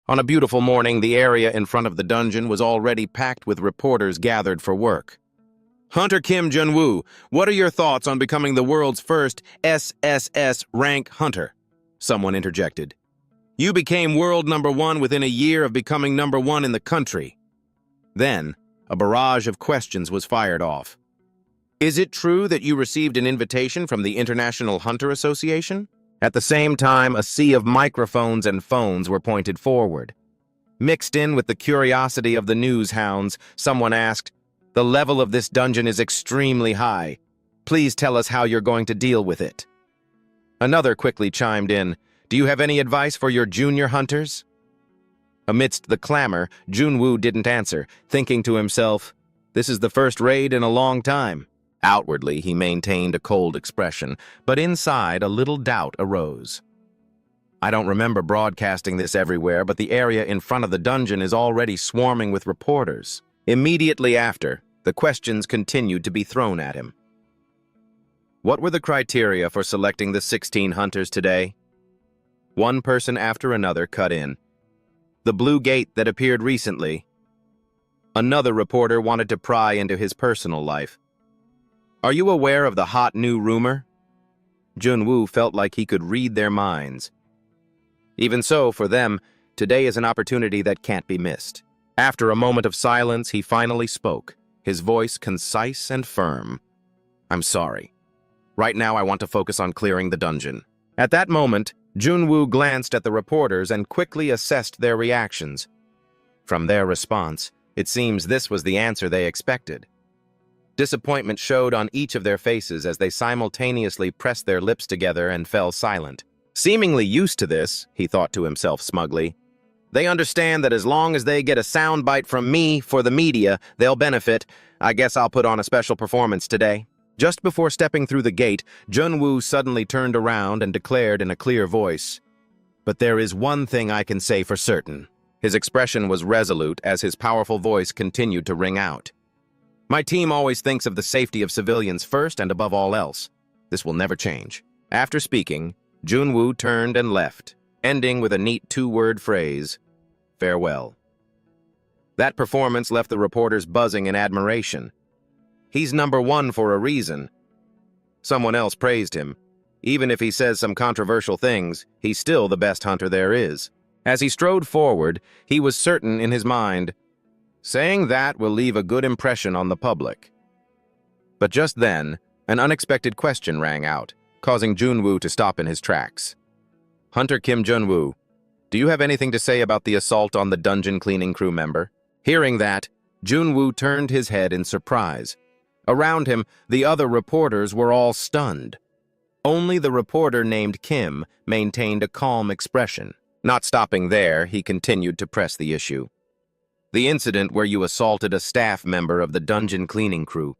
On a beautiful morning, the area in front of the dungeon was already packed with reporters gathered for work. Hunter Kim Jun-woo, what are your thoughts on becoming the world's first SSS-Rank hunter? Someone interjected. You became world #1 within a year of becoming #1 in the country. Then, a barrage of questions was fired off. Is it true that you received an invitation from the International Hunter Association? At the same time, a sea of microphones and phones were pointed forward. Mixed in with the curiosity of the news hounds, someone asked, "The level of this dungeon is extremely high. Please tell us how you're going to deal with it." Another quickly chimed in, "Do you have any advice for your junior hunters?" Amidst the clamor, Jun-woo didn't answer, thinking to himself, "This is the first raid in a long time." Outwardly, he maintained a cold expression, but inside a little doubt arose. I don't remember broadcasting this everywhere, but the area in front of the dungeon is already swarming with reporters. Immediately after, the questions continued to be thrown at him. What were the criteria for selecting the 16 hunters today? One person after another cut in. The blue gate that appeared recently. Another reporter wanted to pry into his personal life. Are you aware of the hot new rumor? Jun-woo felt like he could read their minds. Even so, for them, today is an opportunity that can't be missed. After a moment of silence, he finally spoke, his voice concise and firm. I'm sorry. Right now I want to focus on clearing the dungeon. At that moment, Jun-woo glanced at the reporters and quickly assessed their reactions. From their response, it seems this was the answer they expected. Disappointment showed on each of their faces as they simultaneously pressed their lips together and fell silent. Seemingly used to this, he thought to himself smugly, they understand that as long as they get a soundbite from me for the media, they'll benefit. I guess I'll put on a special performance today. Just before stepping through the gate, Jun-woo suddenly turned around and declared in a clear voice, "But there is one thing I can say for certain." His expression was resolute as his powerful voice continued to ring out. My team always thinks of the safety of civilians first and above all else. This will never change. After speaking, Jun-woo turned and left, ending with a neat two-word phrase, farewell. That performance left the reporters buzzing in admiration. He's #1 for a reason. Someone else praised him. Even if he says some controversial things, he's still the best hunter there is. As he strode forward, he was certain in his mind, saying that will leave a good impression on the public. But just then, an unexpected question rang out, causing Jun-woo to stop in his tracks. Hunter Kim Jun-woo, do you have anything to say about the assault on the dungeon cleaning crew member? Hearing that, Jun-woo turned his head in surprise. Around him, the other reporters were all stunned. Only the reporter named Kim maintained a calm expression. Not stopping there, he continued to press the issue. The incident where you assaulted a staff member of the dungeon cleaning crew.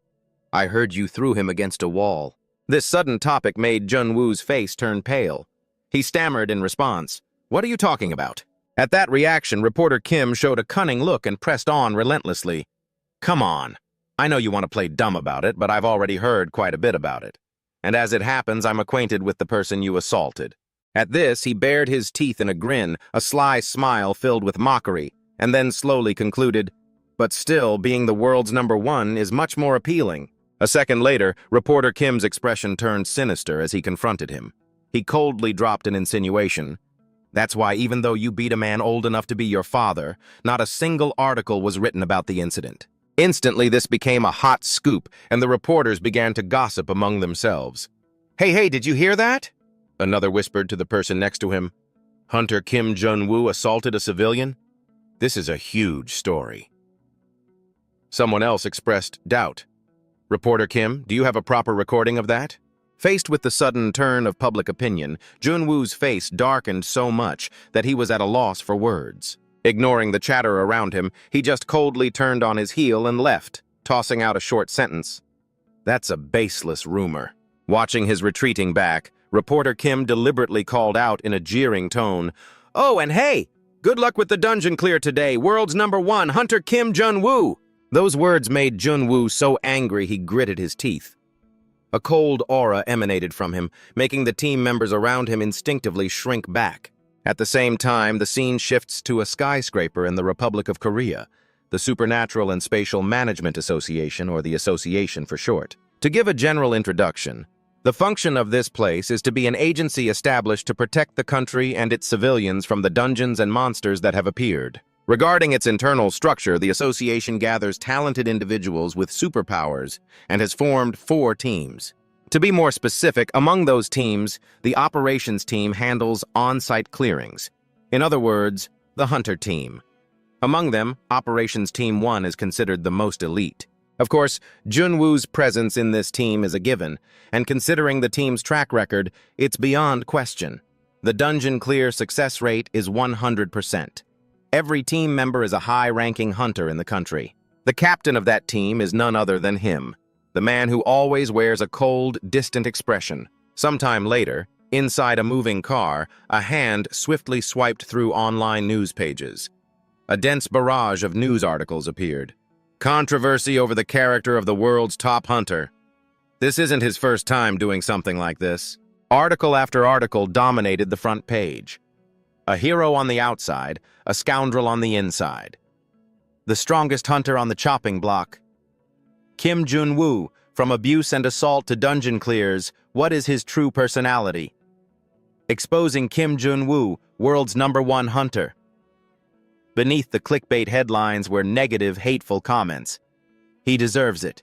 I heard you threw him against a wall. This sudden topic made Jun-woo's face turn pale. He stammered in response, "What are you talking about?" At that reaction, reporter Kim showed a cunning look and pressed on relentlessly. Come on. I know you want to play dumb about it, but I've already heard quite a bit about it. And as it happens, I'm acquainted with the person you assaulted. At this, he bared his teeth in a grin, a sly smile filled with mockery, and then slowly concluded, but still, being the world's #1 is much more appealing. A second later, reporter Kim's expression turned sinister as he confronted him. He coldly dropped an insinuation. That's why even though you beat a man old enough to be your father, not a single article was written about the incident. Instantly, this became a hot scoop, and the reporters began to gossip among themselves. Hey, did you hear that? Another whispered to the person next to him. Hunter Kim Jun-woo assaulted a civilian? This is a huge story. Someone else expressed doubt. Reporter Kim, do you have a proper recording of that? Faced with the sudden turn of public opinion, Jun-woo's face darkened so much that he was at a loss for words. Ignoring the chatter around him, he just coldly turned on his heel and left, tossing out a short sentence. That's a baseless rumor. Watching his retreating back, reporter Kim deliberately called out in a jeering tone, "Oh, and hey! Good luck with the dungeon clear today, world's #1, Hunter Kim Jun-woo!" Those words made Jun-woo so angry he gritted his teeth. A cold aura emanated from him, making the team members around him instinctively shrink back. At the same time, the scene shifts to a skyscraper in the Republic of Korea, the Supernatural and Spatial Management Association, or the Association for short. To give a general introduction, the function of this place is to be an agency established to protect the country and its civilians from the dungeons and monsters that have appeared. Regarding its internal structure, the association gathers talented individuals with superpowers and has formed 4 teams. To be more specific, among those teams, the operations team handles on-site clearings. In other words, the hunter team. Among them, Operations Team 1 is considered the most elite. Of course, Junwoo's presence in this team is a given, and considering the team's track record, it's beyond question. The dungeon clear success rate is 100%. Every team member is a high-ranking hunter in the country. The captain of that team is none other than him, the man who always wears a cold, distant expression. Sometime later, inside a moving car, a hand swiftly swiped through online news pages. A dense barrage of news articles appeared. Controversy over the character of the world's top hunter. This isn't his first time doing something like this. Article after article dominated the front page. A hero on the outside, a scoundrel on the inside. The strongest hunter on the chopping block. Kim Junwoo, from abuse and assault to dungeon clears, what is his true personality? Exposing Kim Junwoo, world's #1 hunter. Beneath the clickbait headlines were negative, hateful comments. He deserves it.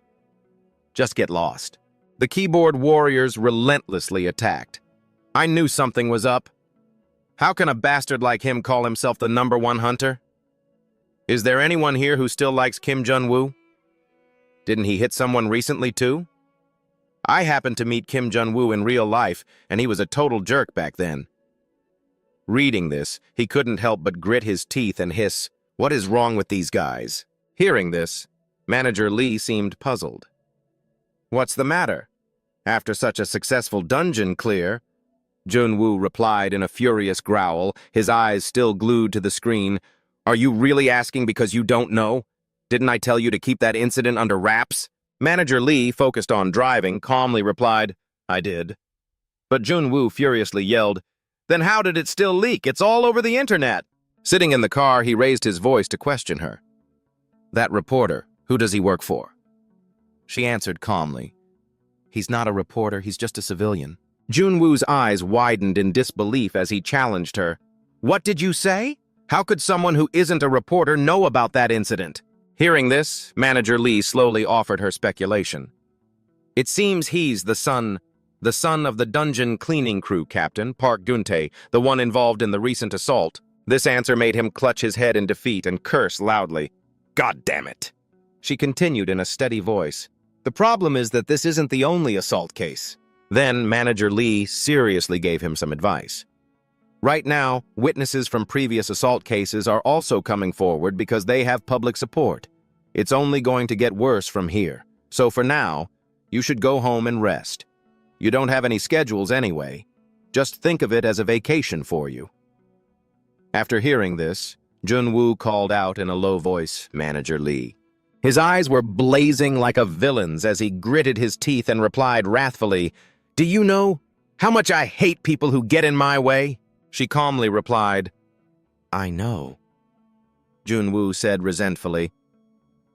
Just get lost. The keyboard warriors relentlessly attacked. I knew something was up. How can a bastard like him call himself the #1 hunter? Is there anyone here who still likes Kim Junwoo? Didn't he hit someone recently too? I happened to meet Kim Junwoo in real life, and he was a total jerk back then. Reading this, he couldn't help but grit his teeth and hiss, "What is wrong with these guys?" Hearing this, Manager Lee seemed puzzled. "What's the matter? After such a successful dungeon clear," Junwoo replied in a furious growl, his eyes still glued to the screen, "Are you really asking because you don't know? Didn't I tell you to keep that incident under wraps?" Manager Lee, focused on driving, calmly replied, "I did." But Junwoo furiously yelled, "Then how did it still leak? It's all over the internet." Sitting in the car, he raised his voice to question her. "That reporter, who does he work for?" She answered calmly, "He's not a reporter, he's just a civilian." Junwoo's eyes widened in disbelief as he challenged her. "What did you say? How could someone who isn't a reporter know about that incident?" Hearing this, Manager Lee slowly offered her speculation. "It seems he's the son of the dungeon cleaning crew captain, Park Guntae, the one involved in the recent assault." This answer made him clutch his head in defeat and curse loudly. "God damn it!" She continued in a steady voice. "The problem is that this isn't the only assault case." Then Manager Lee seriously gave him some advice. "Right now, witnesses from previous assault cases are also coming forward because they have public support. It's only going to get worse from here. So for now, you should go home and rest. You don't have any schedules anyway. Just think of it as a vacation for you." After hearing this, Junwoo called out in a low voice, "Manager Lee." His eyes were blazing like a villain's as he gritted his teeth and replied wrathfully, "Do you know how much I hate people who get in my way?" She calmly replied, "I know." Junwoo said resentfully,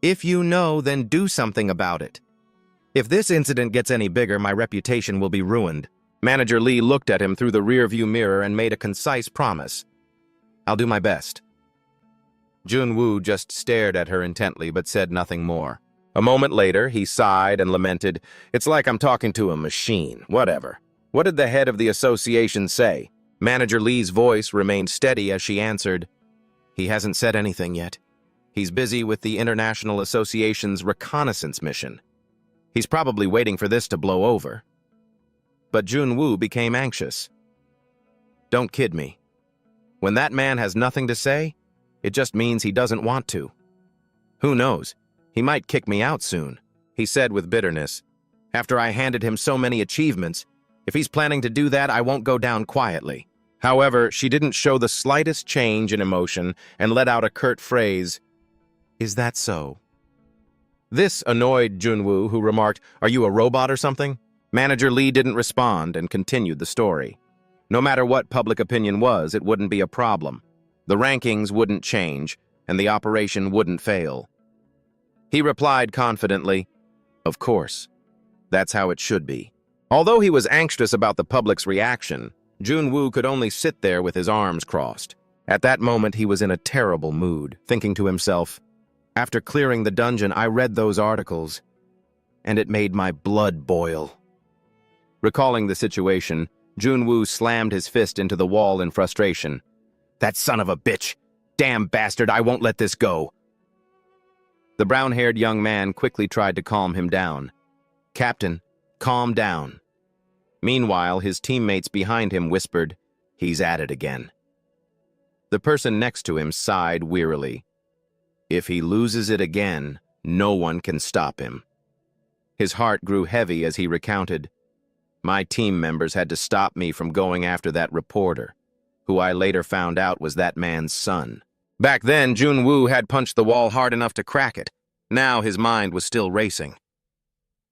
"If you know, then do something about it. If this incident gets any bigger, my reputation will be ruined." Manager Lee looked at him through the rearview mirror and made a concise promise. "I'll do my best." Junwoo just stared at her intently but said nothing more. A moment later, he sighed and lamented, "It's like I'm talking to a machine. Whatever. What did the head of the association say?" Manager Lee's voice remained steady as she answered, "He hasn't said anything yet. He's busy with the International Association's reconnaissance mission. He's probably waiting for this to blow over." But Junwoo became anxious. "Don't kid me. When that man has nothing to say, it just means he doesn't want to. Who knows? He might kick me out soon," he said with bitterness. "After I handed him so many achievements, if he's planning to do that, I won't go down quietly." However, she didn't show the slightest change in emotion and let out a curt phrase, "Is that so?" This annoyed Junwoo, who remarked, "Are you a robot or something?" Manager Lee didn't respond and continued the story. No matter what public opinion was, it wouldn't be a problem. The rankings wouldn't change, and the operation wouldn't fail. He replied confidently, "Of course. That's how it should be." Although he was anxious about the public's reaction, Junwoo could only sit there with his arms crossed. At that moment, he was in a terrible mood, thinking to himself, "After clearing the dungeon, I read those articles, and it made my blood boil." Recalling the situation, Junwoo slammed his fist into the wall in frustration. "That son of a bitch! Damn bastard, I won't let this go!" The brown-haired young man quickly tried to calm him down. "Captain, calm down." Meanwhile, his teammates behind him whispered, "He's at it again." The person next to him sighed wearily. If he loses it again, no one can stop him. His heart grew heavy as he recounted, "My team members had to stop me from going after that reporter, who I later found out was that man's son." Back then, Junwoo had punched the wall hard enough to crack it. Now his mind was still racing.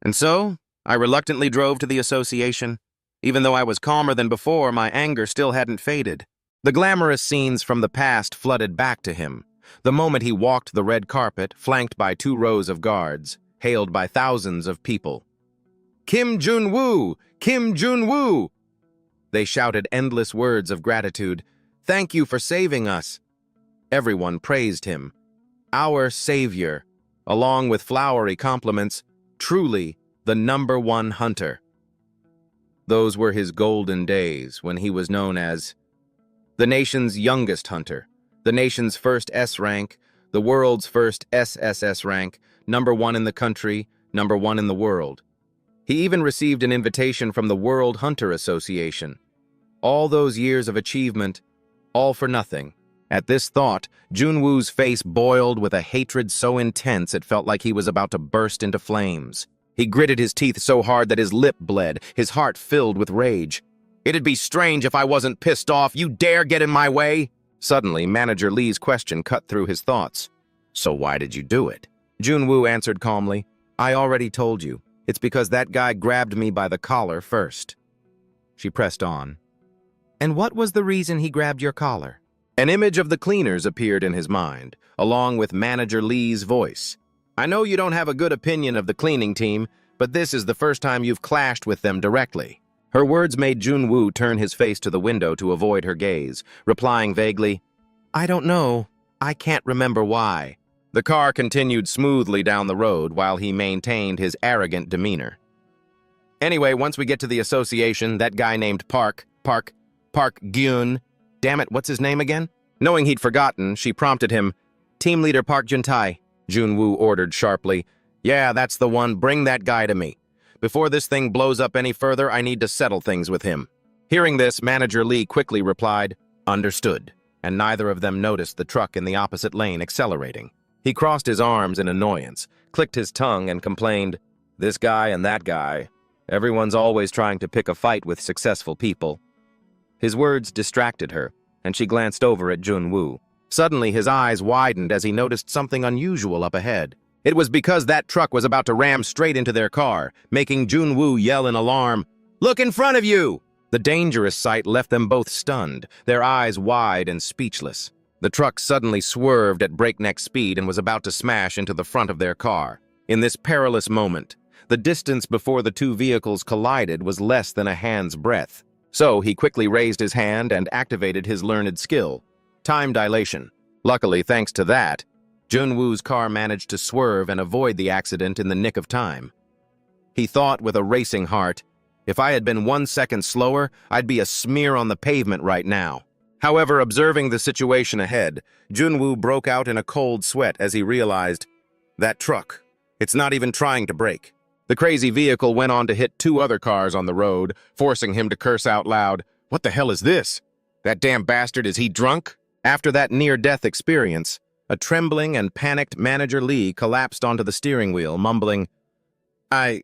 "And so, I reluctantly drove to the association. Even though I was calmer than before, my anger still hadn't faded. The glamorous scenes from the past flooded back to him. The moment he walked the red carpet, flanked by 2 rows of guards, hailed by thousands of people. "Kim Junwoo! Kim Junwoo!" They shouted endless words of gratitude. "Thank you for saving us." Everyone praised him. "Our savior," along with flowery compliments, "truly the #1 hunter." Those were his golden days when he was known as the nation's youngest hunter, the nation's first S-Rank, the world's first SSS-Rank, #1 in the country, #1 in the world. He even received an invitation from the World Hunter Association. All those years of achievement, all for nothing. At this thought, Junwoo's face boiled with a hatred so intense it felt like he was about to burst into flames. He gritted his teeth so hard that his lip bled, his heart filled with rage. "It'd be strange if I wasn't pissed off. You dare get in my way?" Suddenly, Manager Lee's question cut through his thoughts. "So why did you do it?" Junwoo answered calmly, "I already told you. It's because that guy grabbed me by the collar first." She pressed on. "And what was the reason he grabbed your collar?" An image of the cleaners appeared in his mind, along with Manager Lee's voice. "I know you don't have a good opinion of the cleaning team, but this is the first time you've clashed with them directly." Her words made Junwoo turn his face to the window to avoid her gaze, replying vaguely, "I don't know. I can't remember why." The car continued smoothly down the road while he maintained his arrogant demeanor. "Anyway, once we get to the association, that guy named Park Gyun, damn it, what's his name again?" Knowing he'd forgotten, she prompted him. "Team leader Park Juntae," Junwoo ordered sharply. "Yeah, that's the one. Bring that guy to me. Before this thing blows up any further, I need to settle things with him." Hearing this, Manager Lee quickly replied, "Understood," and neither of them noticed the truck in the opposite lane accelerating. He crossed his arms in annoyance, clicked his tongue, and complained, "This guy and that guy. Everyone's always trying to pick a fight with successful people." His words distracted her, and she glanced over at Junwoo. Suddenly, his eyes widened as he noticed something unusual up ahead. It was because that truck was about to ram straight into their car, making Junwoo yell in alarm, "Look in front of you!" The dangerous sight left them both stunned, their eyes wide and speechless. The truck suddenly swerved at breakneck speed and was about to smash into the front of their car. In this perilous moment, the distance before the 2 vehicles collided was less than a hand's breadth. So he quickly raised his hand and activated his learned skill, time dilation. Luckily, thanks to that, Junwoo's car managed to swerve and avoid the accident in the nick of time. He thought with a racing heart, "If I had been 1 second slower, I'd be a smear on the pavement right now." However, observing the situation ahead, Junwoo broke out in a cold sweat as he realized, that truck, it's not even trying to brake. The crazy vehicle went on to hit 2 other cars on the road, forcing him to curse out loud, "What the hell is this? That damn bastard, is he drunk?" After that near-death experience, a trembling and panicked Manager Lee collapsed onto the steering wheel, mumbling, I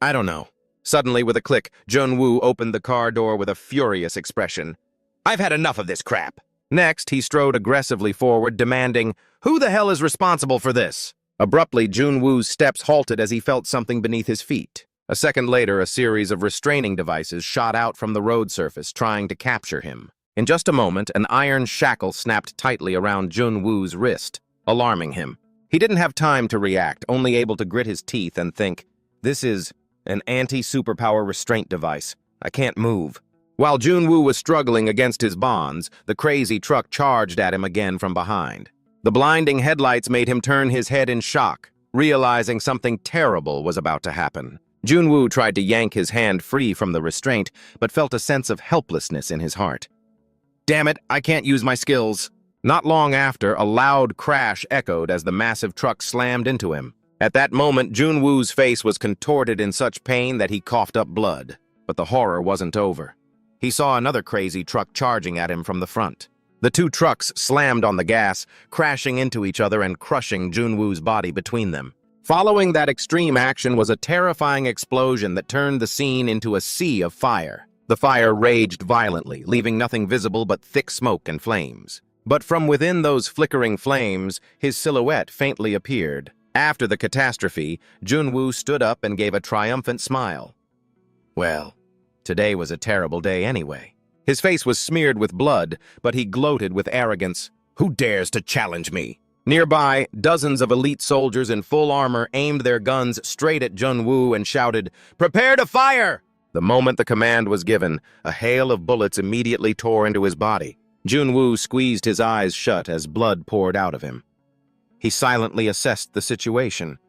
don't know." Suddenly, with a click, Junwoo opened the car door with a furious expression. "I've had enough of this crap." Next, he strode aggressively forward, demanding, "Who the hell is responsible for this?" Abruptly, Junwoo's steps halted as he felt something beneath his feet. A second later, a series of restraining devices shot out from the road surface, trying to capture him. In just a moment, an iron shackle snapped tightly around Junwoo's wrist, alarming him. He didn't have time to react, only able to grit his teeth and think, "This is an anti-superpower restraint device. I can't move." While Junwoo was struggling against his bonds, the crazy truck charged at him again from behind. The blinding headlights made him turn his head in shock, realizing something terrible was about to happen. Junwoo tried to yank his hand free from the restraint, but felt a sense of helplessness in his heart. "Damn it, I can't use my skills." Not long after, a loud crash echoed as the massive truck slammed into him. At that moment, Junwoo's face was contorted in such pain that he coughed up blood. But the horror wasn't over. He saw another crazy truck charging at him from the front. The two trucks slammed on the gas, crashing into each other and crushing Junwoo's body between them. Following that extreme action was a terrifying explosion that turned the scene into a sea of fire. The fire raged violently, leaving nothing visible but thick smoke and flames. But from within those flickering flames, his silhouette faintly appeared. After the catastrophe, Junwoo stood up and gave a triumphant smile. Well, today was a terrible day anyway. His face was smeared with blood, but he gloated with arrogance. "Who dares to challenge me?" Nearby, dozens of elite soldiers in full armor aimed their guns straight at Junwoo and shouted, "Prepare to fire!" The moment the command was given, a hail of bullets immediately tore into his body. Junwoo squeezed his eyes shut as blood poured out of him. He silently assessed the situation.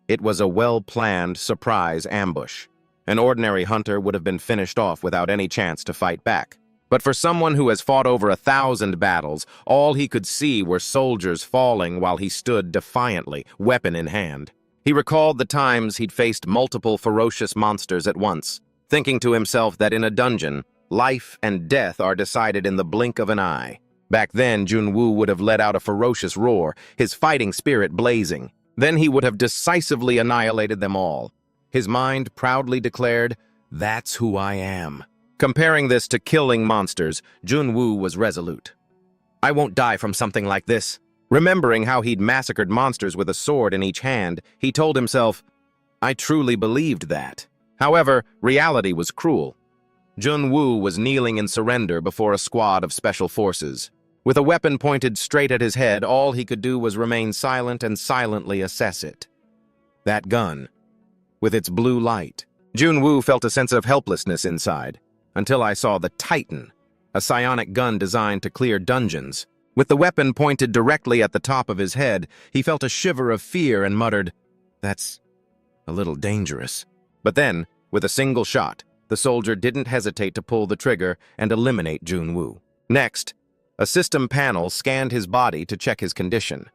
It was a well-planned surprise ambush. An ordinary hunter would have been finished off without any chance to fight back. But for someone who has fought over 1,000 battles, all he could see were soldiers falling while he stood defiantly, weapon in hand. He recalled the times he'd faced multiple ferocious monsters at once, thinking to himself that in a dungeon, life and death are decided in the blink of an eye. Back then, Junwoo would have let out a ferocious roar, his fighting spirit blazing. Then he would have decisively annihilated them all. His mind proudly declared, "That's who I am." Comparing this to killing monsters, Junwoo was resolute. "I won't die from something like this." Remembering how he'd massacred monsters with a sword in each hand, he told himself, "I truly believed that." However, reality was cruel. Junwoo was kneeling in surrender before a squad of special forces. With a weapon pointed straight at his head, all he could do was remain silent and silently assess it. That gun, with its blue light. Junwoo felt a sense of helplessness inside, until I saw the Titan, a psionic gun designed to clear dungeons. With the weapon pointed directly at the top of his head, he felt a shiver of fear and muttered, "That's a little dangerous." But then, with a single shot, the soldier didn't hesitate to pull the trigger and eliminate Junwoo. Next, a system panel scanned his body to check his condition.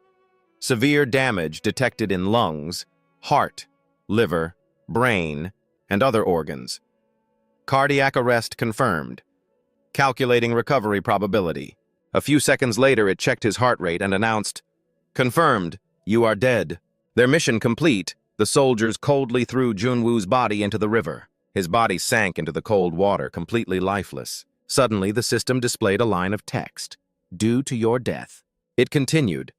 Severe damage detected in lungs, heart, liver, brain, and other organs. Cardiac arrest confirmed. Calculating recovery probability. A few seconds later, it checked his heart rate and announced, "Confirmed, you are dead." Their mission complete, the soldiers coldly threw Junwoo's body into the river. His body sank into the cold water, completely lifeless. Suddenly, the system displayed a line of text. "Due to your death." It continued,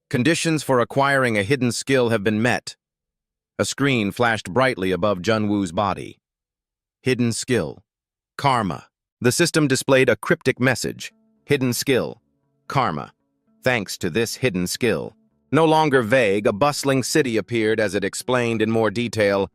"Conditions for acquiring a hidden skill have been met." A screen flashed brightly above Junwoo's body. Hidden skill. Karma. The system displayed a cryptic message. Hidden skill. Karma. Thanks to this hidden skill. No longer vague, a bustling city appeared as it explained in more detail,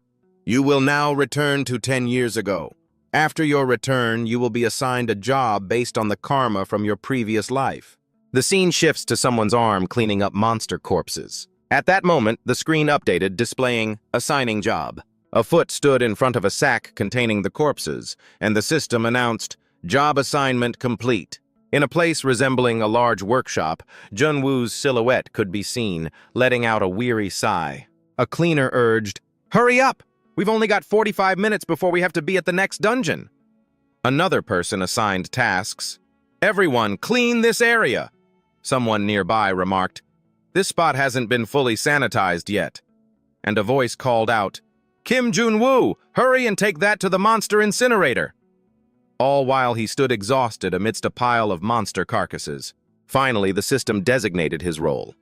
"You will now return to 10 years ago. After your return, you will be assigned a job based on the karma from your previous life." The scene shifts to someone's arm cleaning up monster corpses. At that moment, the screen updated, displaying assigning job. A foot stood in front of a sack containing the corpses, and the system announced, "Job assignment complete." In a place resembling a large workshop, Junwoo's silhouette could be seen, letting out a weary sigh. A cleaner urged, "Hurry up! We've only got 45 minutes before we have to be at the next dungeon." Another person assigned tasks. "Everyone, clean this area." Someone nearby remarked, "This spot hasn't been fully sanitized yet." And a voice called out, "Kim Junwoo, hurry and take that to the monster incinerator." All while he stood exhausted amidst a pile of monster carcasses. Finally, the system designated his role.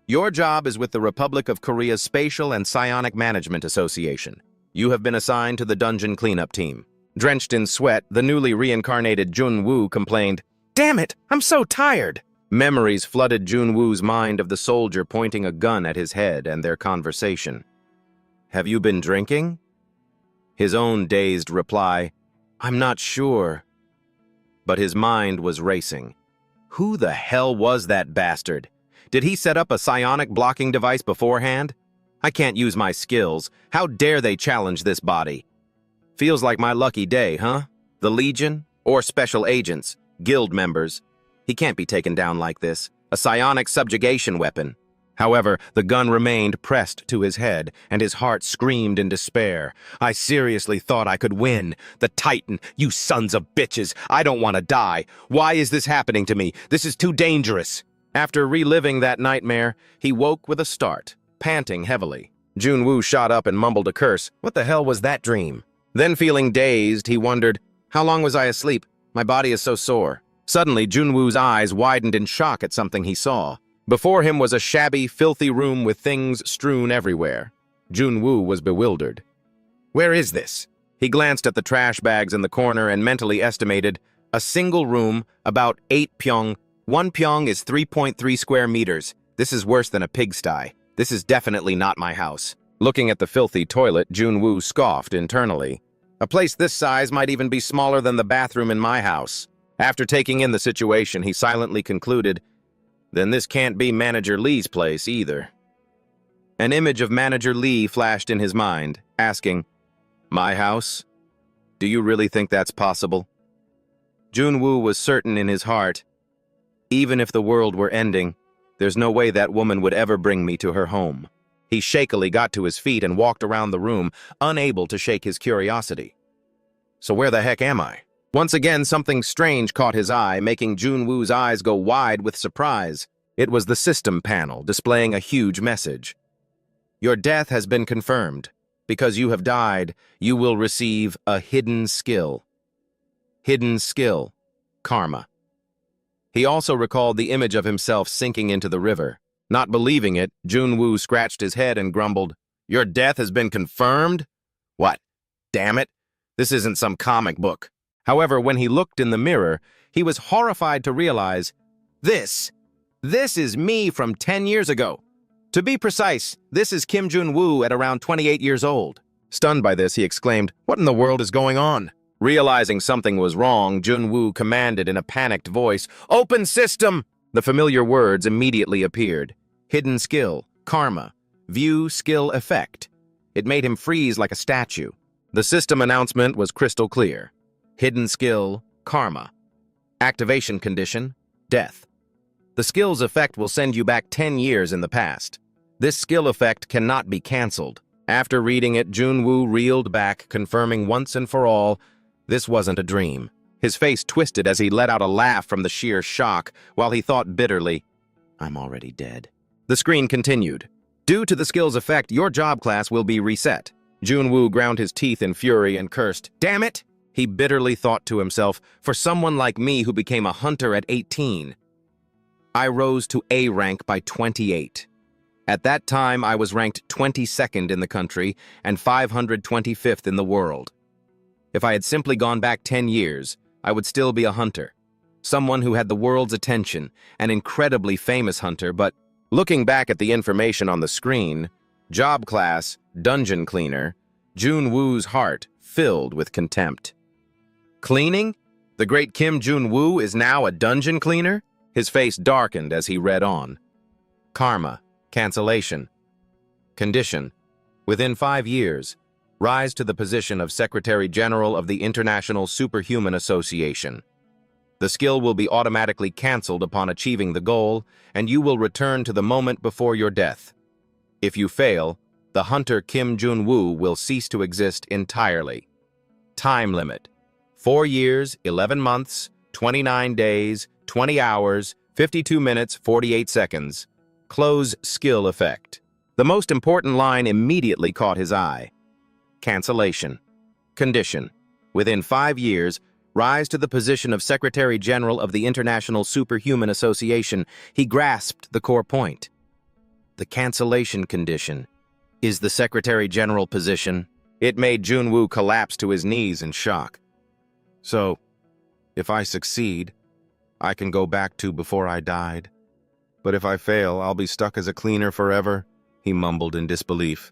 "Your job is with the Republic of Korea's Spatial and Psionic Management Association. You have been assigned to the dungeon cleanup team. Drenched in sweat, the newly reincarnated Junwoo complained, "Damn it, I'm so tired." Memories flooded Junwoo's mind of the soldier pointing a gun at his head and their conversation. "Have you been drinking?" His own dazed reply, "I'm not sure." But his mind was racing. Who the hell was that bastard? Did he set up a psionic blocking device beforehand? I can't use my skills. How dare they challenge this body? Feels like my lucky day, huh? The Legion? Or special agents? Guild members? He can't be taken down like this. A psionic subjugation weapon. However, the gun remained pressed to his head, and his heart screamed in despair. I seriously thought I could win. The Titan, you sons of bitches! I don't want to die! Why is this happening to me? This is too dangerous! After reliving that nightmare, he woke with a start, panting heavily. Junwoo shot up and mumbled a curse. What the hell was that dream? Then feeling dazed, he wondered, how long was I asleep? My body is so sore. Suddenly, Junwoo's eyes widened in shock at something he saw. Before him was a shabby, filthy room with things strewn everywhere. Junwoo was bewildered. Where is this? He glanced at the trash bags in the corner and mentally estimated a single room, about 8 pyong. 1 pyong is 3.3 square meters. This is worse than a pigsty. This is definitely not my house. Looking at the filthy toilet, Junwoo scoffed internally. A place this size might even be smaller than the bathroom in my house. After taking in the situation, he silently concluded, then this can't be Manager Lee's place either. An image of Manager Lee flashed in his mind, asking, my house? Do you really think that's possible? Junwoo was certain in his heart, even if the world were ending, there's no way that woman would ever bring me to her home. He shakily got to his feet and walked around the room, unable to shake his curiosity. So where the heck am I? Once again, something strange caught his eye, making Junwoo's eyes go wide with surprise. It was the system panel, displaying a huge message. Your death has been confirmed. Because you have died, you will receive a hidden skill. Hidden skill. Karma. He also recalled the image of himself sinking into the river. Not believing it, Junwoo scratched his head and grumbled, your death has been confirmed? What? Damn it. This isn't some comic book. However, when he looked in the mirror, he was horrified to realize, this is me from 10 years ago. To be precise, this is Kim Junwoo at around 28 years old. Stunned by this, he exclaimed, what in the world is going on? Realizing something was wrong, Junwoo commanded in a panicked voice, open system! The familiar words immediately appeared. Hidden skill, karma, view skill effect. It made him freeze like a statue. The system announcement was crystal clear. Hidden skill, karma. Activation condition, death. The skill's effect will send you back 10 years in the past. This skill effect cannot be cancelled. After reading it, Junwoo reeled back, confirming once and for all, this wasn't a dream. His face twisted as he let out a laugh from the sheer shock, while he thought bitterly, I'm already dead. The screen continued. Due to the skill's effect, your job class will be reset. Junwoo ground his teeth in fury and cursed, damn it! He bitterly thought to himself, for someone like me who became a hunter at 18, I rose to A rank by 28. At that time, I was ranked 22nd in the country and 525th in the world. If I had simply gone back 10 years, I would still be a hunter. Someone who had the world's attention, an incredibly famous hunter, but looking back at the information on the screen, job class, dungeon cleaner, Junwoo's heart filled with contempt. Cleaning? The great Kim Junwoo is now a dungeon cleaner? His face darkened as he read on. Karma, cancellation. Condition, within 5 years, rise to the position of Secretary General of the International Superhuman Association. The skill will be automatically cancelled upon achieving the goal, and you will return to the moment before your death. If you fail, the hunter Kim Junwoo will cease to exist entirely. Time limit, 4 years, 11 months, 29 days, 20 hours, 52 minutes, 48 seconds. Close skill effect. The most important line immediately caught his eye. Cancellation. Condition. Within 5 years, rise to the position of Secretary General of the International Superhuman Association. He grasped the core point. The cancellation condition is the Secretary General position. It made Junwoo collapse to his knees in shock. So, if I succeed, I can go back to before I died. But if I fail, I'll be stuck as a cleaner forever, he mumbled in disbelief.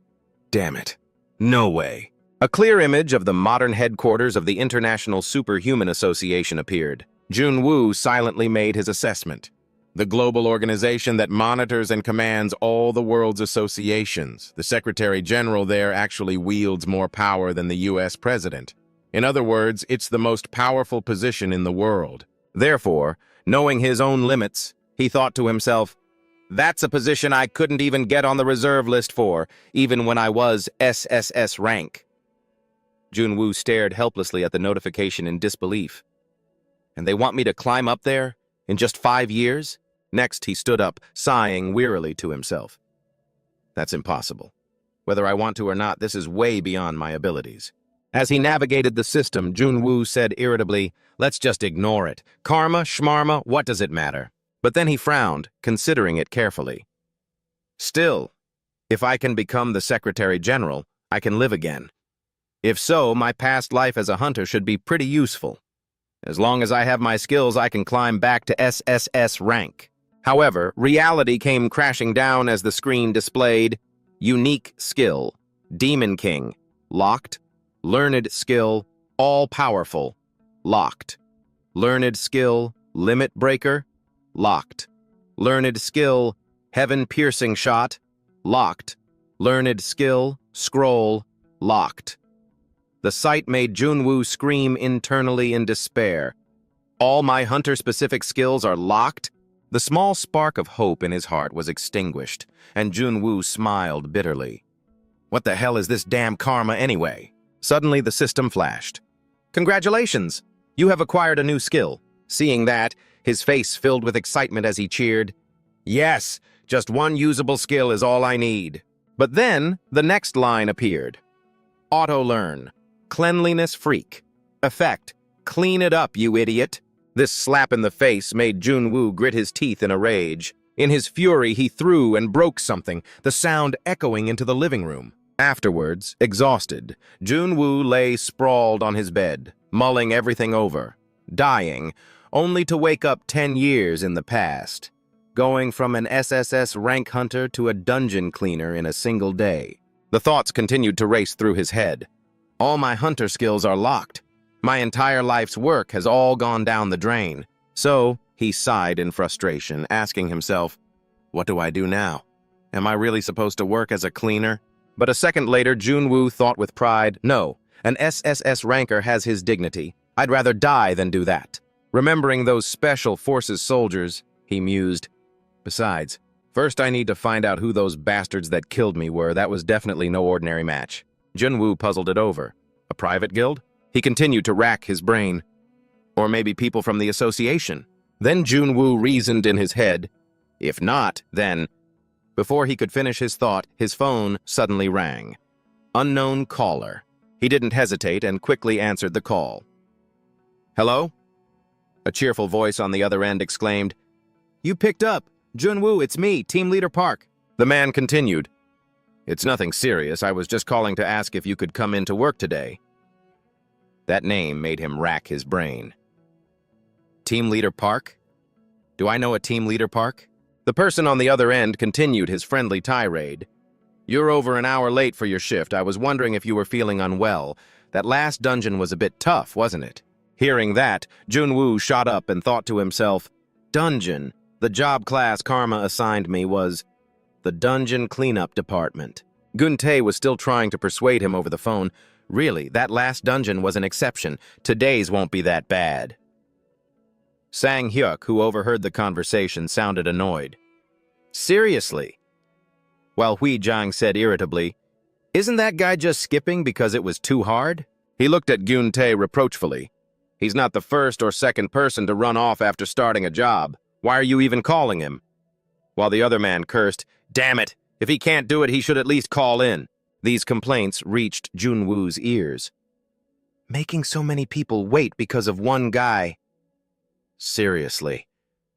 Damn it. No way. A clear image of the modern headquarters of the International Superhuman Association appeared. Junwoo silently made his assessment. The global organization that monitors and commands all the world's associations. The Secretary General there actually wields more power than the U.S. President. In other words, it's the most powerful position in the world. Therefore, knowing his own limits, he thought to himself, that's a position I couldn't even get on the reserve list for, even when I was SSS-Rank. Junwoo stared helplessly at the notification in disbelief. And they want me to climb up there? In just 5 years? Next, he stood up, sighing wearily to himself. That's impossible. Whether I want to or not, this is way beyond my abilities. As he navigated the system, Junwoo said irritably, let's just ignore it. Karma, schmarma, what does it matter? But then he frowned, considering it carefully. Still, if I can become the Secretary General, I can live again. If so, my past life as a hunter should be pretty useful. As long as I have my skills, I can climb back to SSS-Rank. However, reality came crashing down as the screen displayed Unique Skill, Demon King, Locked, Learned Skill, All-Powerful, Locked, Learned Skill, Limit Breaker, Locked, Learned Skill, Heaven-Piercing Shot, Locked, Learned Skill, Scroll, Locked. The sight made Junwoo scream internally in despair. All my hunter-specific skills are locked? The small spark of hope in his heart was extinguished, and Junwoo smiled bitterly. What the hell is this damn karma anyway? Suddenly the system flashed. Congratulations! You have acquired a new skill. Seeing that, his face filled with excitement as he cheered. Yes, just one usable skill is all I need. But then, the next line appeared. Auto-learn. Cleanliness freak. Effect. Clean it up, you idiot. This slap in the face made Junwoo grit his teeth in a rage. In his fury, he threw and broke something, the sound echoing into the living room. Afterwards, exhausted, Junwoo lay sprawled on his bed, mulling everything over, dying, only to wake up 10 years in the past, going from an SSS rank hunter to a dungeon cleaner in a single day. The thoughts continued to race through his head. All my hunter skills are locked. My entire life's work has all gone down the drain. So, he sighed in frustration, asking himself, what do I do now? Am I really supposed to work as a cleaner? But a second later, Junwoo thought with pride, no, an SSS ranker has his dignity. I'd rather die than do that. Remembering those special forces soldiers, he mused. Besides, first I need to find out who those bastards that killed me were. That was definitely no ordinary match. Junwoo puzzled it over. A private guild? He continued to rack his brain. Or maybe people from the association. Then Junwoo reasoned in his head. If not, then... Before he could finish his thought, his phone suddenly rang. Unknown caller. He didn't hesitate and quickly answered the call. Hello? A cheerful voice on the other end exclaimed, You picked up. Junwoo, it's me, Team Leader Park. The man continued. It's nothing serious. I was just calling to ask if you could come in to work today. That name made him rack his brain. Team Leader Park? Do I know a Team Leader Park? The person on the other end continued his friendly tirade. You're over an hour late for your shift. I was wondering if you were feeling unwell. That last dungeon was a bit tough, wasn't it? Hearing that, Junwoo shot up and thought to himself, Dungeon. The job class Karma assigned me was the Dungeon Cleanup Department. Gun-tae was still trying to persuade him over the phone. Really, that last dungeon was an exception. Today's won't be that bad. Sang-hyuk, who overheard the conversation, sounded annoyed. Seriously? While Hui-jang said irritably, Isn't that guy just skipping because it was too hard? He looked at Gun-tae reproachfully. He's not the first or second person to run off after starting a job. Why are you even calling him? While the other man cursed, Damn it! If he can't do it, he should at least call in. These complaints reached Junwoo's ears. Making so many people wait because of one guy. Seriously,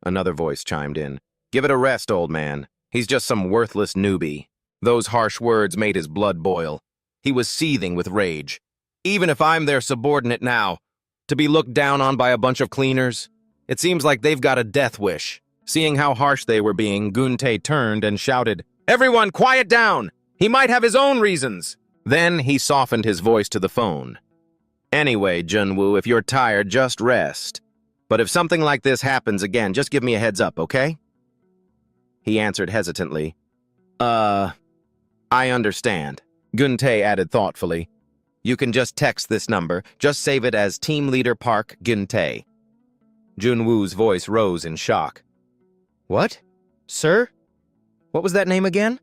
another voice chimed in. Give it a rest, old man. He's just some worthless newbie. Those harsh words made his blood boil. He was seething with rage. Even if I'm their subordinate now, to be looked down on by a bunch of cleaners, it seems like they've got a death wish. Seeing how harsh they were being, Gun-tae turned and shouted, "Everyone, quiet down! He might have his own reasons!" Then he softened his voice to the phone. "Anyway, Junwoo, if you're tired, just rest. But if something like this happens again, just give me a heads up, okay?" He answered hesitantly, I understand." Gun-tae added thoughtfully, "You can just text this number. Just save it as Team Leader Park Gun-tae." Junwoo's voice rose in shock. "What? Sir? What was that name again?"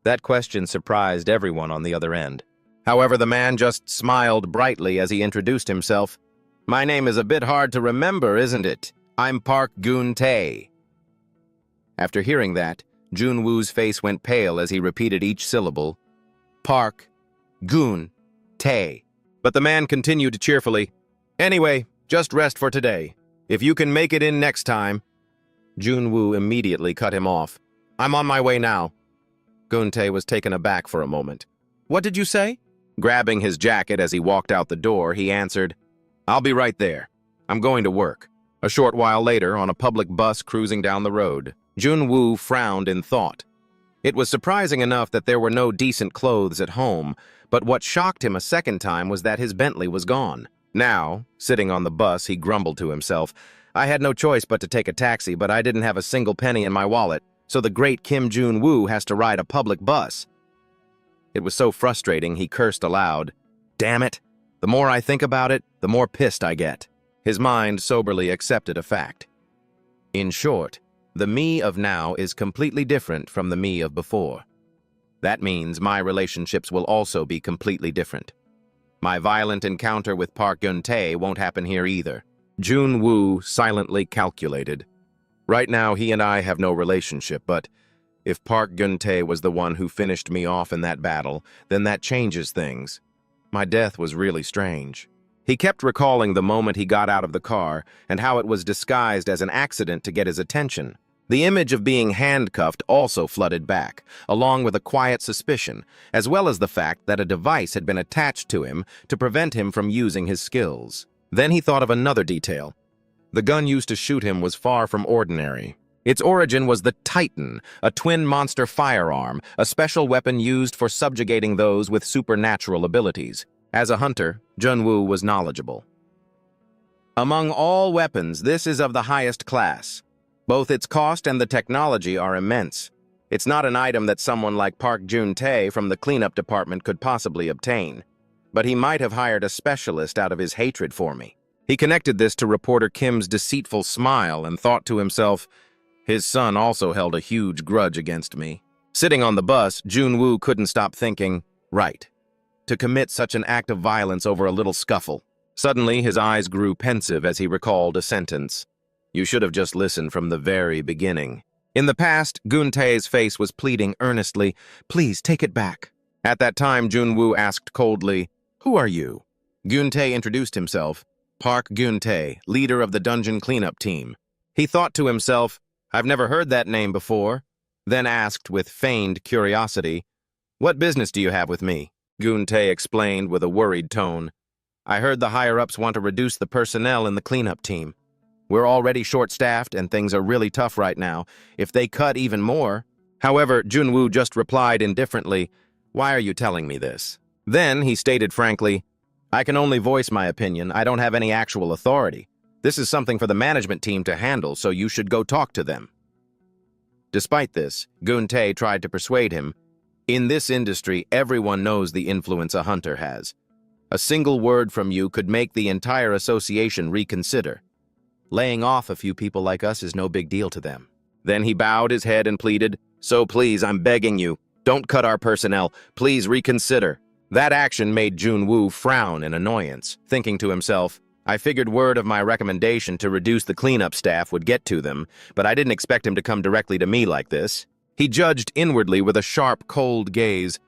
That question surprised everyone on the other end. However, the man just smiled brightly as he introduced himself. "My name is a bit hard to remember, isn't it? I'm Park Gun-tae." After hearing that, Junwoo's face went pale as he repeated each syllable. Park Gun-tae. But the man continued cheerfully, "Anyway, just rest for today. If you can make it in next time." Junwoo immediately cut him off. "I'm on my way now." Gun-tae was taken aback for a moment. "What did you say?" Grabbing his jacket as he walked out the door, he answered, "I'll be right there. I'm going to work." A short while later, on a public bus cruising down the road, Junwoo frowned in thought. It was surprising enough that there were no decent clothes at home, but what shocked him a second time was that his Bentley was gone. Now, sitting on the bus, he grumbled to himself, "I had no choice but to take a taxi, but I didn't have a single penny in my wallet, so the great Kim Junwoo has to ride a public bus." It was so frustrating he cursed aloud. "Damn it! The more I think about it, the more pissed I get." His mind soberly accepted a fact. In short, the me of now is completely different from the me of before. That means my relationships will also be completely different. My violent encounter with Park Gun-tae won't happen here either. Junwoo silently calculated. Right now, he and I have no relationship, but if Park Gun-tae was the one who finished me off in that battle, then that changes things. My death was really strange. He kept recalling the moment he got out of the car and how it was disguised as an accident to get his attention. The image of being handcuffed also flooded back, along with a quiet suspicion, as well as the fact that a device had been attached to him to prevent him from using his skills. Then he thought of another detail. The gun used to shoot him was far from ordinary. Its origin was the Titan, a twin monster firearm, a special weapon used for subjugating those with supernatural abilities. As a hunter, Junwoo was knowledgeable. Among all weapons, this is of the highest class. Both its cost and the technology are immense. It's not an item that someone like Park Gun-tae from the cleanup department could possibly obtain. But he might have hired a specialist out of his hatred for me. He connected this to reporter Kim's deceitful smile and thought to himself, his son also held a huge grudge against me. Sitting on the bus, Junwoo couldn't stop thinking, right, to commit such an act of violence over a little scuffle. Suddenly, his eyes grew pensive as he recalled a sentence. "You should have just listened from the very beginning." In the past, Gun-tae's face was pleading earnestly, "Please, take it back." At that time, Junwoo asked coldly, "Who are you?" Gun-tae introduced himself, Park Gun-tae, leader of the dungeon cleanup team. He thought to himself, "I've never heard that name before," then asked with feigned curiosity, "What business do you have with me?" Gun-tae explained with a worried tone, "I heard the higher-ups want to reduce the personnel in the cleanup team. We're already short-staffed and things are really tough right now. If they cut even more..." However, Junwoo just replied indifferently, "Why are you telling me this?" Then he stated frankly, "I can only voice my opinion. I don't have any actual authority. This is something for the management team to handle, so you should go talk to them." Despite this, Gun-tae tried to persuade him, "In this industry, everyone knows the influence a hunter has. A single word from you could make the entire association reconsider. Laying off a few people like us is no big deal to them." Then he bowed his head and pleaded, "So please, I'm begging you, don't cut our personnel. Please reconsider." That action made Junwoo frown in annoyance, thinking to himself, "I figured word of my recommendation to reduce the cleanup staff would get to them, but I didn't expect him to come directly to me like this." He judged inwardly with a sharp, cold gaze.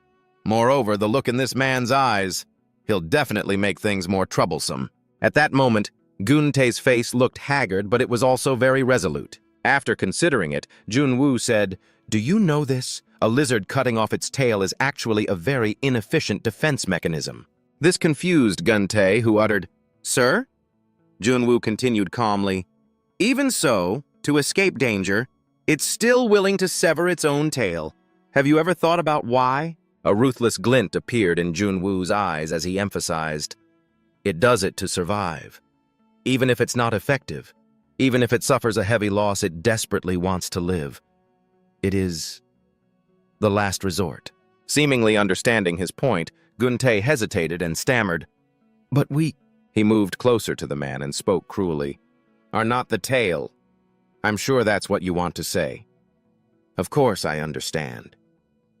Moreover, the look in this man's eyes, he'll definitely make things more troublesome. At that moment, Gun-tae's face looked haggard, but it was also very resolute. After considering it, Junwoo said, "Do you know this? A lizard cutting off its tail is actually a very inefficient defense mechanism." This confused Gun-tae, who uttered, "Sir?" Junwoo continued calmly, "Even so, to escape danger, it's still willing to sever its own tail. Have you ever thought about why?" A ruthless glint appeared in Junwoo's eyes as he emphasized, "It does it to survive. Even if it's not effective, even if it suffers a heavy loss, it desperately wants to live. It is the last resort." Seemingly understanding his point, Gun-tae hesitated and stammered, "But we—" He moved closer to the man and spoke cruelly, "Are not the tail. I'm sure that's what you want to say. Of course I understand.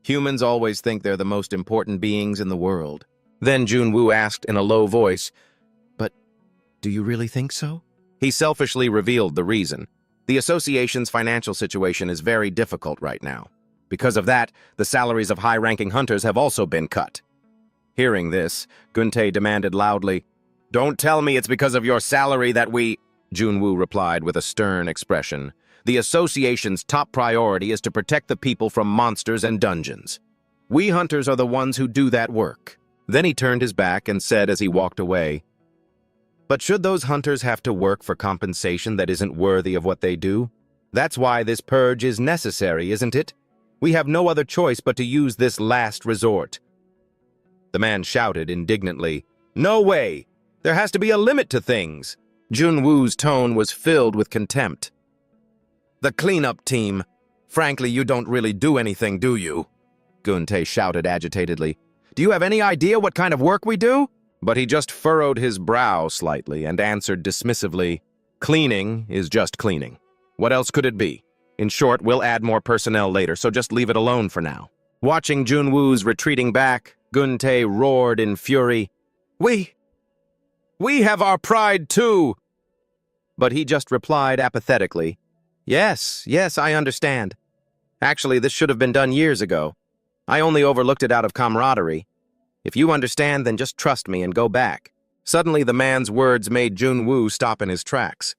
Humans always think they're the most important beings in the world." Then Junwoo asked in a low voice, "But do you really think so?" He selfishly revealed the reason. The association's financial situation is very difficult right now. Because of that, the salaries of high-ranking hunters have also been cut. Hearing this, Gun-tae demanded loudly, "Don't tell me it's because of your salary that we—" Junwoo replied with a stern expression, "The association's top priority is to protect the people from monsters and dungeons. We hunters are the ones who do that work." Then he turned his back and said as he walked away, "But should those hunters have to work for compensation that isn't worthy of what they do? That's why this purge is necessary, isn't it? We have no other choice but to use this last resort." The man shouted indignantly, "No way! There has to be a limit to things." Junwoo's tone was filled with contempt. "The cleanup team. Frankly, you don't really do anything, do you?" Gun-tae shouted agitatedly. "Do you have any idea what kind of work we do?" But he just furrowed his brow slightly and answered dismissively, "Cleaning is just cleaning. What else could it be? In short, we'll add more personnel later, so just leave it alone for now." Watching Junwoo's retreating back, Gun-tae roared in fury, We have our pride too!" But he just replied apathetically, Yes, I understand. Actually, this should have been done years ago. I only overlooked it out of camaraderie. If you understand, then just trust me and go back." Suddenly, the man's words made Junwoo stop in his tracks.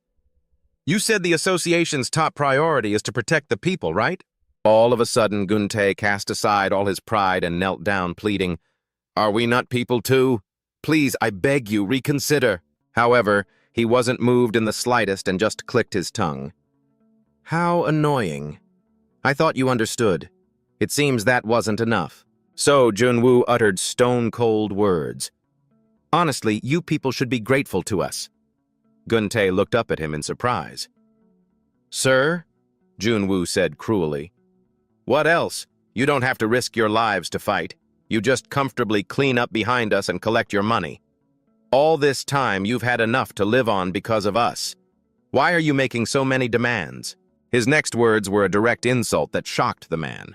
"You said the association's top priority is to protect the people, right?" All of a sudden, Gun-tae cast aside all his pride and knelt down, pleading, "Are we not people too? Please, I beg you, reconsider." However, he wasn't moved in the slightest and just clicked his tongue. "How annoying. I thought you understood. It seems that wasn't enough." So Junwoo uttered stone-cold words. "Honestly, you people should be grateful to us." Gun-tae looked up at him in surprise. "Sir?" Junwoo said cruelly. "What else? You don't have to risk your lives to fight. You just comfortably clean up behind us and collect your money. All this time, you've had enough to live on because of us. Why are you making so many demands?" His next words were a direct insult that shocked the man.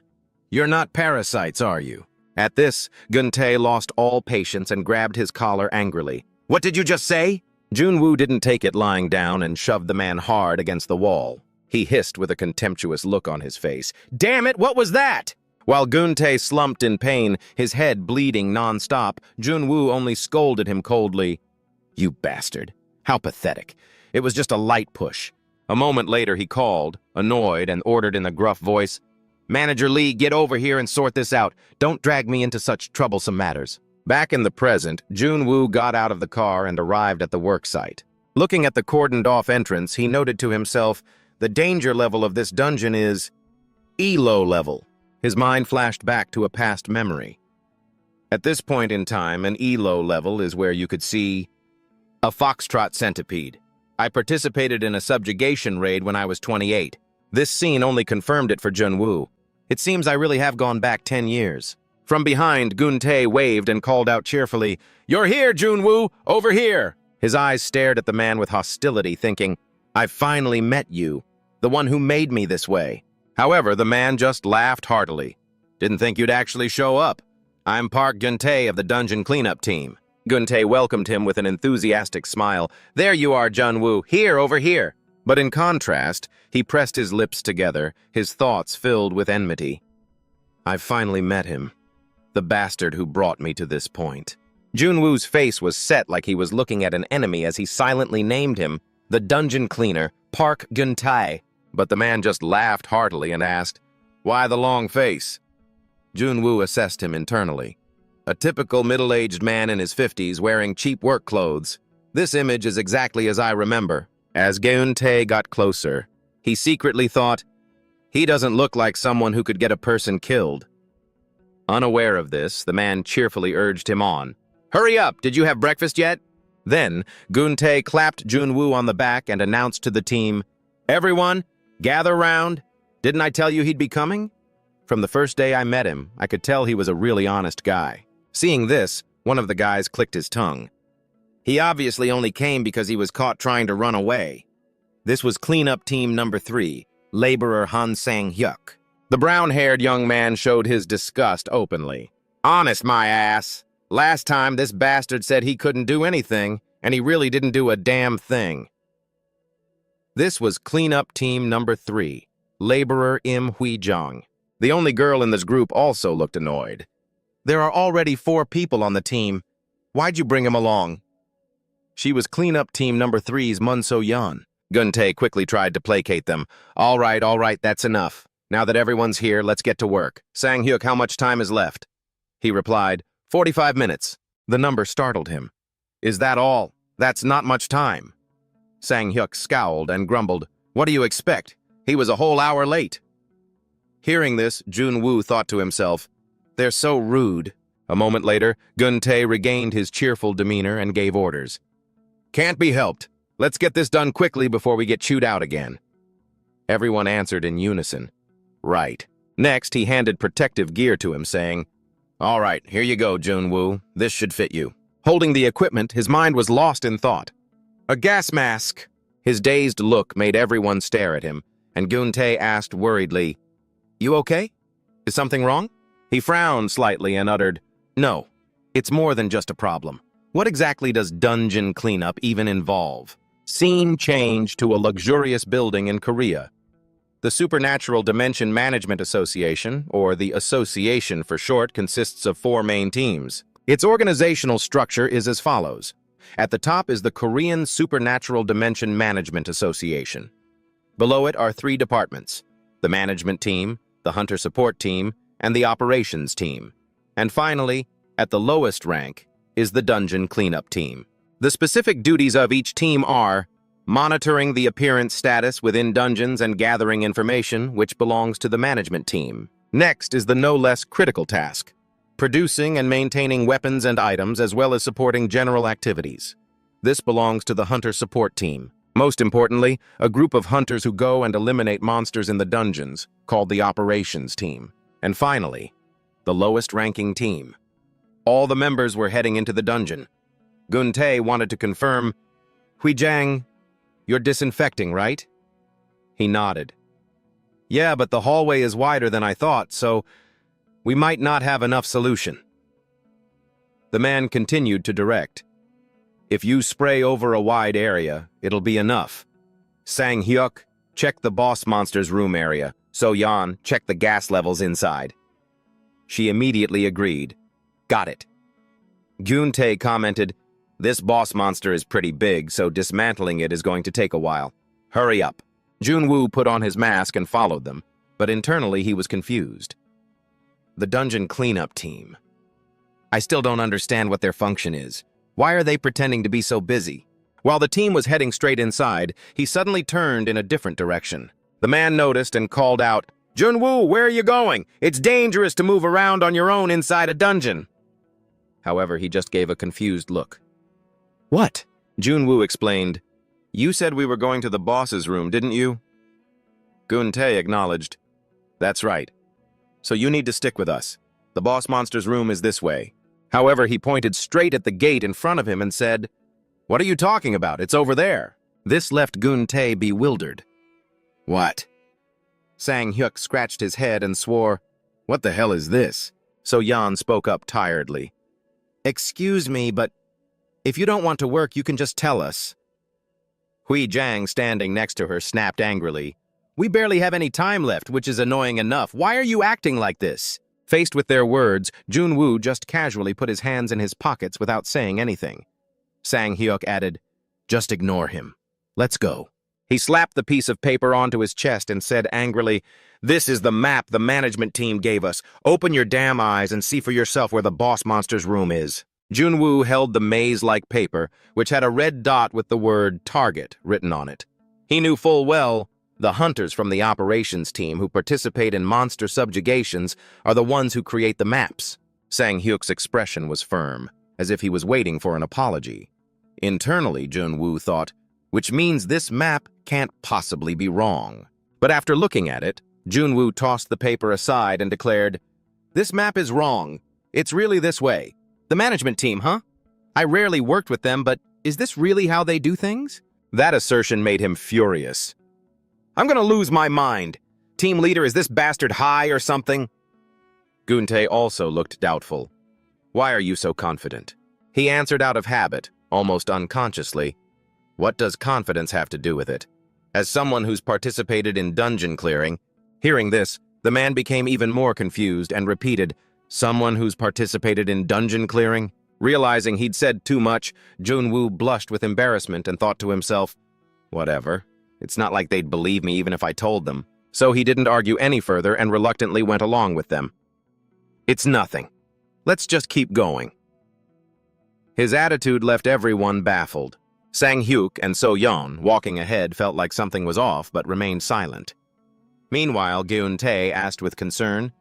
"You're not parasites, are you?" At this, Gun-tae lost all patience and grabbed his collar angrily. "What did you just say?" Junwoo didn't take it lying down and shoved the man hard against the wall. He hissed with a contemptuous look on his face. "Damn it, what was that?" While Gun-tae slumped in pain, his head bleeding non-stop, Junwoo only scolded him coldly. "You bastard. How pathetic. It was just a light push." A moment later, he called, annoyed, and ordered in a gruff voice, "Manager Lee, get over here and sort this out. Don't drag me into such troublesome matters." Back in the present, Junwoo got out of the car and arrived at the work site. Looking at the cordoned-off entrance, he noted to himself, the danger level of this dungeon is ELO level. His mind flashed back to a past memory. At this point in time, an ELO level is where you could see a foxtrot centipede. I participated in a subjugation raid when I was 28. This scene only confirmed it for Junwoo. It seems I really have gone back 10 years. From behind, Gun-tae waved and called out cheerfully, "You're here, Junwoo! Over here!" His eyes stared at the man with hostility, thinking, "I've finally met you, the one who made me this way." However, the man just laughed heartily. "Didn't think you'd actually show up. I'm Park Gun-tae of the dungeon cleanup team." Gun-tae welcomed him with an enthusiastic smile. "There you are, Junwoo. Here, over here." But in contrast, he pressed his lips together, his thoughts filled with enmity. "I've finally met him. The bastard who brought me to this point." Junwoo's face was set like he was looking at an enemy as he silently named him, the dungeon cleaner, Park Gun-tae. but the man just laughed heartily and asked, "Why the long face?" Junwoo assessed him internally. A typical middle-aged man in his 50s wearing cheap work clothes. This image is exactly as I remember. As Geun-tae got closer, he secretly thought, he doesn't look like someone who could get a person killed. Unaware of this, the man cheerfully urged him on. "Hurry up! Did you have breakfast yet?" Then, Geun-tae clapped Junwoo on the back and announced to the team, "Everyone, gather round. Didn't I tell you he'd be coming?" From the first day I met him, I could tell he was a really honest guy. Seeing this, one of the guys clicked his tongue. He obviously only came because he was caught trying to run away. This was cleanup team number 3, laborer Han Sang-hyuk. The brown-haired young man showed his disgust openly. "Honest, my ass. Last time, this bastard said he couldn't do anything, and he really didn't do a damn thing." This was cleanup team number 3, laborer Im Hui-jong. The only girl in this group also looked annoyed. "There are already 4 people on the team. Why'd you bring him along?" She was cleanup team number 3's Mun So-yeon. Geun-tae quickly tried to placate them. All right, that's enough. Now that everyone's here, let's get to work. Sang-hyuk, how much time is left?" He replied, 45 minutes. The number startled him. "Is that all? That's not much time." Sang-hyuk scowled and grumbled, "What do you expect? He was a whole hour late." Hearing this, Junwoo thought to himself, "They're so rude." A moment later, Geun-tae regained his cheerful demeanor and gave orders. "Can't be helped. Let's get this done quickly before we get chewed out again." Everyone answered in unison. Right. Next, he handed protective gear to him, saying, "All right, here you go, Junwoo. This should fit you." Holding the equipment, his mind was lost in thought. "A gas mask." His dazed look made everyone stare at him, and Geun-tae asked worriedly, "You okay? Is something wrong?" He frowned slightly and uttered, "No, it's more than just a problem. What exactly does dungeon cleanup even involve?" Scene change to a luxurious building in Korea. The Supernatural Dimension Management Association, or the Association for short, consists of 4 main teams. Its organizational structure is as follows. At the top is the Korean Supernatural Dimension Management Association. Below it are 3 departments: the management team, the hunter support team, and the operations team. And finally, at the lowest rank, is the dungeon cleanup team. The specific duties of each team are monitoring the appearance status within dungeons and gathering information, which belongs to the management team. Next is the no less critical task, producing and maintaining weapons and items as well as supporting general activities. This belongs to the hunter support team. Most importantly, a group of hunters who go and eliminate monsters in the dungeons, called the operations team. And finally, the lowest ranking team. All the members were heading into the dungeon. Geun-tae wanted to confirm, "Hui-jang, you're disinfecting, right?" He nodded. "Yeah, but the hallway is wider than I thought, so we might not have enough solution." The man continued to direct. "If you spray over a wide area, it'll be enough. Sang-hyuk, check the boss monster's room area. So-yeon, check the gas levels inside." She immediately agreed. "Got it." Geun-tae commented, "This boss monster is pretty big, so dismantling it is going to take a while. Hurry up." Junwoo put on his mask and followed them, but internally he was confused. The dungeon cleanup team. I still don't understand what their function is. Why are they pretending to be so busy? While the team was heading straight inside, he suddenly turned in a different direction. The man noticed and called out, "Junwoo, where are you going? It's dangerous to move around on your own inside a dungeon." However, he just gave a confused look. "What?" Junwoo explained. "You said we were going to the boss's room, didn't you?" Geun-tae acknowledged. "That's right. So you need to stick with us. The boss monster's room is this way." However, he pointed straight at the gate in front of him and said, "What are you talking about? It's over there." This left Geun-tae bewildered. "What?" Sang-hyuk scratched his head and swore, "What the hell is this?" So-yeon spoke up tiredly. "Excuse me, but if you don't want to work, you can just tell us." Hui-jang, standing next to her, snapped angrily, "We barely have any time left, which is annoying enough. Why are you acting like this?" Faced with their words, Junwoo just casually put his hands in his pockets without saying anything. Sang-hyuk added, "Just ignore him. Let's go." He slapped the piece of paper onto his chest and said angrily, "This is the map the management team gave us. Open your damn eyes and see for yourself where the boss monster's room is." Junwoo held the maze-like paper, which had a red dot with the word target written on it. He knew full well the hunters from the operations team who participate in monster subjugations are the ones who create the maps. Sang-hyuk's expression was firm, as if he was waiting for an apology. Internally, Junwoo thought, which means this map can't possibly be wrong. But after looking at it, Junwoo tossed the paper aside and declared, "This map is wrong. It's really this way. The management team, huh? I rarely worked with them, but is this really how they do things?" That assertion made him furious. "I'm gonna lose my mind. Team leader, is this bastard high or something?" Guntae also looked doubtful. "Why are you so confident?" He answered out of habit, almost unconsciously. What does confidence have to do with it? As someone who's participated in dungeon clearing, hearing this, the man became even more confused and repeated, "Someone who's participated in dungeon clearing?" Realizing he'd said too much, Junwoo blushed with embarrassment and thought to himself, "Whatever. It's not like they'd believe me even if I told them." So he didn't argue any further and reluctantly went along with them. "It's nothing. Let's just keep going." His attitude left everyone baffled. Sang-hyuk and So-yeon, walking ahead, felt like something was off but remained silent. Meanwhile, Geun-tae asked with concern,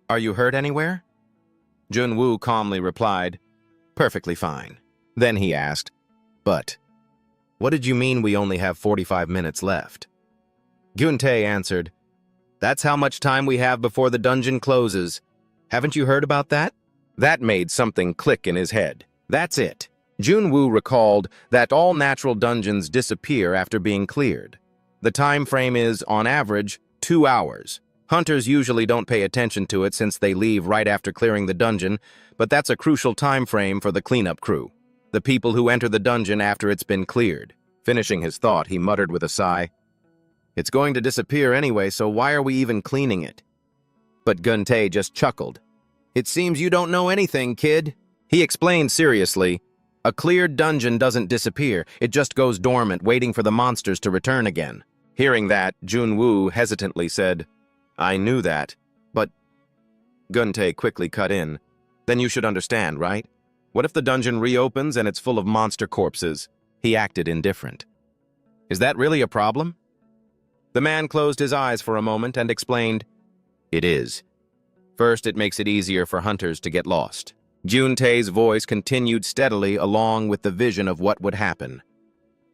"Are you hurt anywhere?" Junwoo calmly replied, "Perfectly fine." Then he asked, "But what did you mean we only have 45 minutes left?" Geun-tae answered, "That's how much time we have before the dungeon closes. Haven't you heard about that?" That made something click in his head. That's it. Junwoo recalled that all natural dungeons disappear after being cleared. The time frame is, on average, 2 hours. Hunters usually don't pay attention to it since they leave right after clearing the dungeon, but that's a crucial time frame for the cleanup crew, the people who enter the dungeon after it's been cleared. Finishing his thought, he muttered with a sigh, "It's going to disappear anyway, so why are we even cleaning it?" But Guntae just chuckled. "It seems you don't know anything, kid." He explained seriously, "A cleared dungeon doesn't disappear, it just goes dormant, waiting for the monsters to return again." Hearing that, Junwoo hesitantly said, "I knew that, but..." Guntae quickly cut in. "Then you should understand, right? What if the dungeon reopens and it's full of monster corpses?" He acted indifferent. "Is that really a problem?" The man closed his eyes for a moment and explained, "It is. First, it makes it easier for hunters to get lost." Juntae's voice continued steadily along with the vision of what would happen.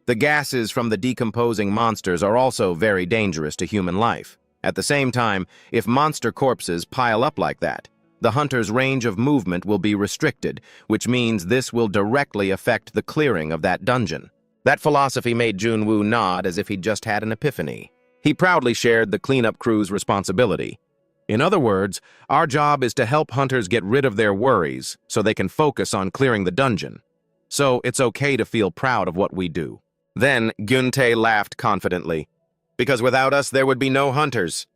The gases from the decomposing monsters are also very dangerous to human life. At the same time, if monster corpses pile up like that, the hunter's range of movement will be restricted, which means this will directly affect the clearing of that dungeon. That philosophy made Junwoo nod as if he'd just had an epiphany. He proudly shared the cleanup crew's responsibility. In other words, our job is to help hunters get rid of their worries so they can focus on clearing the dungeon. So it's okay to feel proud of what we do. Then Guntae laughed confidently, "Because without us there would be no hunters."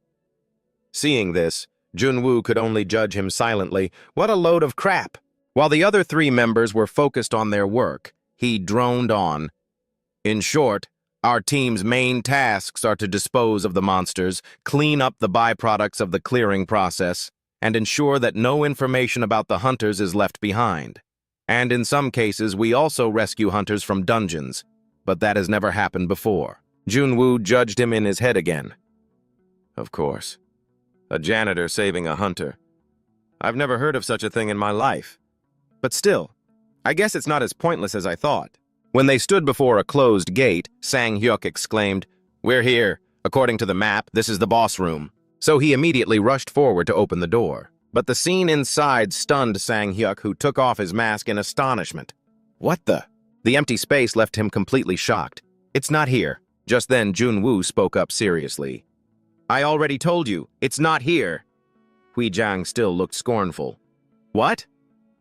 Seeing this, Junwoo could only judge him silently. What a load of crap! While the other 3 members were focused on their work, he droned on. "In short, our team's main tasks are to dispose of the monsters, clean up the byproducts of the clearing process, and ensure that no information about the hunters is left behind. And in some cases, we also rescue hunters from dungeons, but that has never happened before." Junwoo judged him in his head again. "Of course. A janitor saving a hunter. I've never heard of such a thing in my life. But still, I guess it's not as pointless as I thought." When they stood before a closed gate, Sang-hyuk exclaimed, "We're here. According to the map, this is the boss room." So he immediately rushed forward to open the door. But the scene inside stunned Sang-hyuk, who took off his mask in astonishment. "What the?" The empty space left him completely shocked. "It's not here." Just then, Junwoo spoke up seriously. "I already told you, it's not here." Huijang still looked scornful. "What?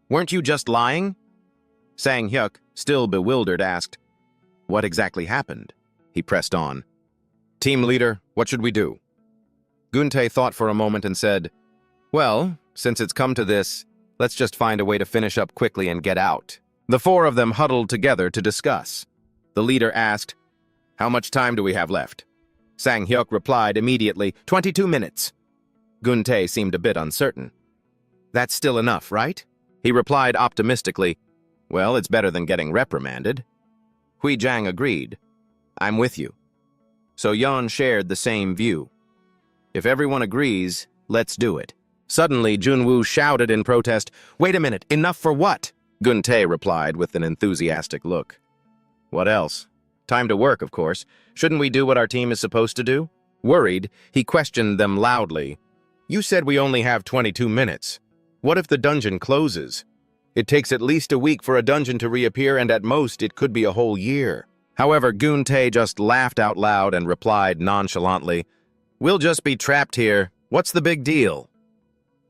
Weren't you just lying?" Sang-hyuk, still bewildered, asked, "What exactly happened?" He pressed on. "Team leader, what should we do?" Guntae thought for a moment and said, "Well, since it's come to this, let's just find a way to finish up quickly and get out." The 4 of them huddled together to discuss. The leader asked, How much time do we have left? Sang-hyuk replied immediately, 22 minutes. Gun-tae seemed a bit uncertain. That's still enough, right? He replied optimistically, well, it's better than getting reprimanded. Hui-jang agreed. I'm with you. So Yeon shared the same view. If everyone agrees, let's do it. Suddenly, Junwoo shouted in protest, wait a minute, enough for what? Gun-tae replied with an enthusiastic look. What else? Time to work, of course. Shouldn't we do what our team is supposed to do? Worried, he questioned them loudly. You said we only have 22 minutes. What if the dungeon closes? It takes at least a week for a dungeon to reappear, and at most it could be a whole year. However, Gun-tae just laughed out loud and replied nonchalantly, we'll just be trapped here. What's the big deal?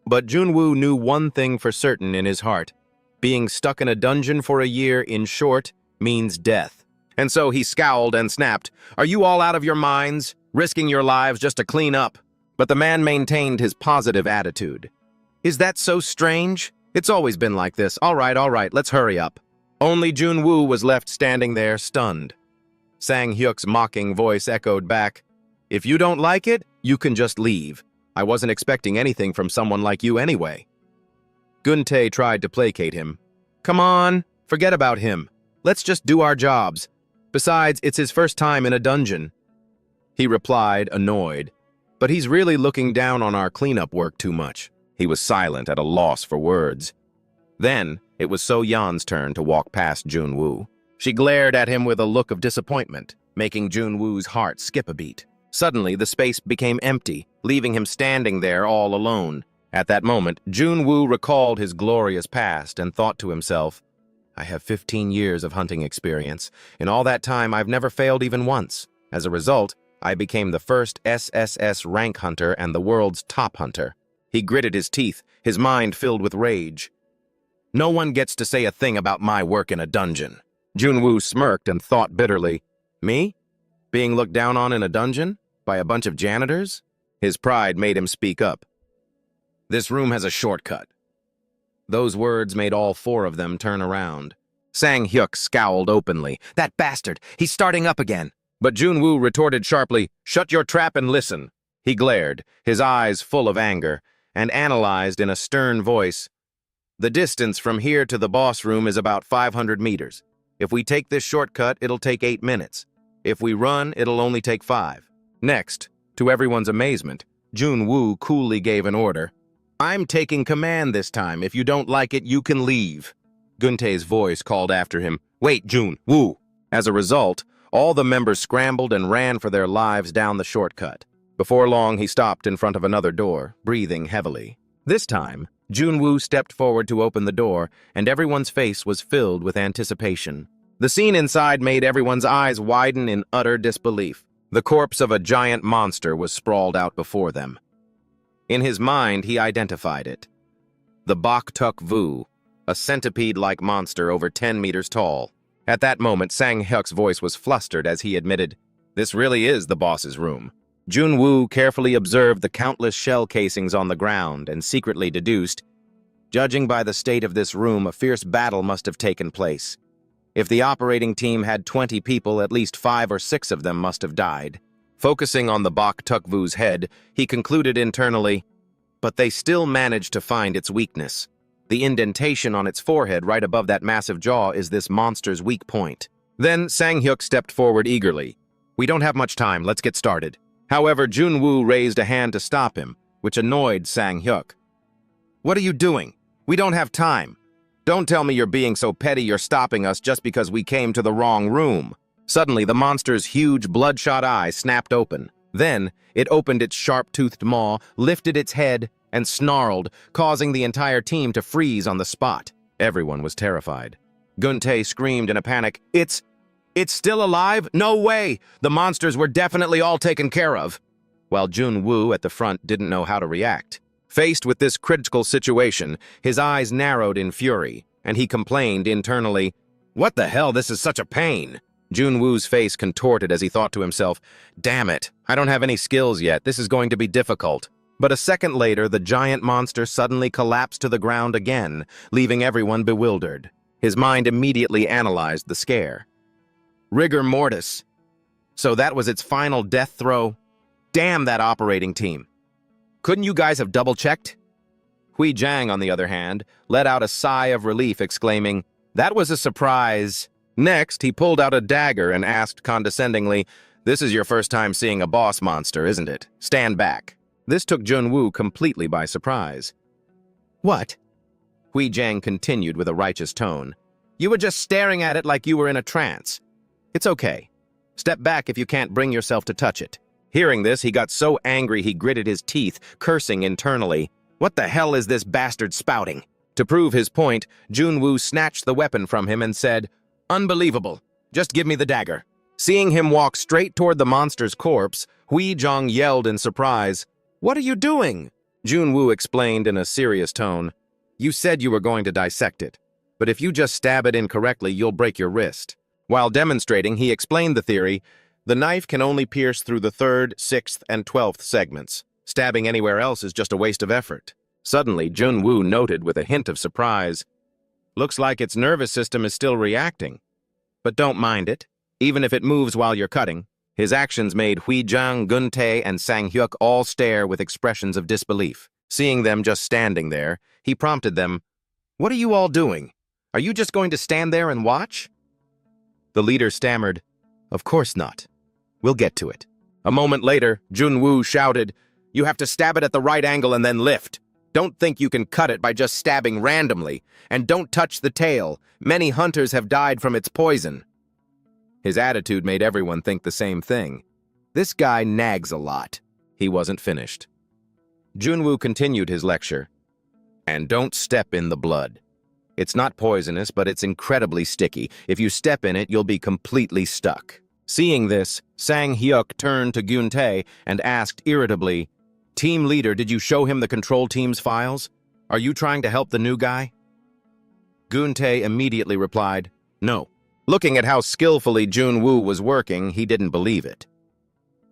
But Junwoo knew one thing for certain in his heart. Being stuck in a dungeon for a year, in short, means death. And so he scowled and snapped, are you all out of your minds, risking your lives just to clean up? But the man maintained his positive attitude. Is that so strange? It's always been like this. All right, let's hurry up. Only Junwoo was left standing there, stunned. Sang-hyuk's mocking voice echoed back, if you don't like it, you can just leave. I wasn't expecting anything from someone like you anyway. Gun-tae tried to placate him. Come on, forget about him. Let's just do our jobs. Besides, it's his first time in a dungeon. He replied, annoyed. But he's really looking down on our cleanup work too much. He was silent, at a loss for words. Then, it was So-yeon's turn to walk past Junwoo. She glared at him with a look of disappointment, making Junwoo's heart skip a beat. Suddenly, the space became empty, leaving him standing there all alone. At that moment, Junwoo recalled his glorious past and thought to himself, I have 15 years of hunting experience. In all that time, I've never failed even once. As a result, I became the first SSS-Rank hunter and the world's top hunter. He gritted his teeth, his mind filled with rage. No one gets to say a thing about my work in a dungeon. Junwoo smirked and thought bitterly, me? Being looked down on in a dungeon? By a bunch of janitors? His pride made him speak up. This room has a shortcut. Those words made all four of them turn around. Sang-hyuk scowled openly. That bastard! He's starting up again! But Junwoo retorted sharply, shut your trap and listen. He glared, his eyes full of anger, and analyzed in a stern voice. The distance from here to the boss room is about 500 meters. If we take this shortcut, it'll take 8 minutes. If we run, it'll only take 5. Next, to everyone's amazement, Junwoo coolly gave an order. I'm taking command this time. If you don't like it, you can leave. Gun-tae's voice called after him, wait, Junwoo. As a result, all the members scrambled and ran for their lives down the shortcut. Before long, he stopped in front of another door, breathing heavily. This time, Junwoo stepped forward to open the door, and everyone's face was filled with anticipation. The scene inside made everyone's eyes widen in utter disbelief. The corpse of a giant monster was sprawled out before them. In his mind, he identified it. The Bok Tuk Vu, a centipede-like monster over 10 meters tall. At that moment, Sang-hyuk's voice was flustered as he admitted, this really is the boss's room. Junwoo carefully observed the countless shell casings on the ground and secretly deduced, judging by the state of this room, a fierce battle must have taken place. If the operating team had 20 people, at least 5 or 6 of them must have died. Focusing on the Bok Tuk Vu's head, he concluded internally, but they still managed to find its weakness. The indentation on its forehead right above that massive jaw is this monster's weak point. Then Sang-hyuk stepped forward eagerly. We don't have much time, let's get started. However, Junwoo raised a hand to stop him, which annoyed Sang-hyuk. What are you doing? We don't have time. Don't tell me you're being so petty you're stopping us just because we came to the wrong room. Suddenly, the monster's huge, bloodshot eye snapped open. Then, it opened its sharp-toothed maw, lifted its head, and snarled, causing the entire team to freeze on the spot. Everyone was terrified. Gun-tae screamed in a panic, It's still alive? No way! The monsters were definitely all taken care of. While Junwoo at the front didn't know how to react. Faced with this critical situation, his eyes narrowed in fury, and he complained internally, What the hell, this is such a pain! Junwoo's face contorted as he thought to himself, Damn it, I don't have any skills yet, this is going to be difficult. But a second later, the giant monster suddenly collapsed to the ground again, leaving everyone bewildered. His mind immediately analyzed the scare. Rigor mortis. So that was its final death throw? Damn that operating team. Couldn't you guys have double-checked? Hui Jiang, on the other hand, let out a sigh of relief, exclaiming, "That was a surprise." Next, he pulled out a dagger and asked condescendingly, "This is your first time seeing a boss monster, isn't it? Stand back." This took Junwoo completely by surprise. "What?" Hui Jiang continued with a righteous tone. "You were just staring at it like you were in a trance. It's okay. Step back if you can't bring yourself to touch it." Hearing this, he got so angry he gritted his teeth, cursing internally. What the hell is this bastard spouting? To prove his point, Junwoo snatched the weapon from him and said, "Unbelievable. Just give me the dagger." Seeing him walk straight toward the monster's corpse, Hui Jiang yelled in surprise, "What are you doing?" Junwoo explained in a serious tone, "You said you were going to dissect it, but if you just stab it incorrectly, you'll break your wrist." While demonstrating, he explained the theory. The knife can only pierce through the 3rd, 6th, and 12th segments. Stabbing anywhere else is just a waste of effort. Suddenly, Junwoo noted with a hint of surprise, "Looks like its nervous system is still reacting. But don't mind it, even if it moves while you're cutting." His actions made Hui Jiang, Gun-tae, and Sang-hyuk all stare with expressions of disbelief. Seeing them just standing there, he prompted them, "What are you all doing? Are you just going to stand there and watch?" The leader stammered, "Of course not. We'll get to it." A moment later, Junwoo shouted, "You have to stab it at the right angle and then lift. Don't think you can cut it by just stabbing randomly. And don't touch the tail. Many hunters have died from its poison." His attitude made everyone think the same thing. This guy nags a lot. He wasn't finished. Junwoo continued his lecture. "And don't step in the blood. It's not poisonous, but it's incredibly sticky. If you step in it, you'll be completely stuck." Seeing this, Sang-hyuk turned to Gun-tae and asked irritably, "Team leader, did you show him the control team's files? Are you trying to help the new guy?" Gun-tae immediately replied, "No." Looking at how skillfully Junwoo was working, he didn't believe it.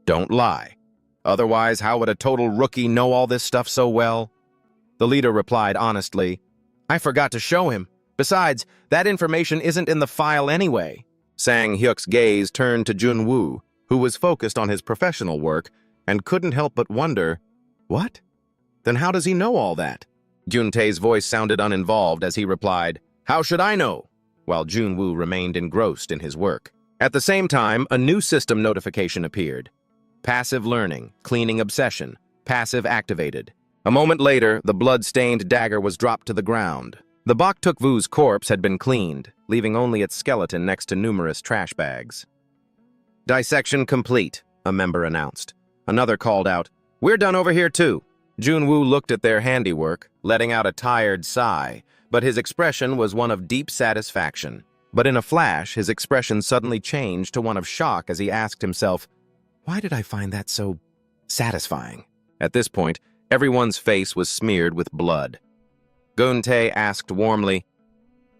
"Don't lie. Otherwise, how would a total rookie know all this stuff so well?" The leader replied honestly, "I forgot to show him. Besides, that information isn't in the file anyway." Sang-hyuk's gaze turned to Junwoo, who was focused on his professional work and couldn't help but wonder, "What? Then how does he know all that?" Gun-tae's voice sounded uninvolved as he replied, "How should I know?" while Junwoo remained engrossed in his work. At the same time, a new system notification appeared. Passive learning, cleaning obsession, passive activated. A moment later, the blood-stained dagger was dropped to the ground. The Boktukvu's corpse had been cleaned, leaving only its skeleton next to numerous trash bags. "Dissection complete," a member announced. Another called out, "We're done over here too." Junwoo looked at their handiwork, letting out a tired sigh, but his expression was one of deep satisfaction. But in a flash, his expression suddenly changed to one of shock as he asked himself, "Why did I find that so satisfying?" At this point, everyone's face was smeared with blood. Gun-tae asked warmly,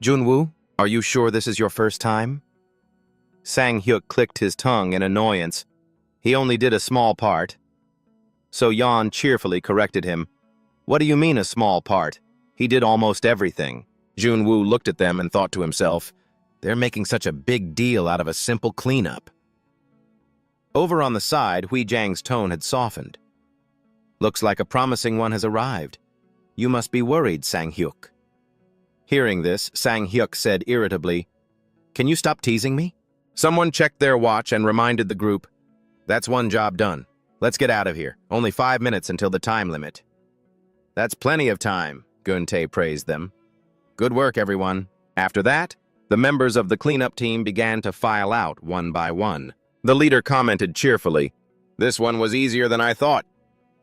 "Junwoo, are you sure this is your first time?" Sang-hyuk clicked his tongue in annoyance. He only did a small part. So Yeon cheerfully corrected him. "What do you mean a small part? He did almost everything." Junwoo looked at them and thought to himself, "They're making such a big deal out of a simple cleanup." Over on the side, Hui Jiang's tone had softened. "Looks like a promising one has arrived. You must be worried, Sang-hyuk." Hearing this, Sang-hyuk said irritably, "Can you stop teasing me?" Someone checked their watch and reminded the group, "That's one job done. Let's get out of here. Only 5 minutes until the time limit." "That's plenty of time," Gun-tae praised them. "Good work, everyone." After that, the members of the cleanup team began to file out one by one. The leader commented cheerfully, "This one was easier than I thought.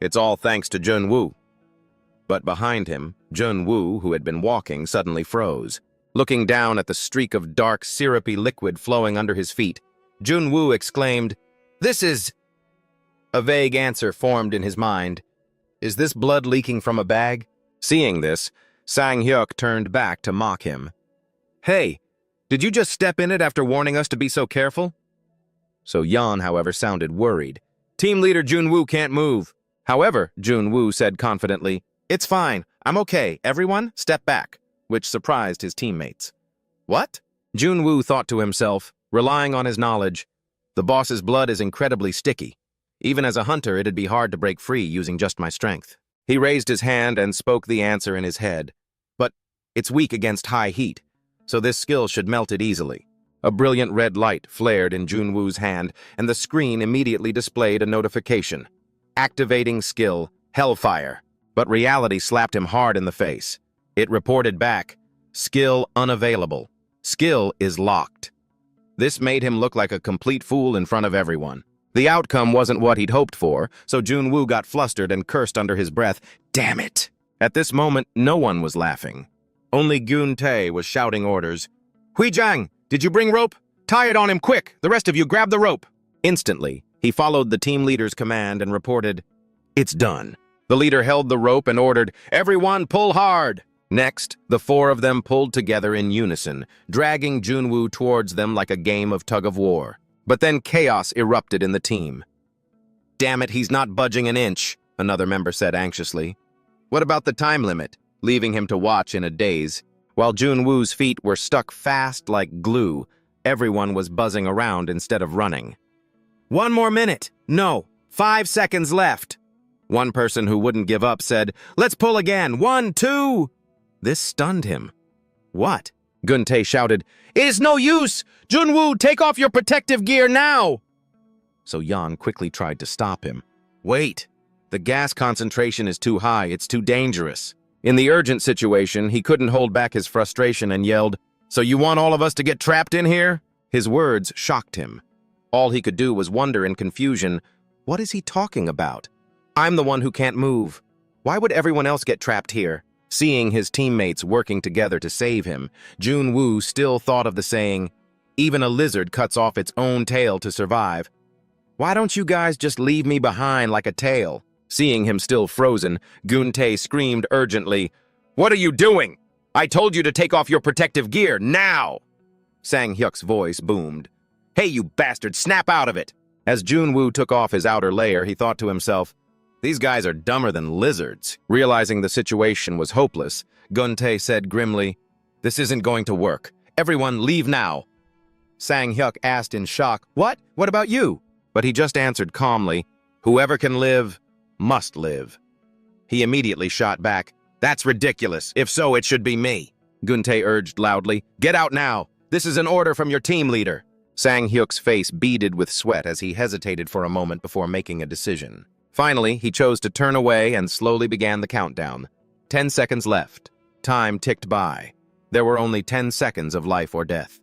It's all thanks to Junwoo." But behind him, Junwoo, who had been walking, suddenly froze. Looking down at the streak of dark, syrupy liquid flowing under his feet, Junwoo exclaimed, "This is—" A vague answer formed in his mind. "Is this blood leaking from a bag?" Seeing this, Sang-hyuk turned back to mock him. "Hey, did you just step in it after warning us to be so careful?" So Yeon, however, sounded worried. "Team leader Junwoo can't move." However, Junwoo said confidently, "It's fine. I'm okay. Everyone, step back," which surprised his teammates. "What?" Junwoo thought to himself, relying on his knowledge. The boss's blood is incredibly sticky. Even as a hunter, it'd be hard to break free using just my strength. He raised his hand and spoke the answer in his head. But it's weak against high heat, so this skill should melt it easily. A brilliant red light flared in Junwoo's hand, and the screen immediately displayed a notification. Activating skill, Hellfire. But reality slapped him hard in the face. It reported back, skill unavailable. Skill is locked. This made him look like a complete fool in front of everyone. The outcome wasn't what he'd hoped for, so Junwoo got flustered and cursed under his breath, "Damn it!" At this moment, no one was laughing. Only Gun-tae was shouting orders. "Huijang, did you bring rope? Tie it on him quick! The rest of you grab the rope!" Instantly, he followed the team leader's command and reported, "It's done." The leader held the rope and ordered, "Everyone pull hard!" Next, the four of them pulled together in unison, dragging Junwoo towards them like a game of tug-of-war. But then chaos erupted in the team. "Damn it, he's not budging an inch," another member said anxiously. "What about the time limit?" Leaving him to watch in a daze. While Junwoo's feet were stuck fast like glue, everyone was buzzing around instead of running. "1 more minute! No! 5 seconds left!" One person who wouldn't give up said, "Let's pull again! 1, 2! This stunned him. "What?" Gun-tae shouted. "It is no use! Junwoo, take off your protective gear now!" So Yan quickly tried to stop him. "Wait! The gas concentration is too high, it's too dangerous." In the urgent situation, he couldn't hold back his frustration and yelled, "So you want all of us to get trapped in here?" His words shocked him. All he could do was wonder in confusion, what is he talking about? I'm the one who can't move. Why would everyone else get trapped here? Seeing his teammates working together to save him, Junwoo still thought of the saying, "Even a lizard cuts off its own tail to survive." Why don't you guys just leave me behind like a tail? Seeing him still frozen, Gun-tae screamed urgently, "What are you doing? I told you to take off your protective gear, now!" Sang-hyuk's voice boomed. "Hey, you bastard, snap out of it!" As Junwoo took off his outer layer, he thought to himself, "These guys are dumber than lizards." Realizing the situation was hopeless, Gun-tae said grimly, "This isn't going to work. Everyone leave now." Sang-hyuk asked in shock, "What? What about you?" But he just answered calmly, "Whoever can live, must live." He immediately shot back, "That's ridiculous. If so, it should be me." Gun-tae urged loudly, "Get out now. This is an order from your team leader." Sang-hyuk's face beaded with sweat as he hesitated for a moment before making a decision. Finally, he chose to turn away and slowly began the countdown. 10 seconds left. Time ticked by. There were only 10 seconds of life or death.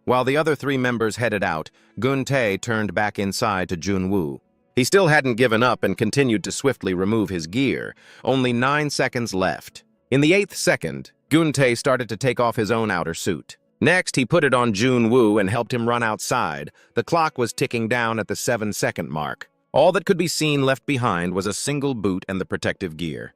While the other 3 members headed out, Gun-tae turned back inside to Junwoo. He still hadn't given up and continued to swiftly remove his gear. Only 9 seconds left. In the 8th second, Gun-tae started to take off his own outer suit. Next, he put it on Junwoo and helped him run outside. The clock was ticking down at the 7-second mark. All that could be seen left behind was a single boot and the protective gear.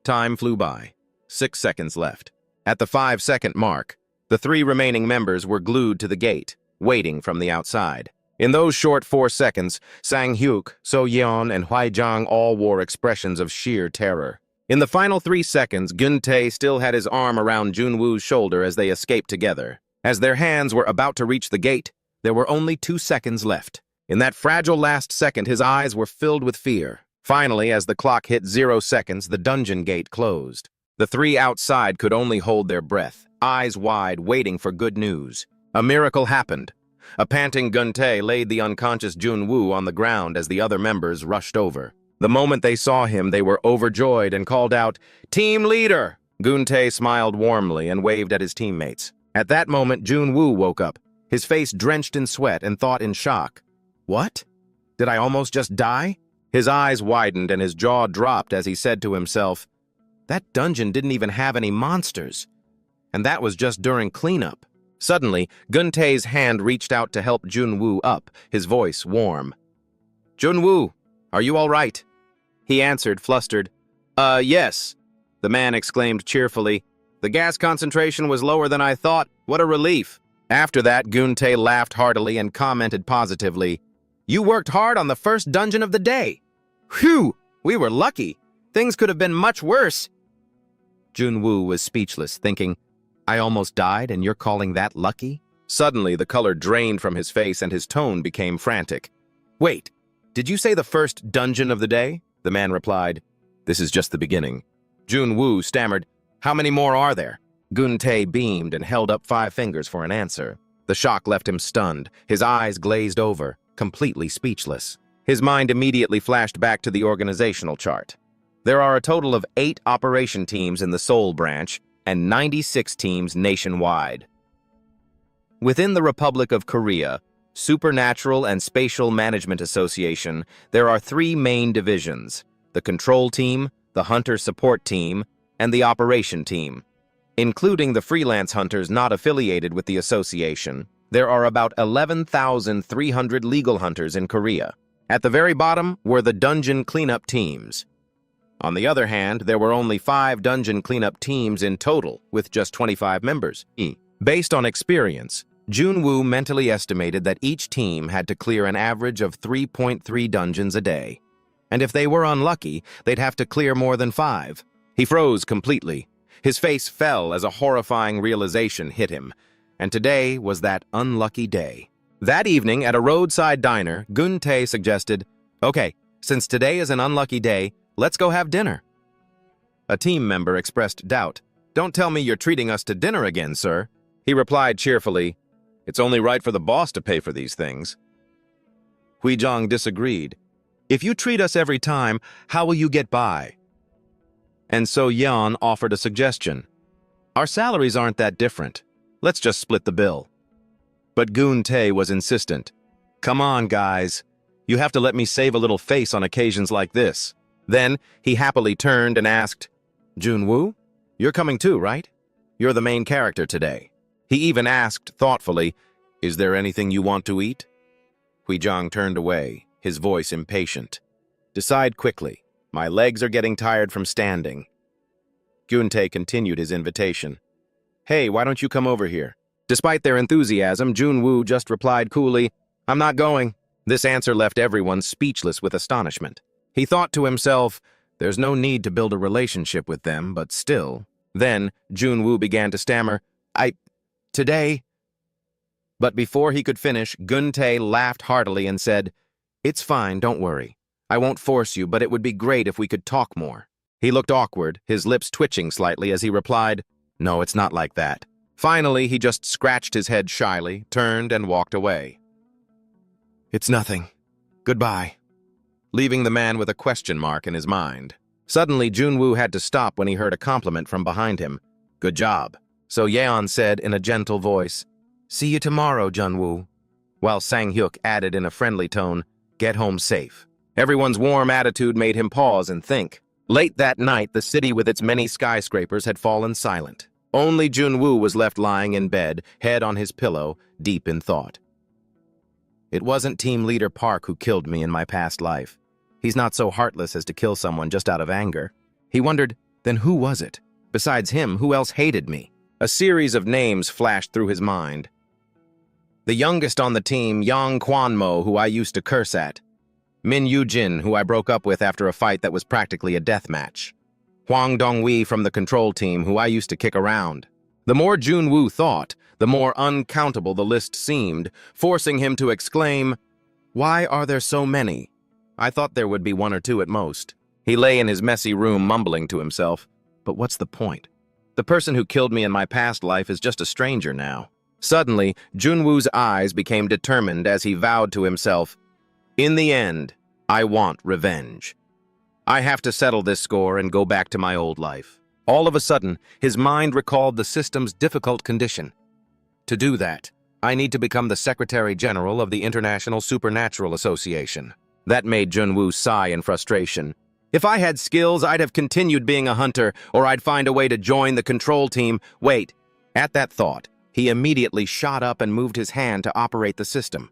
Time flew by. 6 seconds left. At the 5-second mark, the 3 remaining members were glued to the gate, waiting from the outside. In those short 4 seconds, Sang-hyuk, So-yeon, and Huijang all wore expressions of sheer terror. In the final 3 seconds, Gun-tae still had his arm around Junwoo's shoulder as they escaped together. As their hands were about to reach the gate, there were only 2 seconds left. In that fragile last second, his eyes were filled with fear. Finally, as the clock hit 0 seconds, the dungeon gate closed. The 3 outside could only hold their breath, eyes wide, waiting for good news. A miracle happened. A panting Gun-tae laid the unconscious Junwoo on the ground as the other members rushed over. The moment they saw him, they were overjoyed and called out, "Team leader!" Gun-tae smiled warmly and waved at his teammates. At that moment, Junwoo woke up, his face drenched in sweat, and thought in shock, "What? Did I almost just die?" His eyes widened and his jaw dropped as he said to himself, "That dungeon didn't even have any monsters. And that was just during cleanup." Suddenly, Gun-tae's hand reached out to help Junwoo up, his voice warm. "Junwoo, are you all right?" He answered, flustered, Yes." The man exclaimed cheerfully, "The gas concentration was lower than I thought. What a relief." After that, Gun-tae laughed heartily and commented positively, "You worked hard on the first dungeon of the day. Phew, we were lucky. Things could have been much worse." Junwoo was speechless, thinking, "I almost died and you're calling that lucky?" Suddenly, the color drained from his face and his tone became frantic. "Wait, did you say the first dungeon of the day?" The man replied. "This is just the beginning." Junwoo stammered, "How many more are there?" Gun-tae beamed and held up 5 fingers for an answer. The shock left him stunned, his eyes glazed over, completely speechless. His mind immediately flashed back to the organizational chart. There are a total of 8 operation teams in the Seoul branch and 96 teams nationwide. Within the Republic of Korea, Supernatural and Spatial Management Association, there are 3 main divisions: the Control Team, the Hunter Support Team, and the Operation Team. Including the freelance hunters not affiliated with the association, there are about 11,300 legal hunters in Korea. At the very bottom were the dungeon cleanup teams. On the other hand, there were only 5 dungeon cleanup teams in total, with just 25 members. Based on experience, Junwoo mentally estimated that each team had to clear an average of 3.3 dungeons a day. And if they were unlucky, they'd have to clear more than 5. He froze completely. His face fell as a horrifying realization hit him. And today was that unlucky day. That evening, at a roadside diner, Gun-tae suggested, "Okay, since today is an unlucky day, let's go have dinner." A team member expressed doubt. "Don't tell me you're treating us to dinner again, sir." He replied cheerfully, "It's only right for the boss to pay for these things." Huijong disagreed. "If you treat us every time, how will you get by?" And so Yeon offered a suggestion. "Our salaries aren't that different. Let's just split the bill." But Gun-tae was insistent. "Come on, guys. You have to let me save a little face on occasions like this." Then he happily turned and asked, "Junwoo, you're coming too, right? You're the main character today." He even asked thoughtfully, "Is there anything you want to eat?" Huijong turned away, his voice impatient. "Decide quickly. My legs are getting tired from standing." Gun-tae continued his invitation. "Hey, why don't you come over here?" Despite their enthusiasm, Junwoo just replied coolly, "I'm not going." This answer left everyone speechless with astonishment. He thought to himself, there's no need to build a relationship with them, but still. Then Junwoo began to stammer, Today. But before he could finish, Gun-tae laughed heartily and said, "It's fine, don't worry. I won't force you, but it would be great if we could talk more." He looked awkward, his lips twitching slightly as he replied, "No, it's not like that." Finally, he just scratched his head shyly, turned, and walked away. "It's nothing. Goodbye," leaving the man with a question mark in his mind. Suddenly, Junwoo had to stop when he heard a compliment from behind him. "Good job." So Yeon said in a gentle voice, "See you tomorrow, Junwoo," while Sang-hyuk added in a friendly tone, "Get home safe." Everyone's warm attitude made him pause and think. Late that night, the city with its many skyscrapers had fallen silent. Only Junwoo was left lying in bed, head on his pillow, deep in thought. It wasn't Team Leader Park who killed me in my past life. He's not so heartless as to kill someone just out of anger. He wondered, then who was it? Besides him, who else hated me? A series of names flashed through his mind. The youngest on the team, Yang Kwanmo, who I used to curse at. Min Yoo-jin, who I broke up with after a fight that was practically a death match. Hwang Dong-wi from the control team, who I used to kick around. The more Junwoo thought, the more uncountable the list seemed, forcing him to exclaim, "Why are there so many? I thought there would be 1 or 2 at most." He lay in his messy room mumbling to himself, "But what's the point? The person who killed me in my past life is just a stranger now." Suddenly, Junwoo's eyes became determined as he vowed to himself, "In the end, I want revenge. I have to settle this score and go back to my old life." All of a sudden, his mind recalled the system's difficult condition. To do that, I need to become the Secretary General of the International Supernatural Association. That made Junwoo sigh in frustration. If I had skills, I'd have continued being a hunter, or I'd find a way to join the control team. Wait. At that thought, he immediately shot up and moved his hand to operate the system.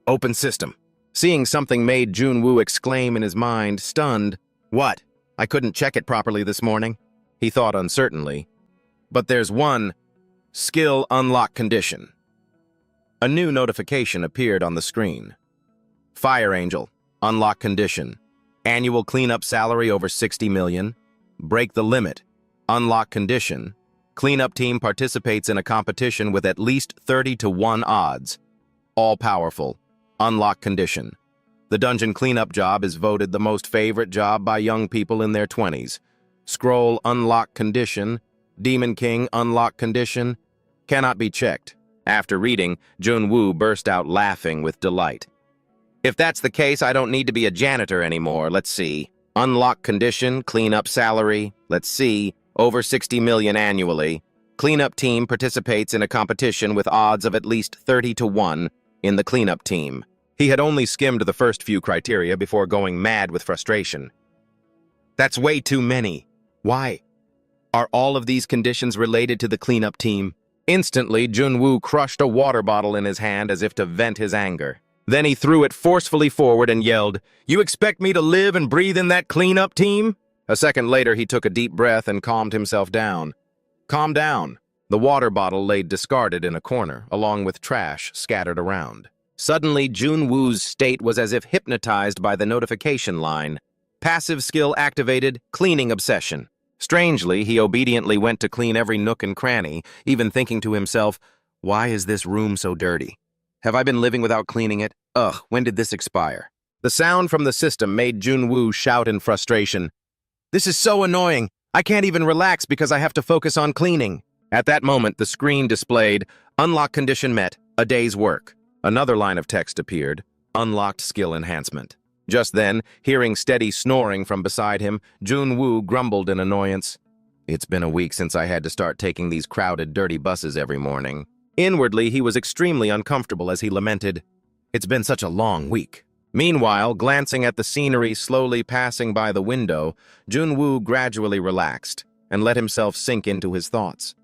Open system. Seeing something made Junwoo exclaim in his mind, stunned. "What? I couldn't check it properly this morning," he thought uncertainly. "But there's one skill unlock condition." A new notification appeared on the screen. Fire Angel, unlock condition. Annual cleanup salary over 60 million. Break the limit. Unlock condition. Cleanup team participates in a competition with at least 30 to 1 odds. All-powerful. Unlock condition. The dungeon cleanup job is voted the most favorite job by young people in their 20s. Scroll unlock condition. Demon King unlock condition. Cannot be checked. After reading, Junwoo burst out laughing with delight. If that's the case, I don't need to be a janitor anymore. Let's see. Unlock condition, cleanup salary. Let's see. Over 60 million annually. Cleanup team participates in a competition with odds of at least 30 to 1 in the cleanup team. He had only skimmed the first few criteria before going mad with frustration. That's way too many. Why? Are all of these conditions related to the cleanup team? Instantly, Junwoo crushed a water bottle in his hand as if to vent his anger. Then he threw it forcefully forward and yelled, "You expect me to live and breathe in that cleanup team?" A second later, he took a deep breath and calmed himself down. Calm down. The water bottle lay discarded in a corner, along with trash scattered around. Suddenly, Junwoo's state was as if hypnotized by the notification line. Passive skill activated, cleaning obsession. Strangely, he obediently went to clean every nook and cranny, even thinking to himself, "Why is this room so dirty? Have I been living without cleaning it? Ugh, when did this expire?" The sound from the system made Junwoo shout in frustration, "This is so annoying. I can't even relax because I have to focus on cleaning." At that moment, the screen displayed, "Unlock condition met, a day's work." Another line of text appeared, "Unlocked skill enhancement." Just then, hearing steady snoring from beside him, Junwoo grumbled in annoyance. "It's been a week since I had to start taking these crowded, dirty buses every morning." Inwardly, he was extremely uncomfortable as he lamented, "It's been such a long week." Meanwhile, glancing at the scenery slowly passing by the window, Junwoo gradually relaxed and let himself sink into his thoughts.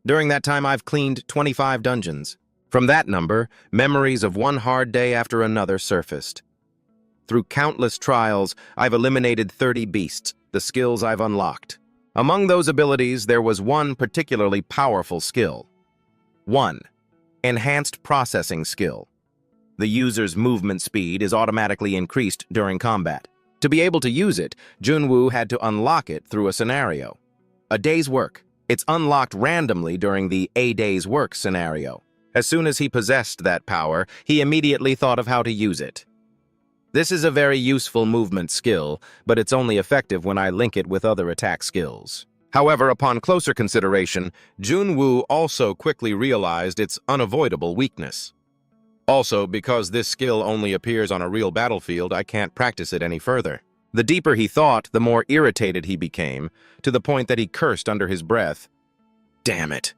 During that time, I've cleaned 25 dungeons. From that number, memories of one hard day after another surfaced. Through countless trials, I've eliminated 30 beasts, the skills I've unlocked. Among those abilities, there was one particularly powerful skill. 1. Enhanced processing skill. The user's movement speed is automatically increased during combat. To be able to use it, Junwoo had to unlock it through a scenario. A day's work. It's unlocked randomly during the A day's work scenario. As soon as he possessed that power, he immediately thought of how to use it. This is a very useful movement skill, but it's only effective when I link it with other attack skills. However, upon closer consideration, Junwoo also quickly realized its unavoidable weakness. Also, because this skill only appears on a real battlefield, I can't practice it any further. The deeper he thought, the more irritated he became, to the point that he cursed under his breath, "Damn it,"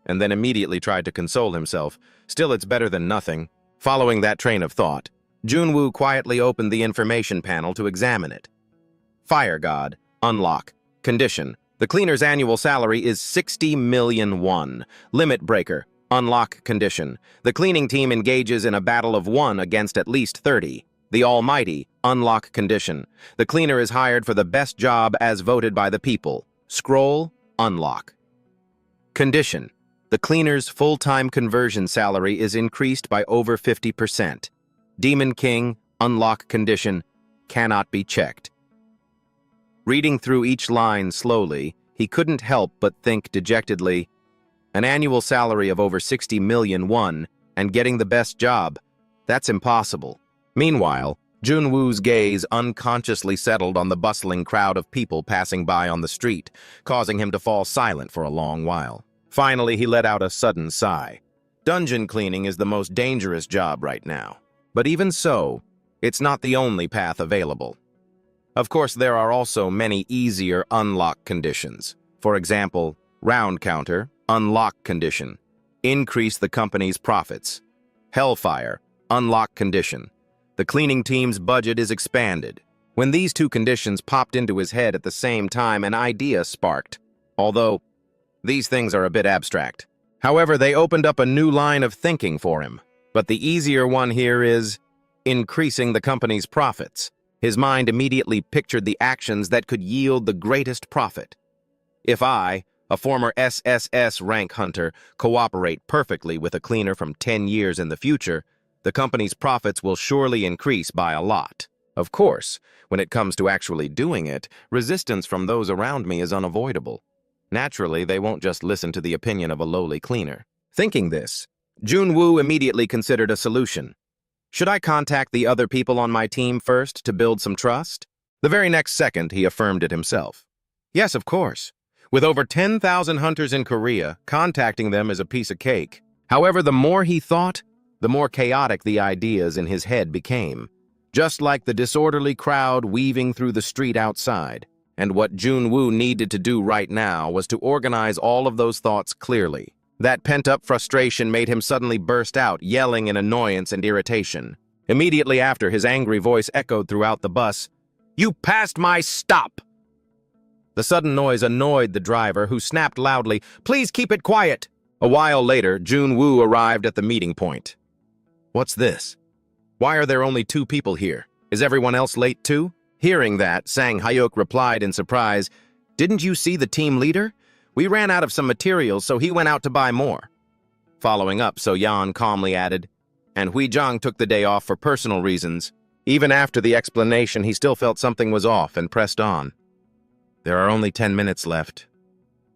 and then immediately tried to console himself. Still, it's better than nothing. Following that train of thought, Junwoo quietly opened the information panel to examine it. Fire God, unlock, condition. The cleaner's annual salary is 60 million won. Limit breaker, unlock condition. The cleaning team engages in a battle of 1 against at least 30. The Almighty, unlock condition. The cleaner is hired for the best job as voted by the people. Scroll, unlock. Condition. The cleaner's full-time conversion salary is increased by over 50%. Demon King, unlock condition, cannot be checked. Reading through each line slowly, he couldn't help but think dejectedly, an annual salary of over 60 million won, and getting the best job, that's impossible. Meanwhile, Junwoo's gaze unconsciously settled on the bustling crowd of people passing by on the street, causing him to fall silent for a long while. Finally, he let out a sudden sigh. Dungeon cleaning is the most dangerous job right now. But even so, it's not the only path available. Of course, there are also many easier unlock conditions. For example, round counter, unlock condition. Increase the company's profits. Hellfire, unlock condition. The cleaning team's budget is expanded. When these two conditions popped into his head at the same time, an idea sparked. Although, these things are a bit abstract. However, they opened up a new line of thinking for him. But the easier one here is increasing the company's profits. His mind immediately pictured the actions that could yield the greatest profit. If I, a former SSS-Rank hunter, cooperate perfectly with a cleaner from 10 years in the future, the company's profits will surely increase by a lot. Of course, when it comes to actually doing it, resistance from those around me is unavoidable. Naturally, they won't just listen to the opinion of a lowly cleaner. Thinking this, Junwoo immediately considered a solution. Should I contact the other people on my team first to build some trust? The very next second, he affirmed it himself. Yes, of course. With over 10,000 hunters in Korea, contacting them is a piece of cake. However, the more he thought, the more chaotic the ideas in his head became. Just like the disorderly crowd weaving through the street outside. And what Junwoo needed to do right now was to organize all of those thoughts clearly. That pent-up frustration made him suddenly burst out, yelling in annoyance and irritation. Immediately after, his angry voice echoed throughout the bus. "You passed my stop!" The sudden noise annoyed the driver, who snapped loudly, "Please keep it quiet!" A while later, Junwoo arrived at the meeting point. "What's this? Why are there only 2 people here? Is everyone else late too?" Hearing that, Sang Hyuk replied in surprise, "Didn't you see the team leader? We ran out of some materials, so he went out to buy more." Following up, So-yeon calmly added, "And Hui-jung took the day off for personal reasons." Even after the explanation, he still felt something was off and pressed on. "There are only 10 minutes left.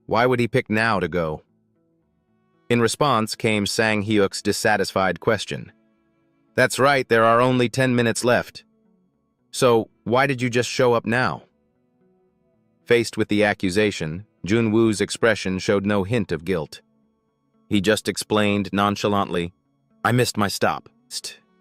Why would he pick now to go?" In response came Sang Hyuk's dissatisfied question. "That's right, there are only 10 minutes left. So, why did you just show up now?" Faced with the accusation, Junwoo's expression showed no hint of guilt. He just explained nonchalantly, "I missed my stop."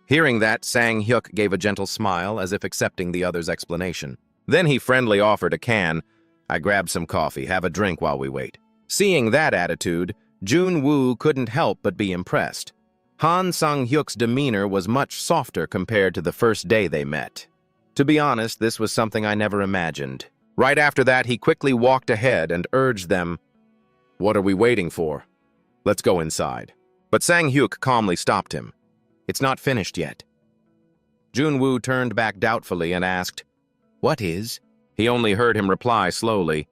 Hearing that, Sang Hyuk gave a gentle smile as if accepting the other's explanation. Then he friendly offered a can. "I grabbed some coffee, have a drink while we wait." Seeing that attitude, Junwoo couldn't help but be impressed. Han Sang-hyuk's demeanor was much softer compared to the first day they met. To be honest, this was something I never imagined. Right after that, he quickly walked ahead and urged them, "What are we waiting for? Let's go inside." But Sang-hyuk calmly stopped him. "It's not finished yet." Junwoo turned back doubtfully and asked, "What is?" He only heard him reply slowly,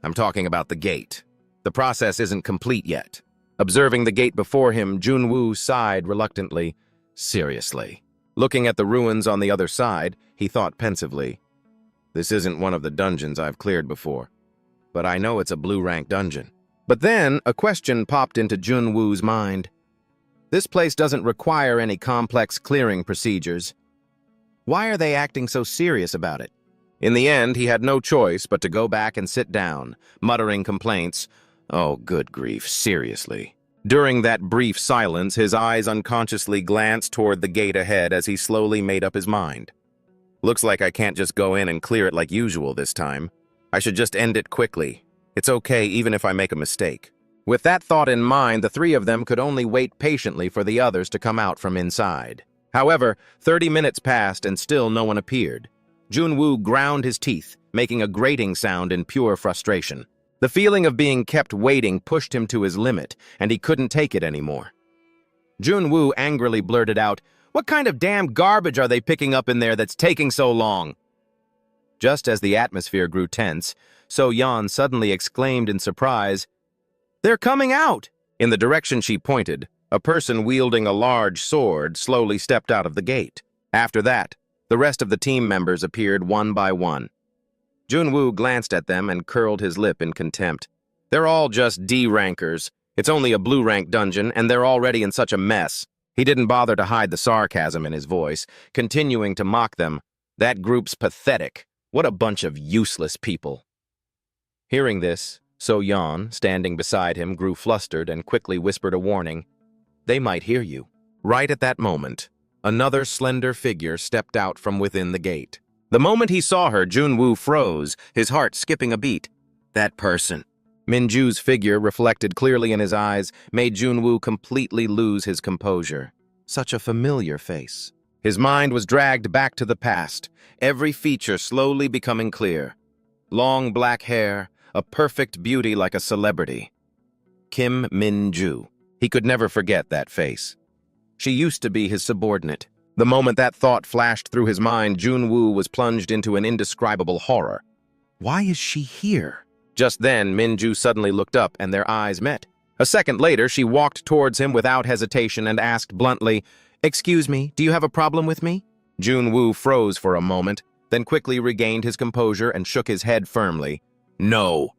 "I'm talking about the gate. The process isn't complete yet." Observing the gate before him, Junwoo sighed reluctantly. "Seriously." Looking at the ruins on the other side, he thought pensively, "This isn't one of the dungeons I've cleared before, but I know it's a blue rank dungeon." But then a question popped into Junwoo's mind. This place doesn't require any complex clearing procedures. Why are they acting so serious about it? In the end, he had no choice but to go back and sit down, muttering complaints. "Oh, good grief, seriously." During that brief silence, his eyes unconsciously glanced toward the gate ahead as he slowly made up his mind. "Looks like I can't just go in and clear it like usual this time. I should just end it quickly. It's okay even if I make a mistake." With that thought in mind, the 3 of them could only wait patiently for the others to come out from inside. However, 30 minutes passed and still no one appeared. Junwoo ground his teeth, making a grating sound in pure frustration. The feeling of being kept waiting pushed him to his limit, and he couldn't take it anymore. Junwoo angrily blurted out, "What kind of damn garbage are they picking up in there that's taking so long?" Just as the atmosphere grew tense, So-yeon suddenly exclaimed in surprise, "They're coming out!" In the direction she pointed, a person wielding a large sword slowly stepped out of the gate. After that, the rest of the team members appeared one by one. Junwoo glanced at them and curled his lip in contempt. "They're all just D-rankers. It's only a blue rank dungeon, and they're already in such a mess." He didn't bother to hide the sarcasm in his voice, continuing to mock them. "That group's pathetic. What a bunch of useless people." Hearing this, So-yeon, standing beside him, grew flustered and quickly whispered a warning. "They might hear you." Right at that moment, another slender figure stepped out from within the gate. The moment he saw her, Junwoo froze, his heart skipping a beat. That person. Minju's figure, reflected clearly in his eyes, made Junwoo completely lose his composure. Such a familiar face. His mind was dragged back to the past, every feature slowly becoming clear. Long black hair, a perfect beauty like a celebrity. Kim Minju. He could never forget that face. She used to be his subordinate. The moment that thought flashed through his mind, Junwoo was plunged into an indescribable horror. Why is she here? Just then, Minju suddenly looked up and their eyes met. A second later, she walked towards him without hesitation and asked bluntly, "Excuse me, do you have a problem with me?" Junwoo froze for a moment, then quickly regained his composure and shook his head firmly. "No."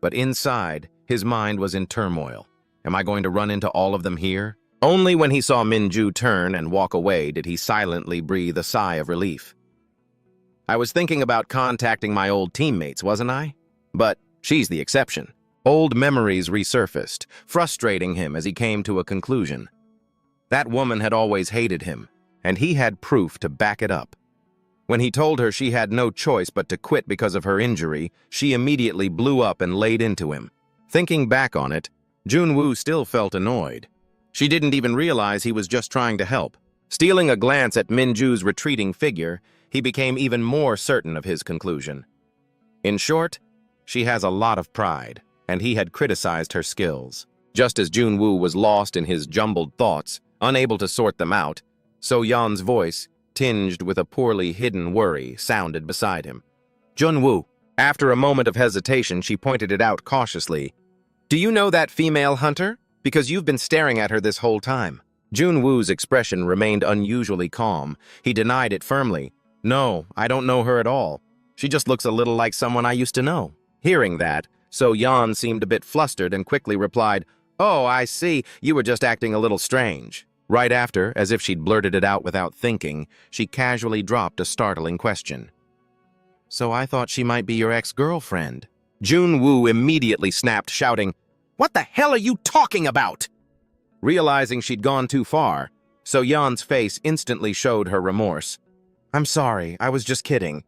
But inside, his mind was in turmoil. Am I going to run into all of them here? Only when he saw Minju turn and walk away did he silently breathe a sigh of relief. I was thinking about contacting my old teammates, wasn't I? But she's the exception. Old memories resurfaced, frustrating him as he came to a conclusion. That woman had always hated him, and he had proof to back it up. When he told her she had no choice but to quit because of her injury, she immediately blew up and laid into him. Thinking back on it, Junwoo still felt annoyed. She didn't even realize he was just trying to help. Stealing a glance at Minju's retreating figure, he became even more certain of his conclusion. In short, she has a lot of pride, and he had criticized her skills. Just as Junwoo was lost in his jumbled thoughts, unable to sort them out, So Yeon's voice, tinged with a poorly hidden worry, sounded beside him. Junwoo. After a moment of hesitation, she pointed it out cautiously. Do you know that female hunter? Because you've been staring at her this whole time. Junwoo's expression remained unusually calm. He denied it firmly. No, I don't know her at all. She just looks a little like someone I used to know. Hearing that, So Yeon seemed a bit flustered and quickly replied, Oh, I see, you were just acting a little strange. Right after, as if she'd blurted it out without thinking, she casually dropped a startling question. So I thought she might be your ex-girlfriend. Junwoo immediately snapped, shouting, What the hell are you talking about? Realizing she'd gone too far, So Yeon's face instantly showed her remorse. I'm sorry, I was just kidding.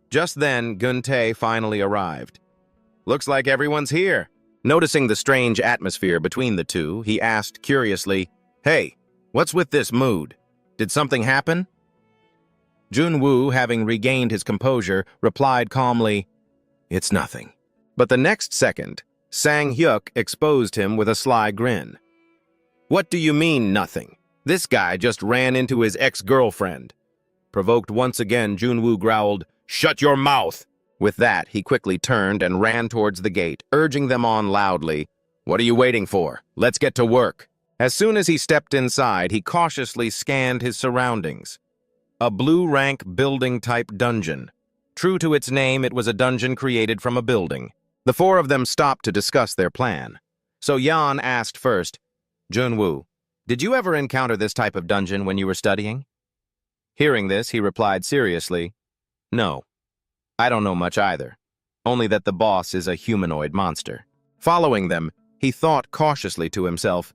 Just then, Gun-tae finally arrived. Looks like everyone's here. Noticing the strange atmosphere between the two, he asked curiously, Hey, what's with this mood? Did something happen? Junwoo, having regained his composure, replied calmly, It's nothing. But the next second, Sang-hyuk exposed him with a sly grin. What do you mean, nothing? This guy just ran into his ex-girlfriend. Provoked once again, Junwoo growled, Shut your mouth! With that, he quickly turned and ran towards the gate, urging them on loudly. What are you waiting for? Let's get to work. As soon as he stepped inside, he cautiously scanned his surroundings. A blue-rank building-type dungeon. True to its name, it was a dungeon created from a building. The four of them stopped to discuss their plan. So Yeon asked first, Junwoo, did you ever encounter this type of dungeon when you were studying? Hearing this, he replied seriously, No, I don't know much either. Only that the boss is a humanoid monster. Following them, he thought cautiously to himself,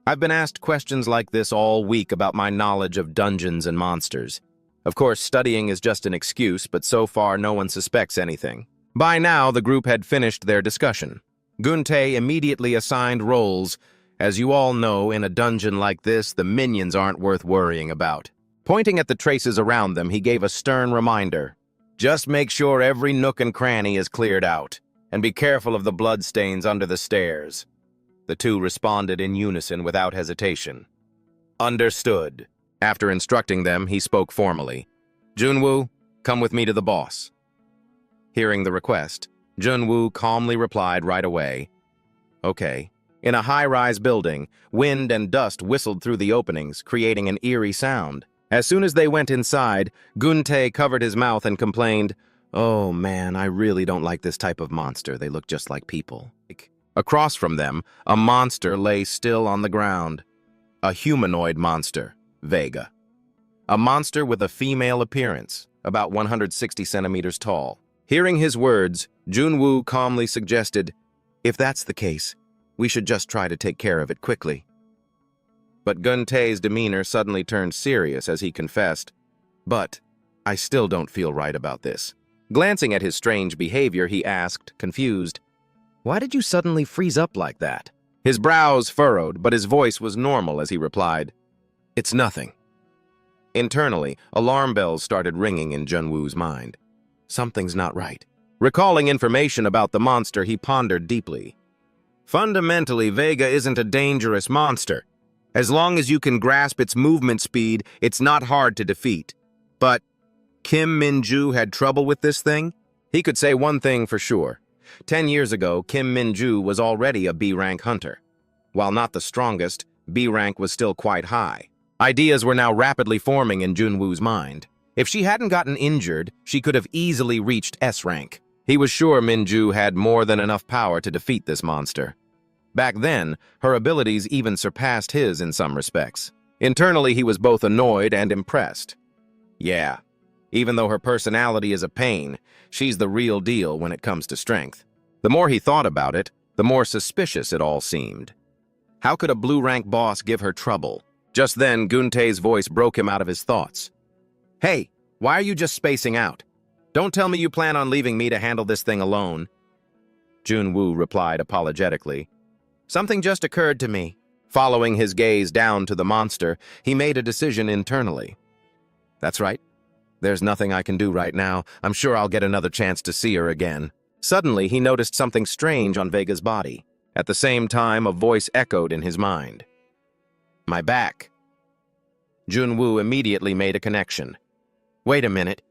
I've been asked questions like this all week about my knowledge of dungeons and monsters. Of course, studying is just an excuse, but so far no one suspects anything. By now, the group had finished their discussion. Gun-tae immediately assigned roles. As you all know, in a dungeon like this, the minions aren't worth worrying about. Pointing at the traces around them, he gave a stern reminder. Just make sure every nook and cranny is cleared out, and be careful of the bloodstains under the stairs. The two responded in unison without hesitation. Understood. After instructing them, he spoke formally. Junwoo, come with me to the boss. Hearing the request, Junwoo calmly replied right away. Okay. In a high-rise building, wind and dust whistled through the openings, creating an eerie sound. As soon as they went inside, Gun-tae covered his mouth and complained, Oh man, I really don't like this type of monster. They look just like people. Across from them, a monster lay still on the ground. A humanoid monster, Vega. A monster with a female appearance, about 160 centimeters tall. Hearing his words, Junwoo calmly suggested, If that's the case, we should just try to take care of it quickly. But Gun-tae's demeanor suddenly turned serious as he confessed, But I still don't feel right about this. Glancing at his strange behavior, he asked, confused, Why did you suddenly freeze up like that? His brows furrowed, but his voice was normal as he replied, It's nothing. Internally, alarm bells started ringing in Junwoo's mind. Something's not right. Recalling information about the monster, he pondered deeply. Fundamentally, Vega isn't a dangerous monster. As long as you can grasp its movement speed, it's not hard to defeat. But Kim Min-ju had trouble with this thing? He could say one thing for sure. 10 years ago, Kim Min-ju was already a B-rank hunter. While not the strongest, B-rank was still quite high. Ideas were now rapidly forming in Junwoo's mind. If she hadn't gotten injured, she could have easily reached S-rank. He was sure Minju had more than enough power to defeat this monster. Back then, her abilities even surpassed his in some respects. Internally, he was both annoyed and impressed. Yeah, even though her personality is a pain, she's the real deal when it comes to strength. The more he thought about it, the more suspicious it all seemed. How could a blue-rank boss give her trouble? Just then, Guntae's voice broke him out of his thoughts. Hey, why are you just spacing out? Don't tell me you plan on leaving me to handle this thing alone. Junwoo replied apologetically. Something just occurred to me. Following his gaze down to the monster, he made a decision internally. That's right. There's nothing I can do right now. I'm sure I'll get another chance to see her again. Suddenly, he noticed something strange on Vega's body. At the same time, a voice echoed in his mind. My back. Junwoo immediately made a connection. Wait a minute.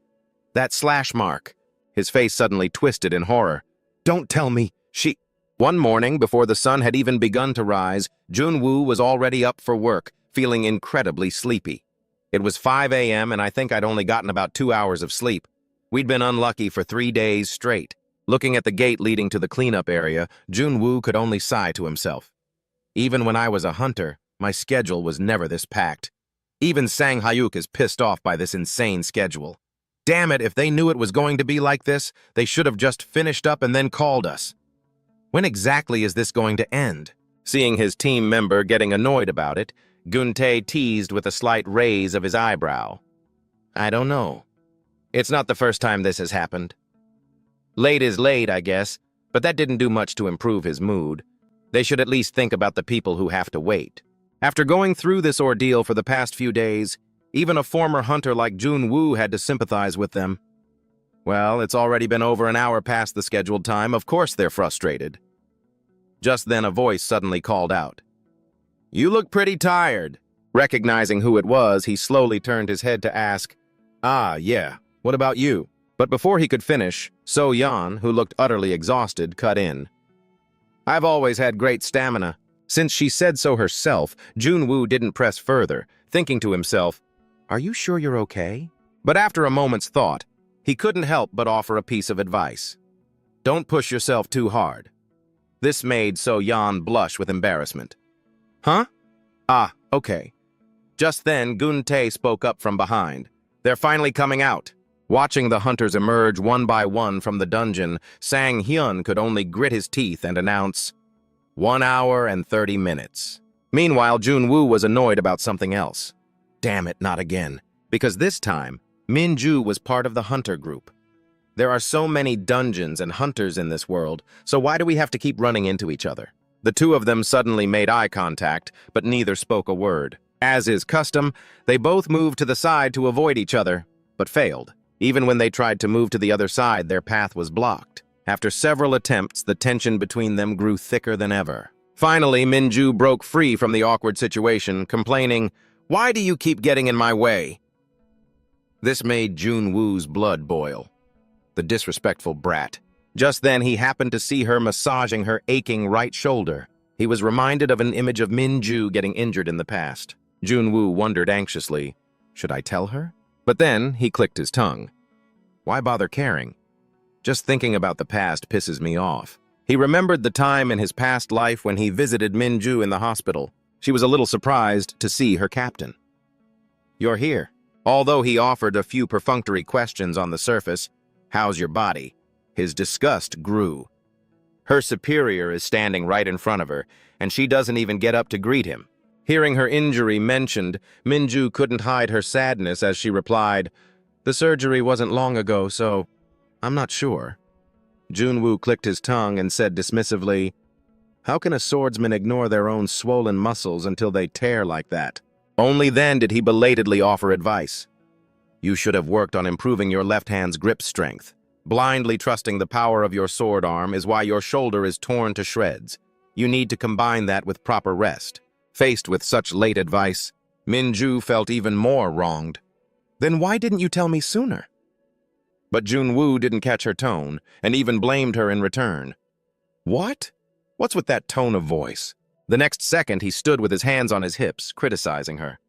That slash mark. His face suddenly twisted in horror. Don't tell me she... One morning, before the sun had even begun to rise, Junwoo was already up for work, feeling incredibly sleepy. It was 5 a.m. and I think I'd only gotten about 2 hours of sleep. We'd been unlucky for 3 days straight. Looking at the gate leading to the cleanup area, Junwoo could only sigh to himself. Even when I was a hunter, my schedule was never this packed. Even Sang Hyuk is pissed off by this insane schedule. Damn it, if they knew it was going to be like this, they should have just finished up and then called us. When exactly is this going to end? Seeing his team member getting annoyed about it, Guntae teased with a slight raise of his eyebrow. I don't know. It's not the first time this has happened. Late is late, I guess, but that didn't do much to improve his mood. They should at least think about the people who have to wait. After going through this ordeal for the past few days, even a former hunter like Junwoo had to sympathize with them. Well, it's already been over an hour past the scheduled time. Of course they're frustrated. Just then a voice suddenly called out. You look pretty tired. Recognizing who it was, he slowly turned his head to ask, yeah, what about you? But before he could finish, So Yan, who looked utterly exhausted, cut in. I've always had great stamina. Since she said so herself, Junwoo didn't press further, thinking to himself, Are you sure you're okay? But after a moment's thought, he couldn't help but offer a piece of advice. Don't push yourself too hard. This made So Yan blush with embarrassment. Huh? Okay. Just then, Guntae spoke up from behind. They're finally coming out. Watching the hunters emerge one by one from the dungeon, Sang Hyun could only grit his teeth and announce, 1 hour and 30 minutes. Meanwhile, Junwoo was annoyed about something else. Damn it, not again. Because this time, Minju was part of the hunter group. There are so many dungeons and hunters in this world, so why do we have to keep running into each other? The two of them suddenly made eye contact, but neither spoke a word. As is custom, they both moved to the side to avoid each other, but failed. Even when they tried to move to the other side, their path was blocked. After several attempts, the tension between them grew thicker than ever. Finally, Minju broke free from the awkward situation, complaining, Why do you keep getting in my way? This made Junwoo's blood boil. The disrespectful brat. Just then, he happened to see her massaging her aching right shoulder. He was reminded of an image of Minju getting injured in the past. Junwoo wondered anxiously, should I tell her? But then, he clicked his tongue. Why bother caring? Just thinking about the past pisses me off. He remembered the time in his past life when he visited Minju in the hospital. She was a little surprised to see her captain. You're here. Although he offered a few perfunctory questions on the surface, how's your body? His disgust grew. Her superior is standing right in front of her, and she doesn't even get up to greet him. Hearing her injury mentioned, Minju couldn't hide her sadness as she replied, The surgery wasn't long ago, so I'm not sure. Junwoo clicked his tongue and said dismissively, How can a swordsman ignore their own swollen muscles until they tear like that? Only then did he belatedly offer advice. You should have worked on improving your left hand's grip strength. Blindly trusting the power of your sword arm is why your shoulder is torn to shreds. You need to combine that with proper rest. Faced with such late advice, Minju felt even more wronged. Then why didn't you tell me sooner? But Junwoo didn't catch her tone, and even blamed her in return. What? What's with that tone of voice? The next second, he stood with his hands on his hips, criticizing her.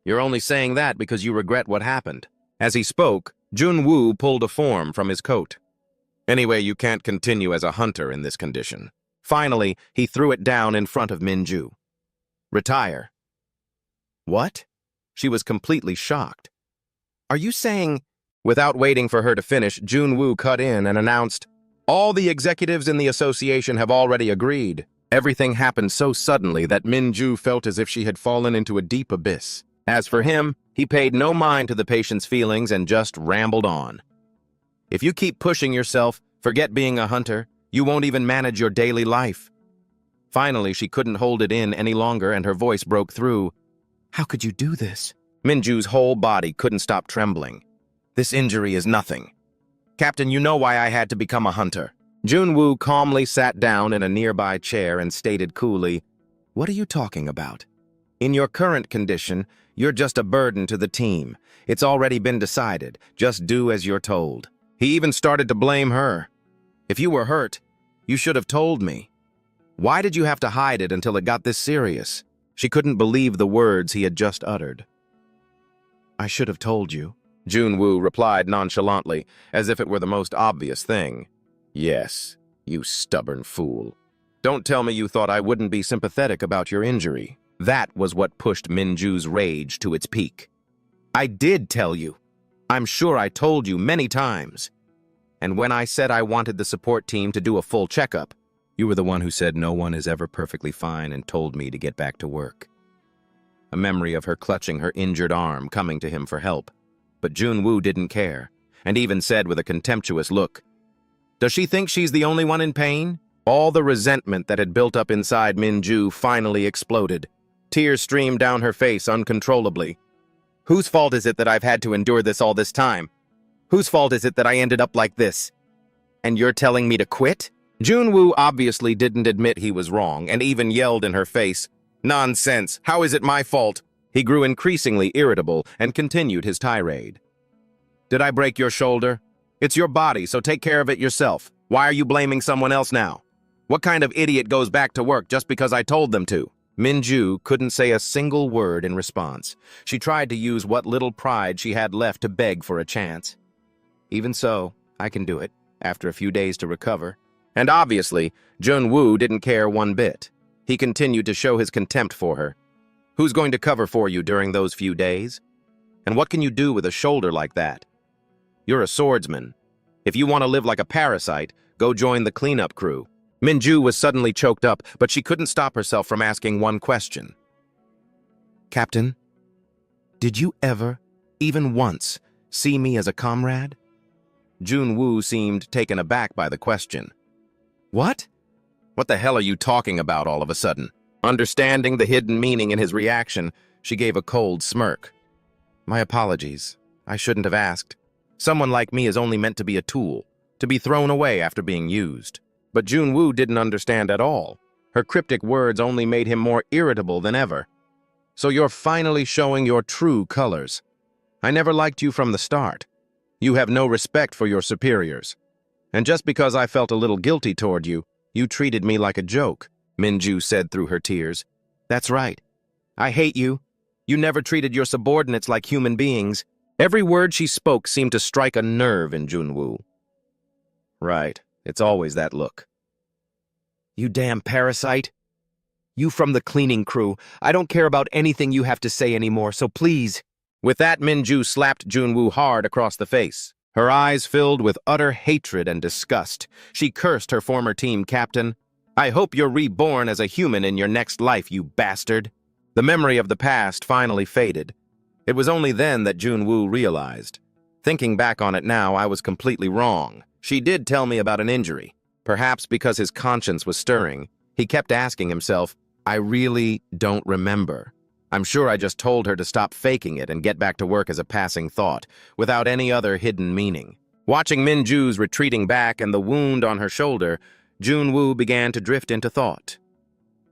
You're only saying that because you regret what happened. As he spoke, Junwoo pulled a form from his coat. Anyway, you can't continue as a hunter in this condition. Finally, he threw it down in front of Minju. Retire. What? She was completely shocked. Are you saying... Without waiting for her to finish, Junwoo cut in and announced, all the executives in the association have already agreed. Everything happened so suddenly that Minju felt as if she had fallen into a deep abyss. As for him, he paid no mind to the patient's feelings and just rambled on. If you keep pushing yourself, forget being a hunter, you won't even manage your daily life. Finally, she couldn't hold it in any longer and her voice broke through. How could you do this? Minju's whole body couldn't stop trembling. This injury is nothing. Captain, you know why I had to become a hunter. Junwoo calmly sat down in a nearby chair and stated coolly, what are you talking about? In your current condition, you're just a burden to the team. It's already been decided. Just do as you're told. He even started to blame her. If you were hurt, you should have told me. Why did you have to hide it until it got this serious? She couldn't believe the words he had just uttered. I should have told you. Junwoo replied nonchalantly, as if it were the most obvious thing. Yes, you stubborn fool. Don't tell me you thought I wouldn't be sympathetic about your injury. That was what pushed Minju's rage to its peak. I did tell you. I'm sure I told you many times. And when I said I wanted the support team to do a full checkup, you were the one who said no one is ever perfectly fine and told me to get back to work. A memory of her clutching her injured arm, coming to him for help. But Junwoo didn't care, and even said with a contemptuous look, does she think she's the only one in pain? All the resentment that had built up inside Minju finally exploded. Tears streamed down her face uncontrollably. Whose fault is it that I've had to endure this all this time? Whose fault is it that I ended up like this? And you're telling me to quit? Junwoo obviously didn't admit he was wrong, and even yelled in her face, nonsense, how is it my fault? He grew increasingly irritable and continued his tirade. Did I break your shoulder? It's your body, so take care of it yourself. Why are you blaming someone else now? What kind of idiot goes back to work just because I told them to? Minju couldn't say a single word in response. She tried to use what little pride she had left to beg for a chance. Even so, I can do it, after a few days to recover. And obviously, Junwoo didn't care one bit. He continued to show his contempt for her. Who's going to cover for you during those few days? And what can you do with a shoulder like that? You're a swordsman. If you want to live like a parasite, go join the cleanup crew. Minju was suddenly choked up, but she couldn't stop herself from asking one question. Captain, did you ever, even once, see me as a comrade? Junwoo seemed taken aback by the question. What? What the hell are you talking about all of a sudden? Understanding the hidden meaning in his reaction, she gave a cold smirk. My apologies. I shouldn't have asked. Someone like me is only meant to be a tool, to be thrown away after being used. But Junwoo didn't understand at all. Her cryptic words only made him more irritable than ever. So you're finally showing your true colors. I never liked you from the start. You have no respect for your superiors. And just because I felt a little guilty toward you, you treated me like a joke. Minju said through her tears. That's right. I hate you. You never treated your subordinates like human beings. Every word she spoke seemed to strike a nerve in Junwoo. Right. It's always that look. You damn parasite. You from the cleaning crew. I don't care about anything you have to say anymore, so please. With that, Minju slapped Junwoo hard across the face. Her eyes filled with utter hatred and disgust. She cursed her former team captain. I hope you're reborn as a human in your next life, you bastard. The memory of the past finally faded. It was only then that Junwoo realized. Thinking back on it now, I was completely wrong. She did tell me about an injury. Perhaps because his conscience was stirring, he kept asking himself, I really don't remember. I'm sure I just told her to stop faking it and get back to work as a passing thought, without any other hidden meaning. Watching Minju's retreating back and the wound on her shoulder, Junwoo began to drift into thought.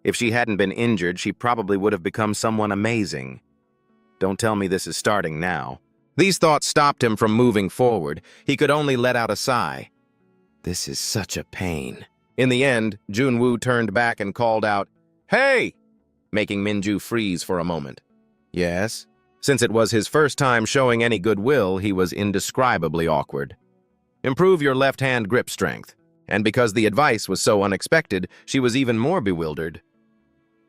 If she hadn't been injured, she probably would have become someone amazing. Don't tell me this is starting now. These thoughts stopped him from moving forward. He could only let out a sigh. This is such a pain. In the end, Junwoo turned back and called out, Hey! Making Minju freeze for a moment. Yes? Since it was his first time showing any goodwill, he was indescribably awkward. Improve your left-hand grip strength. And because the advice was so unexpected, she was even more bewildered.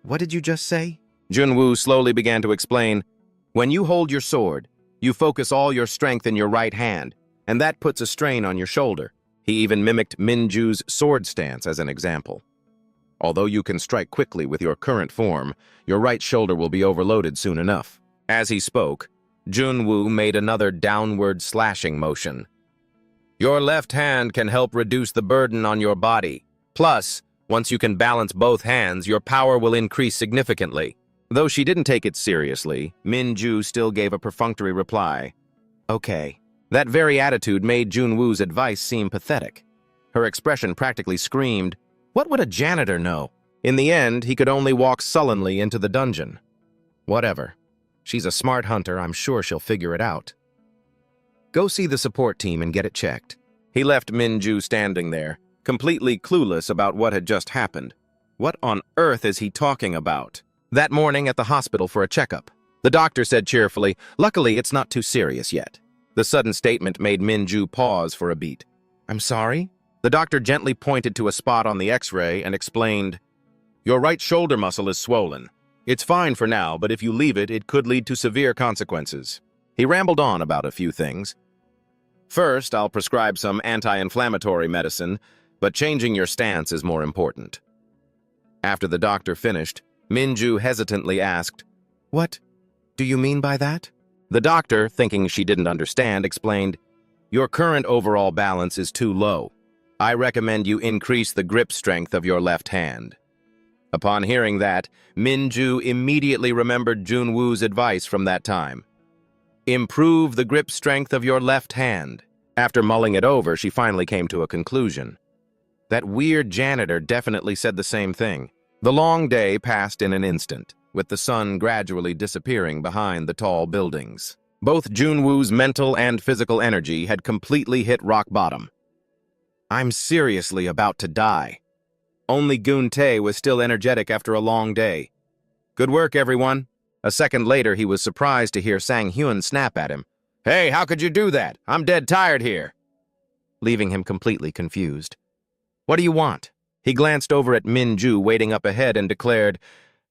What did you just say? Junwoo slowly began to explain. When you hold your sword, you focus all your strength in your right hand, and that puts a strain on your shoulder. He even mimicked Minju's sword stance as an example. Although you can strike quickly with your current form, your right shoulder will be overloaded soon enough. As he spoke, Junwoo made another downward slashing motion. Your left hand can help reduce the burden on your body. Plus, once you can balance both hands, your power will increase significantly. Though she didn't take it seriously, Minju still gave a perfunctory reply. Okay. That very attitude made Junwoo's advice seem pathetic. Her expression practically screamed, what would a janitor know? In the end, he could only walk sullenly into the dungeon. Whatever. She's a smart hunter, I'm sure she'll figure it out. Go see the support team and get it checked. He left Minju standing there, completely clueless about what had just happened. What on earth is he talking about? That morning at the hospital for a checkup, the doctor said cheerfully, luckily it's not too serious yet. The sudden statement made Minju pause for a beat. I'm sorry? The doctor gently pointed to a spot on the x-ray and explained, your right shoulder muscle is swollen. It's fine for now, but if you leave it, it could lead to severe consequences. He rambled on about a few things. First, I'll prescribe some anti-inflammatory medicine, but changing your stance is more important. After the doctor finished, Minju hesitantly asked, what do you mean by that? The doctor, thinking she didn't understand, explained, your current overall balance is too low. I recommend you increase the grip strength of your left hand. Upon hearing that, Minju immediately remembered Junwoo's advice from that time. Improve the grip strength of your left hand. After mulling it over, she finally came to a conclusion. That weird janitor definitely said the same thing. The long day passed in an instant, with the sun gradually disappearing behind the tall buildings. Both Junwoo's mental and physical energy had completely hit rock bottom. I'm seriously about to die. Only Gun-tae was still energetic after a long day. Good work, everyone. A second later, he was surprised to hear Sang-hyun snap at him. Hey, how could you do that? I'm dead tired here. Leaving him completely confused. What do you want? He glanced over at Minju waiting up ahead and declared,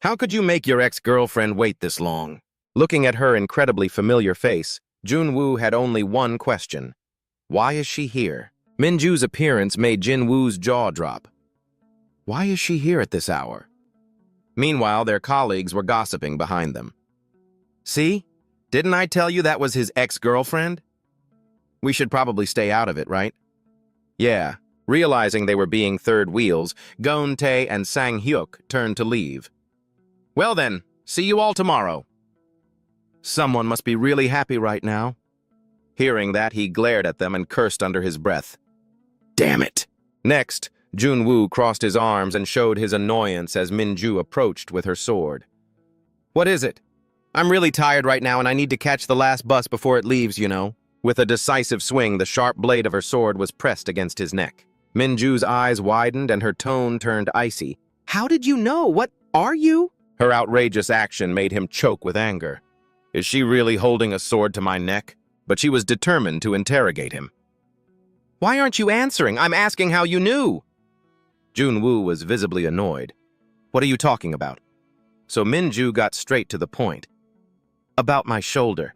how could you make your ex-girlfriend wait this long? Looking at her incredibly familiar face, Junwoo had only one question. Why is she here? Minju's appearance made Jinwoo's jaw drop. Why is she here at this hour? Meanwhile, their colleagues were gossiping behind them. See? Didn't I tell you that was his ex-girlfriend? We should probably stay out of it, right? Yeah. Realizing they were being third wheels, Gun-tae and Sang-hyuk turned to leave. Well then, see you all tomorrow. Someone must be really happy right now. Hearing that, he glared at them and cursed under his breath. Damn it! Next, Junwoo crossed his arms and showed his annoyance as Minju approached with her sword. What is it? I'm really tired right now and I need to catch the last bus before it leaves, you know. With a decisive swing, the sharp blade of her sword was pressed against his neck. Minju's eyes widened and her tone turned icy. How did you know? What are you? Her outrageous action made him choke with anger. Is she really holding a sword to my neck? But she was determined to interrogate him. Why aren't you answering? I'm asking how you knew. Junwoo was visibly annoyed. What are you talking about? So Minju got straight to the point. About my shoulder.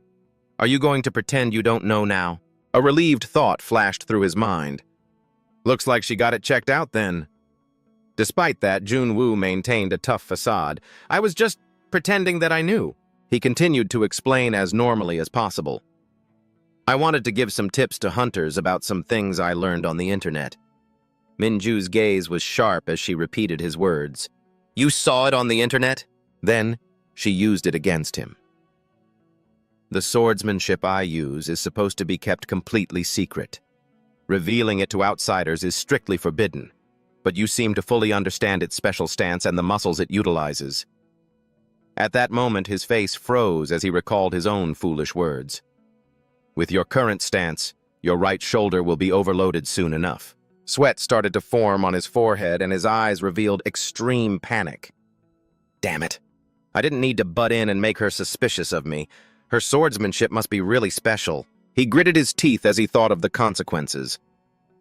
Are you going to pretend you don't know now? A relieved thought flashed through his mind. Looks like she got it checked out then. Despite that, Junwoo maintained a tough facade. I was just pretending that I knew. He continued to explain as normally as possible. I wanted to give some tips to hunters about some things I learned on the internet. Minju's gaze was sharp as she repeated his words. You saw it on the internet? Then she used it against him. The swordsmanship I use is supposed to be kept completely secret. Revealing it to outsiders is strictly forbidden, but you seem to fully understand its special stance and the muscles it utilizes. At that moment, his face froze as he recalled his own foolish words. With your current stance, your right shoulder will be overloaded soon enough. Sweat started to form on his forehead and his eyes revealed extreme panic. Damn it. I didn't need to butt in and make her suspicious of me. Her swordsmanship must be really special. He gritted his teeth as he thought of the consequences.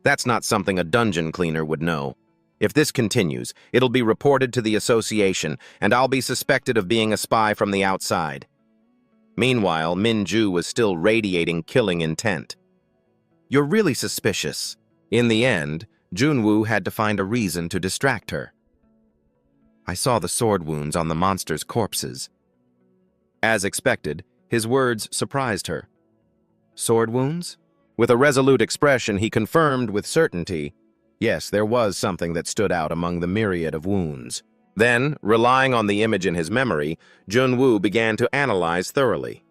That's not something a dungeon cleaner would know. If this continues, it'll be reported to the association, and I'll be suspected of being a spy from the outside. Meanwhile, Minju was still radiating killing intent. You're really suspicious. In the end, Junwoo had to find a reason to distract her. I saw the sword wounds on the monster's corpses. As expected, his words surprised her. Sword wounds? With a resolute expression, he confirmed with certainty, yes, there was something that stood out among the myriad of wounds. Then, relying on the image in his memory, Junwoo began to analyze thoroughly.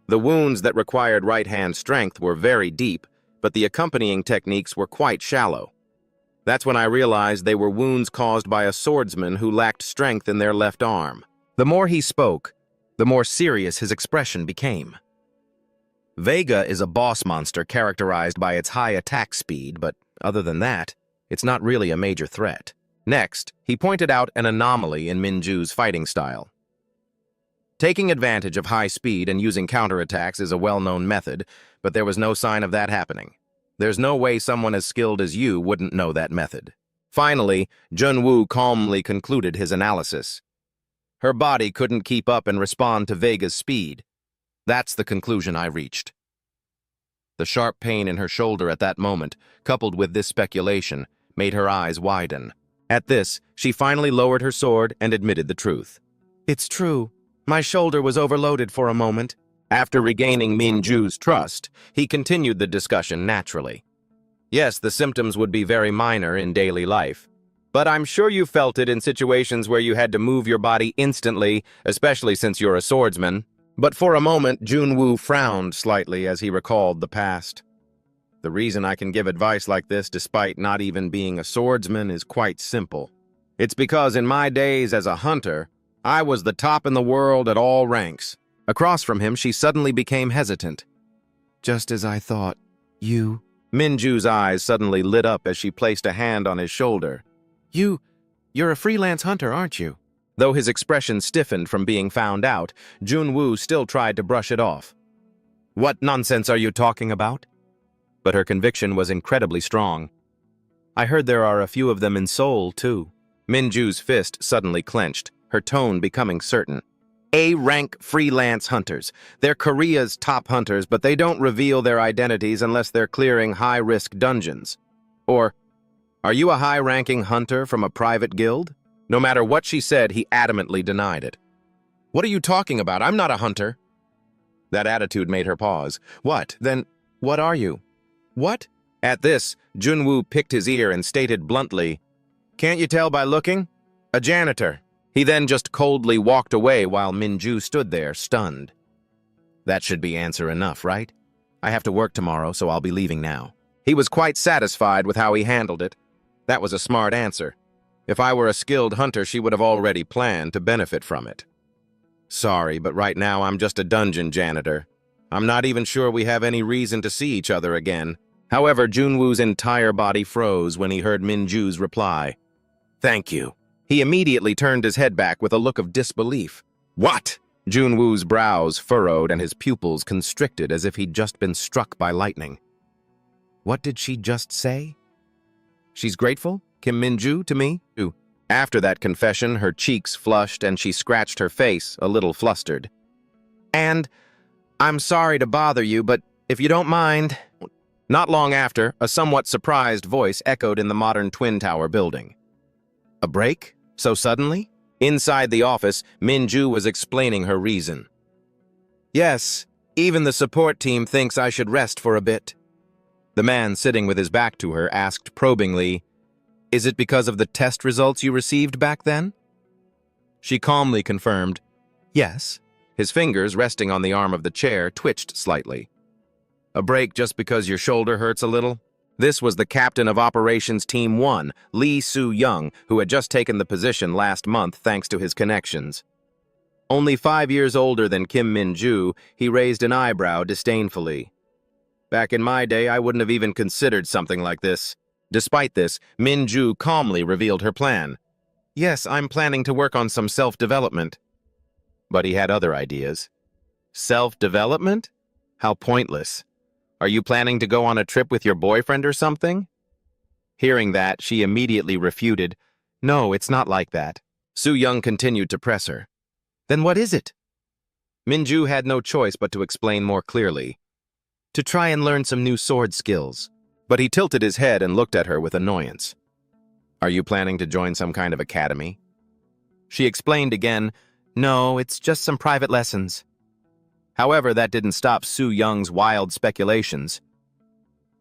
The wounds that required right-hand strength were very deep, but the accompanying techniques were quite shallow. That's when I realized they were wounds caused by a swordsman who lacked strength in their left arm. The more he spoke, the more serious his expression became. Vega is a boss monster characterized by its high attack speed, but other than that, it's not really a major threat. Next, he pointed out an anomaly in Minju's fighting style. Taking advantage of high speed and using counterattacks is a well-known method, but there was no sign of that happening. There's no way someone as skilled as you wouldn't know that method. Finally, Junwoo calmly concluded his analysis. Her body couldn't keep up and respond to Vega's speed. That's the conclusion I reached. The sharp pain in her shoulder at that moment, coupled with this speculation, made her eyes widen. At this, she finally lowered her sword and admitted the truth. It's true. My shoulder was overloaded for a moment. After regaining Minju's trust, he continued the discussion naturally. Yes, the symptoms would be very minor in daily life, but I'm sure you felt it in situations where you had to move your body instantly, especially since you're a swordsman. But for a moment, Junwoo frowned slightly as he recalled the past. The reason I can give advice like this despite not even being a swordsman is quite simple. It's because in my days as a hunter, I was the top in the world at all ranks. Across from him, she suddenly became hesitant. Just as I thought, you... Minju's eyes suddenly lit up as she placed a hand on his shoulder. You're a freelance hunter, aren't you? Though his expression stiffened from being found out, Junwoo still tried to brush it off. What nonsense are you talking about? But her conviction was incredibly strong. I heard there are a few of them in Seoul, too. Minju's fist suddenly clenched, her tone becoming certain. A-rank freelance hunters. They're Korea's top hunters, but they don't reveal their identities unless they're clearing high-risk dungeons. Or, are you a high-ranking hunter from a private guild? No matter what she said, he adamantly denied it. What are you talking about? I'm not a hunter. That attitude made her pause. What? Then, what are you? What? At this, Junwoo picked his ear and stated bluntly, Can't you tell by looking? A janitor. He then just coldly walked away while Minju stood there, stunned. That should be answer enough, right? I have to work tomorrow, so I'll be leaving now. He was quite satisfied with how he handled it. That was a smart answer. If I were a skilled hunter, she would have already planned to benefit from it. Sorry, but right now I'm just a dungeon janitor. I'm not even sure we have any reason to see each other again. However, Junwoo's entire body froze when he heard Minju's reply. Thank you. He immediately turned his head back with a look of disbelief. What? Junwoo's brows furrowed and his pupils constricted as if he'd just been struck by lightning. What did she just say? She's grateful? Kim Minju to me? After that confession, her cheeks flushed and she scratched her face, a little flustered. And, I'm sorry to bother you, but if you don't mind... Not long after, a somewhat surprised voice echoed in the modern Twin Tower building. A break? So suddenly? Inside the office, Minju was explaining her reason. Yes, even the support team thinks I should rest for a bit. The man sitting with his back to her asked probingly, Is it because of the test results you received back then? She calmly confirmed, Yes. His fingers, resting on the arm of the chair, twitched slightly. A break just because your shoulder hurts a little? This was the captain of Operations Team 1, Lee Soo-young, who had just taken the position last month thanks to his connections. Only 5 years older than Kim Minju, he raised an eyebrow disdainfully. Back in my day, I wouldn't have even considered something like this. Despite this, Minju calmly revealed her plan. Yes, I'm planning to work on some self-development. But he had other ideas. Self-development? How pointless. Are you planning to go on a trip with your boyfriend or something? Hearing that, she immediately refuted, "No, it's not like that." Su Young continued to press her. "Then what is it?" Minju had no choice but to explain more clearly. "To try and learn some new sword skills." But he tilted his head and looked at her with annoyance. "Are you planning to join some kind of academy?" She explained again, "No, it's just some private lessons." However, that didn't stop Su Young's wild speculations.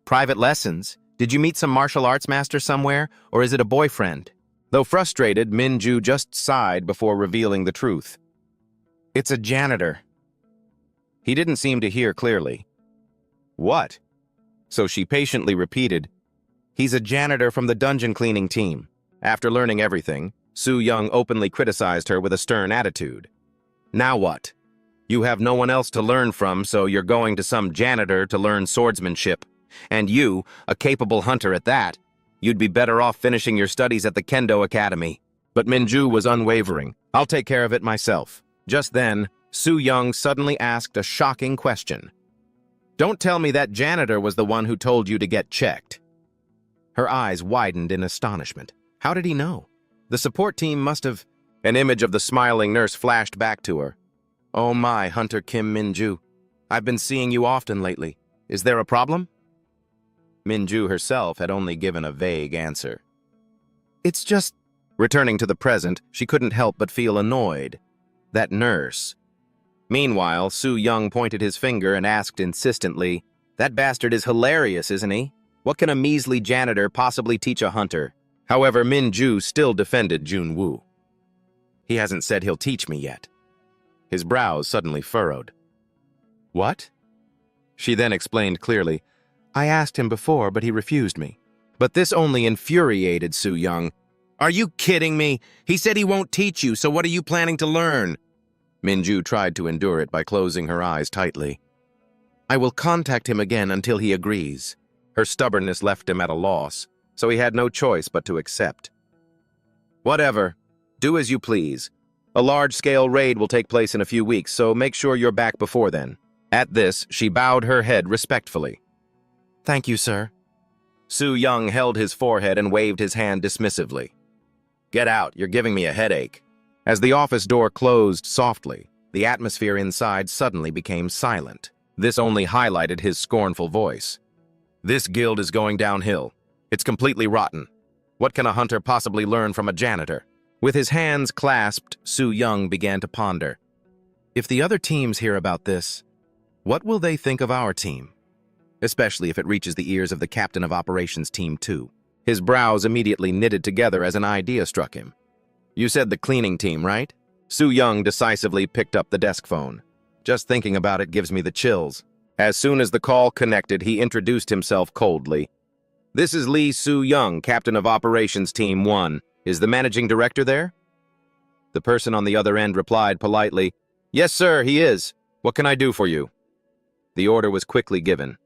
"Private lessons? Did you meet some martial arts master somewhere, or is it a boyfriend?" Though frustrated, Minju just sighed before revealing the truth. "It's a janitor." He didn't seem to hear clearly. "What?" So she patiently repeated, "He's a janitor from the dungeon cleaning team." After learning everything, Su Young openly criticized her with a stern attitude. "Now what? You have no one else to learn from, so you're going to some janitor to learn swordsmanship. And you, a capable hunter at that, you'd be better off finishing your studies at the Kendo Academy." But Minju was unwavering. "I'll take care of it myself." Just then, Su Young suddenly asked a shocking question. "Don't tell me that janitor was the one who told you to get checked." Her eyes widened in astonishment. How did he know? The support team must have... An image of the smiling nurse flashed back to her. "Oh my, Hunter Kim Minju. I've been seeing you often lately. Is there a problem?" Minju herself had only given a vague answer. "It's just..." Returning to the present, she couldn't help but feel annoyed. That nurse. Meanwhile, Su Young pointed his finger and asked insistently, "That bastard is hilarious, isn't he? What can a measly janitor possibly teach a hunter?" However, Minju still defended Junwoo. "He hasn't said he'll teach me yet." His brows suddenly furrowed. "What?" She then explained clearly, "I asked him before, but he refused me." But this only infuriated Su Young. "Are you kidding me? He said he won't teach you, so what are you planning to learn?" Minju tried to endure it by closing her eyes tightly. "I will contact him again until he agrees." Her stubbornness left him at a loss, so he had no choice but to accept. "Whatever. Do as you please. A large-scale raid will take place in a few weeks, so make sure you're back before then." At this, she bowed her head respectfully. "Thank you, sir." Su Young held his forehead and waved his hand dismissively. "Get out, you're giving me a headache." As the office door closed softly, the atmosphere inside suddenly became silent. This only highlighted his scornful voice. "This guild is going downhill. It's completely rotten. What can a hunter possibly learn from a janitor?" With his hands clasped, Su Young began to ponder. If the other teams hear about this, what will they think of our team? Especially if it reaches the ears of the captain of operations Team 2. His brows immediately knitted together as an idea struck him. "You said the cleaning team, right?" Su Young decisively picked up the desk phone. Just thinking about it gives me the chills. As soon as the call connected, he introduced himself coldly. "This is Lee Su Young, captain of operations Team 1. Is the managing director there?" The person on the other end replied politely, "Yes, sir, he is. What can I do for you?" The order was quickly given.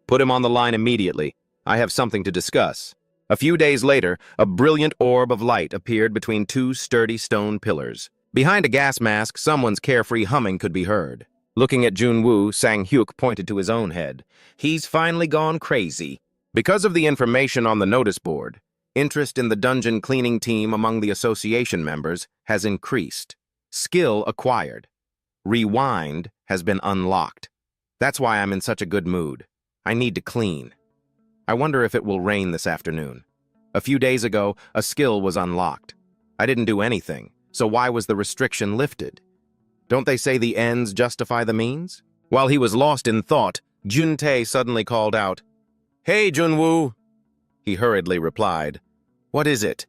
"Put him on the line immediately. I have something to discuss." A few days later, a brilliant orb of light appeared between two sturdy stone pillars. Behind a gas mask, someone's carefree humming could be heard. Looking at Junwoo, Sang-hyuk pointed to his own head. "He's finally gone crazy." Because of the information on the notice board, interest in the dungeon cleaning team among the association members has increased. Skill acquired. Rewind has been unlocked. That's why I'm in such a good mood. I need to clean. I wonder if it will rain this afternoon. A few days ago, a skill was unlocked. I didn't do anything, so why was the restriction lifted? Don't they say the ends justify the means? While he was lost in thought, Jun-tae suddenly called out, "Hey, Junwoo!" He hurriedly replied, "What is it?"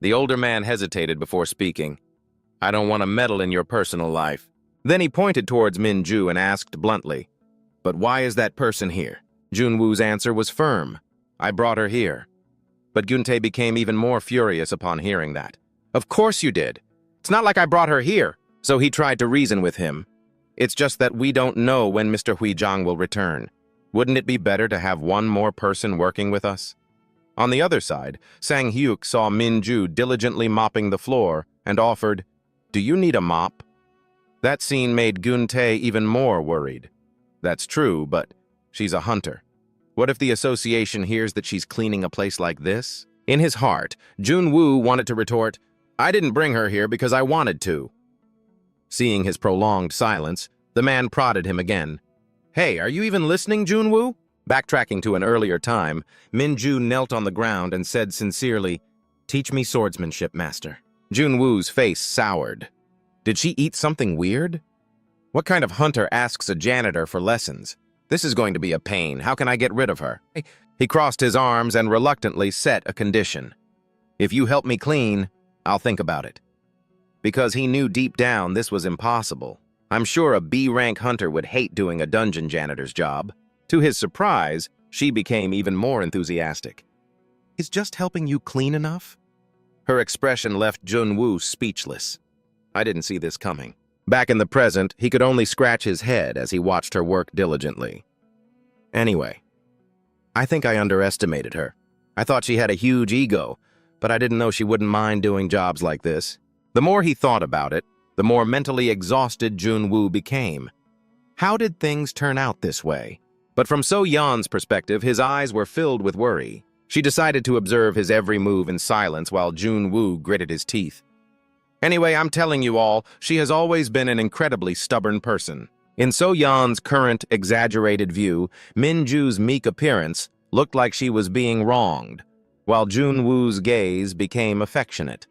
The older man hesitated before speaking. "I don't want to meddle in your personal life." Then he pointed towards Minju and asked bluntly, "But why is that person here?" Junwoo's answer was firm. "I brought her here." But Jun-tae became even more furious upon hearing that. "Of course you did. It's not like I brought her here." So he tried to reason with him. "It's just that we don't know when Mr. Huijang will return. Wouldn't it be better to have one more person working with us?" On the other side, Sang-hyuk saw Minju diligently mopping the floor and offered, "Do you need a mop?" That scene made Jun-tae even more worried. That's true, but she's a hunter. What if the association hears that she's cleaning a place like this? In his heart, Junwoo wanted to retort, I didn't bring her here because I wanted to. Seeing his prolonged silence, the man prodded him again. Hey, are you even listening, Junwoo? Backtracking to an earlier time, Minju knelt on the ground and said sincerely, Teach me swordsmanship, master. Junwoo's face soured. Did she eat something weird? What kind of hunter asks a janitor for lessons? This is going to be a pain. How can I get rid of her? He crossed his arms and reluctantly set a condition. If you help me clean, I'll think about it. Because he knew deep down this was impossible. I'm sure a B-rank hunter would hate doing a dungeon janitor's job. To his surprise, she became even more enthusiastic. Is just helping you clean enough? Her expression left Junwoo speechless. I didn't see this coming. Back in the present, he could only scratch his head as he watched her work diligently. Anyway, I think I underestimated her. I thought she had a huge ego, but I didn't know she wouldn't mind doing jobs like this. The more he thought about it, the more mentally exhausted Junwoo became. How did things turn out this way? But from So-yeon's perspective, his eyes were filled with worry. She decided to observe his every move in silence while Junwoo gritted his teeth. Anyway, I'm telling you all, she has always been an incredibly stubborn person. In So-yeon's current, exaggerated view, Minju's meek appearance looked like she was being wronged, while Junwoo's gaze became affectionate.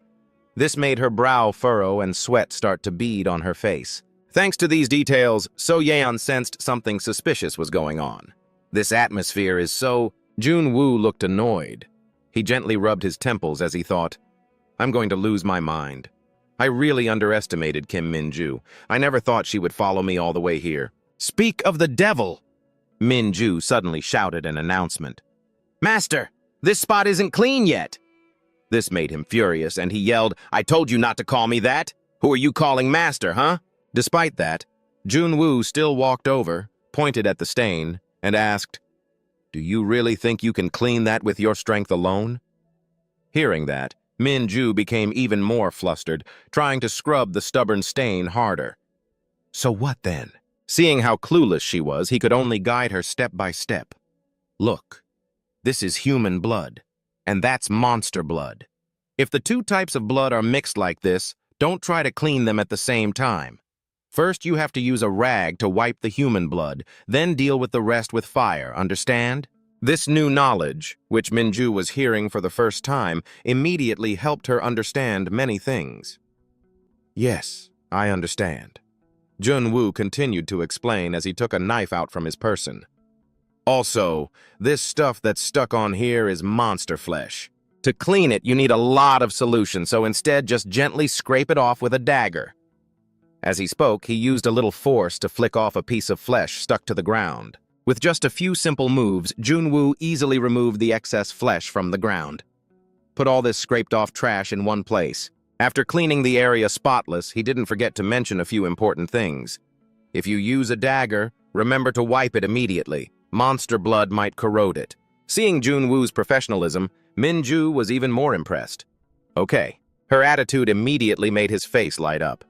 This made her brow furrow and sweat start to bead on her face. Thanks to these details, So-yeon sensed something suspicious was going on. This atmosphere is so... Junwoo looked annoyed. He gently rubbed his temples as he thought, I'm going to lose my mind. I really underestimated Kim Minju. I never thought she would follow me all the way here. Speak of the devil! Minju suddenly shouted an announcement. Master, this spot isn't clean yet! This made him furious, and he yelled, I told you not to call me that! Who are you calling master, huh? Despite that, Junwoo still walked over, pointed at the stain, and asked, Do you really think you can clean that with your strength alone? Hearing that, Minju became even more flustered, trying to scrub the stubborn stain harder. So what then? Seeing how clueless she was, he could only guide her step by step. Look, this is human blood, and that's monster blood. If the two types of blood are mixed like this, don't try to clean them at the same time. First, you have to use a rag to wipe the human blood, then deal with the rest with fire, understand? This new knowledge, which Minju was hearing for the first time, immediately helped her understand many things. Yes, I understand. Junwoo continued to explain as he took a knife out from his person. Also, this stuff that's stuck on here is monster flesh. To clean it, you need a lot of solution, so instead just gently scrape it off with a dagger. As he spoke, he used a little force to flick off a piece of flesh stuck to the ground. With just a few simple moves, Junwoo easily removed the excess flesh from the ground. Put all this scraped-off trash in one place. After cleaning the area spotless, he didn't forget to mention a few important things. If you use a dagger, remember to wipe it immediately. Monster blood might corrode it. Seeing Junwoo's professionalism, Minju was even more impressed. Okay. Her attitude immediately made his face light up.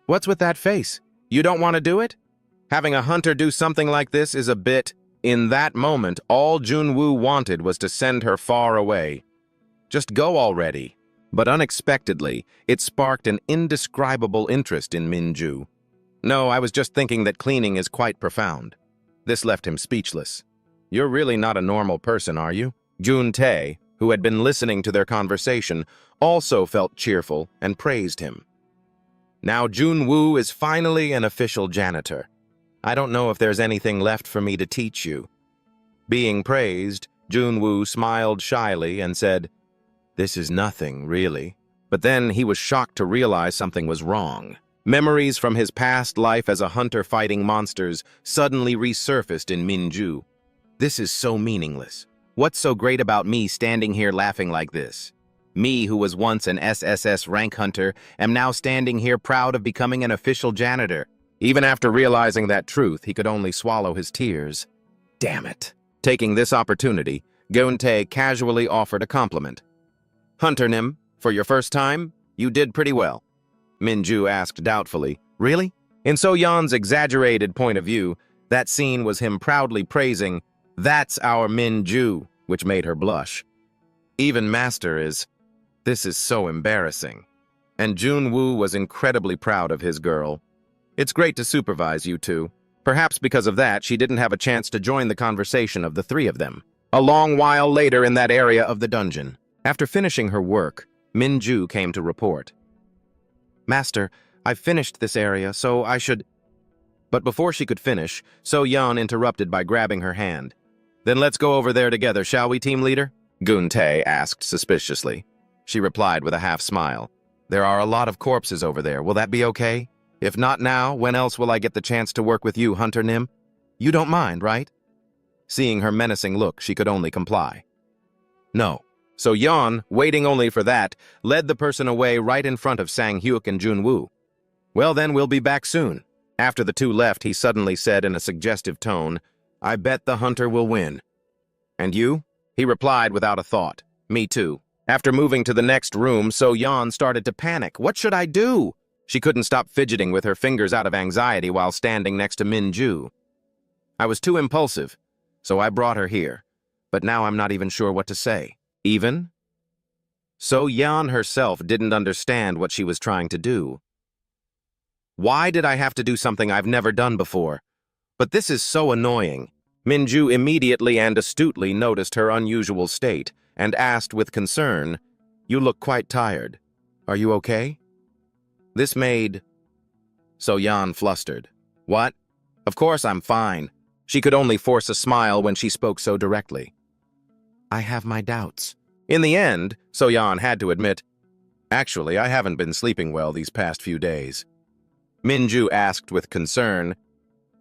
What's with that face? You don't want to do it? Having a hunter do something like this is a bit... In that moment, all Junwoo wanted was to send her far away. Just go already. But unexpectedly, it sparked an indescribable interest in Minju. No, I was just thinking that cleaning is quite profound. This left him speechless. You're really not a normal person, are you? Jun-tae, who had been listening to their conversation, also felt cheerful and praised him. Now Junwoo is finally an official janitor. I don't know if there's anything left for me to teach you. Being praised, Junwoo smiled shyly and said, This is nothing, really. But then he was shocked to realize something was wrong. Memories from his past life as a hunter fighting monsters suddenly resurfaced in Minju. This is so meaningless. What's so great about me standing here laughing like this? Me, who was once an SSS-Rank hunter, am now standing here proud of becoming an official janitor. Even after realizing that truth, he could only swallow his tears. Damn it. Taking this opportunity, Jun-tae casually offered a compliment. Hunter Nim, for your first time, you did pretty well. Minju asked doubtfully, Really? In So-yeon's exaggerated point of view, that scene was him proudly praising, That's our Min-ju, which made her blush. Even Master is... This is so embarrassing. And Jun-woo was incredibly proud of his girl. It's great to supervise you two. Perhaps because of that, she didn't have a chance to join the conversation of the three of them. A long while later in that area of the dungeon, after finishing her work, Min-ju came to report. Master, I've finished this area, so I should... But before she could finish, So-yeon interrupted by grabbing her hand. Then let's go over there together, shall we, team leader? Gun-tae asked suspiciously. She replied with a half smile. There are a lot of corpses over there. Will that be okay? If not now, when else will I get the chance to work with you, Hunter Nim? You don't mind, right? Seeing her menacing look, she could only comply. No. So Yeon, waiting only for that, led the person away right in front of Sang-hyuk and Jun-woo. Well then, we'll be back soon. After the two left, he suddenly said in a suggestive tone, I bet the hunter will win. And you? He replied without a thought. Me too. After moving to the next room, So-yeon started to panic. What should I do? She couldn't stop fidgeting with her fingers out of anxiety while standing next to Min-ju. I was too impulsive, so I brought her here. But now I'm not even sure what to say. Even? So-yeon herself didn't understand what she was trying to do. Why did I have to do something I've never done before? But this is so annoying. Min-ju immediately and astutely noticed her unusual state and asked with concern, You look quite tired. Are you okay? This made So-yeon flustered. What? Of course I'm fine. She could only force a smile when she spoke so directly. I have my doubts. In the end, So-yeon had to admit, Actually, I haven't been sleeping well these past few days. Min-ju asked with concern,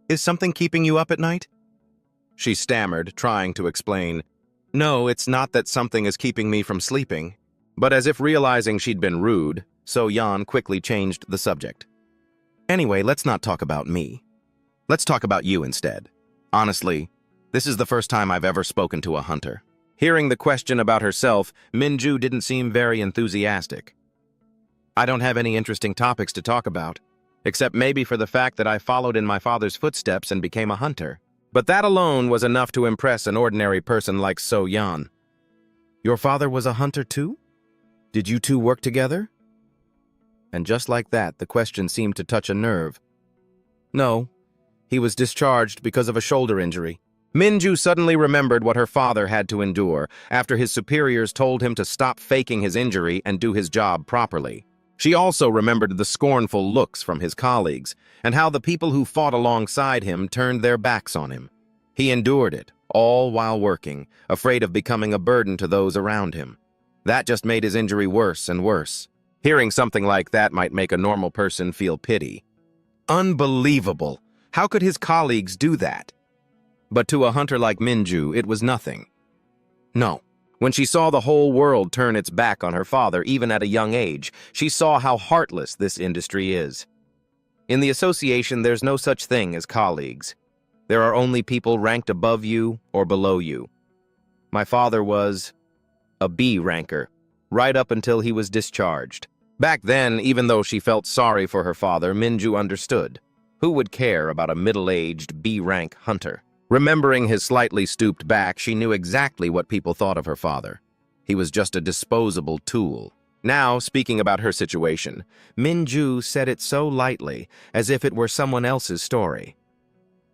Is something keeping you up at night? She stammered, trying to explain, No, it's not that something is keeping me from sleeping. But as if realizing she'd been rude, So-yeon quickly changed the subject. Anyway, let's not talk about me. Let's talk about you instead. Honestly, this is the first time I've ever spoken to a hunter. Hearing the question about herself, Min-ju didn't seem very enthusiastic. I don't have any interesting topics to talk about, except maybe for the fact that I followed in my father's footsteps and became a hunter. But that alone was enough to impress an ordinary person like So-yeon. Your father was a hunter too? Did you two work together? And just like that, the question seemed to touch a nerve. No, he was discharged because of a shoulder injury. Min-ju suddenly remembered what her father had to endure after his superiors told him to stop faking his injury and do his job properly. She also remembered the scornful looks from his colleagues and how the people who fought alongside him turned their backs on him. He endured it, all while working, afraid of becoming a burden to those around him. That just made his injury worse and worse. Hearing something like that might make a normal person feel pity. Unbelievable! How could his colleagues do that? But to a hunter like Min-ju, it was nothing. No. When she saw the whole world turn its back on her father, even at a young age, she saw how heartless this industry is. In the association, there's no such thing as colleagues. There are only people ranked above you or below you. My father was a B ranker, right up until he was discharged. Back then, even though she felt sorry for her father, Min-ju understood. Who would care about a middle-aged B-rank hunter? Remembering his slightly stooped back, she knew exactly what people thought of her father. He was just a disposable tool. Now, speaking about her situation, Min-ju said it so lightly, as if it were someone else's story.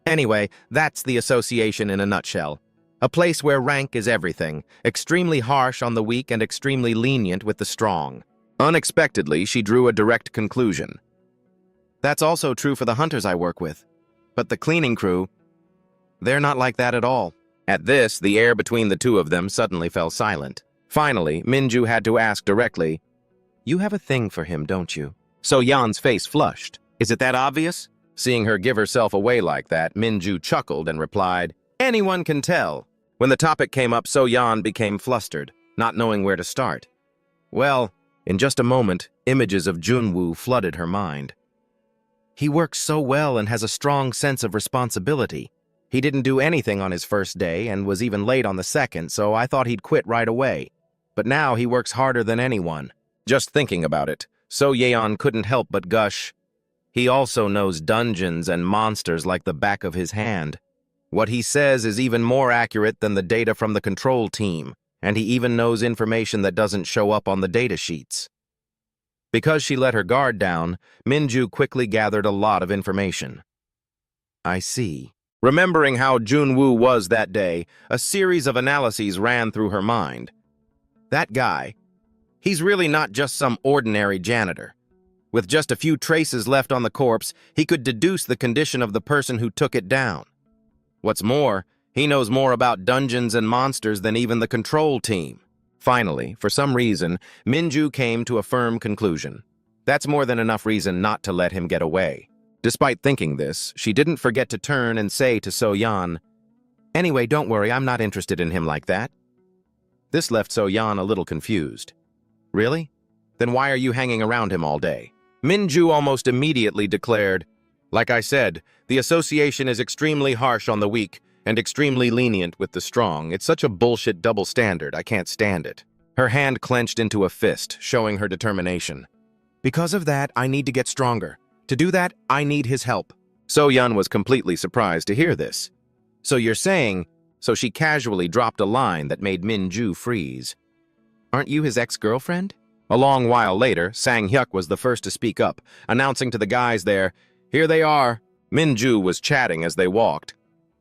Anyway, that's the association in a nutshell. A place where rank is everything, extremely harsh on the weak and extremely lenient with the strong. Unexpectedly, she drew a direct conclusion. That's also true for the hunters I work with. But the cleaning crew, they're not like that at all. At this, the air between the two of them suddenly fell silent. Finally, Min-ju had to ask directly, You have a thing for him, don't you? So-yeon's face flushed. Is it that obvious? Seeing her give herself away like that, Min-ju chuckled and replied, Anyone can tell. When the topic came up, So-yeon became flustered, not knowing where to start. Well, in just a moment, images of Jun-woo flooded her mind. He works so well and has a strong sense of responsibility. He didn't do anything on his first day and was even late on the second, so I thought he'd quit right away. But now he works harder than anyone. Just thinking about it, So-yeon couldn't help but gush. He also knows dungeons and monsters like the back of his hand. What he says is even more accurate than the data from the control team, and he even knows information that doesn't show up on the data sheets. Because she let her guard down, Minju quickly gathered a lot of information. I see. Remembering how Junwoo was that day, a series of analyses ran through her mind. That guy, he's really not just some ordinary janitor. With just a few traces left on the corpse, he could deduce the condition of the person who took it down. What's more, he knows more about dungeons and monsters than even the control team. Finally, for some reason, Minju came to a firm conclusion. That's more than enough reason not to let him get away. Despite thinking this, she didn't forget to turn and say to So-yeon, "Anyway, don't worry, I'm not interested in him like that." This left So-yeon a little confused. Really? Then why are you hanging around him all day? Minju almost immediately declared, "Like I said, the association is extremely harsh on the weak and extremely lenient with the strong. It's such a bullshit double standard, I can't stand it." Her hand clenched into a fist, showing her determination. "Because of that, I need to get stronger. To do that, I need his help." So-yeon was completely surprised to hear this. "So you're saying..." So she casually dropped a line that made Minju freeze. "Aren't you his ex-girlfriend?" A long while later, Sang-hyuk was the first to speak up, announcing to the guys there, "Here they are." Minju was chatting as they walked.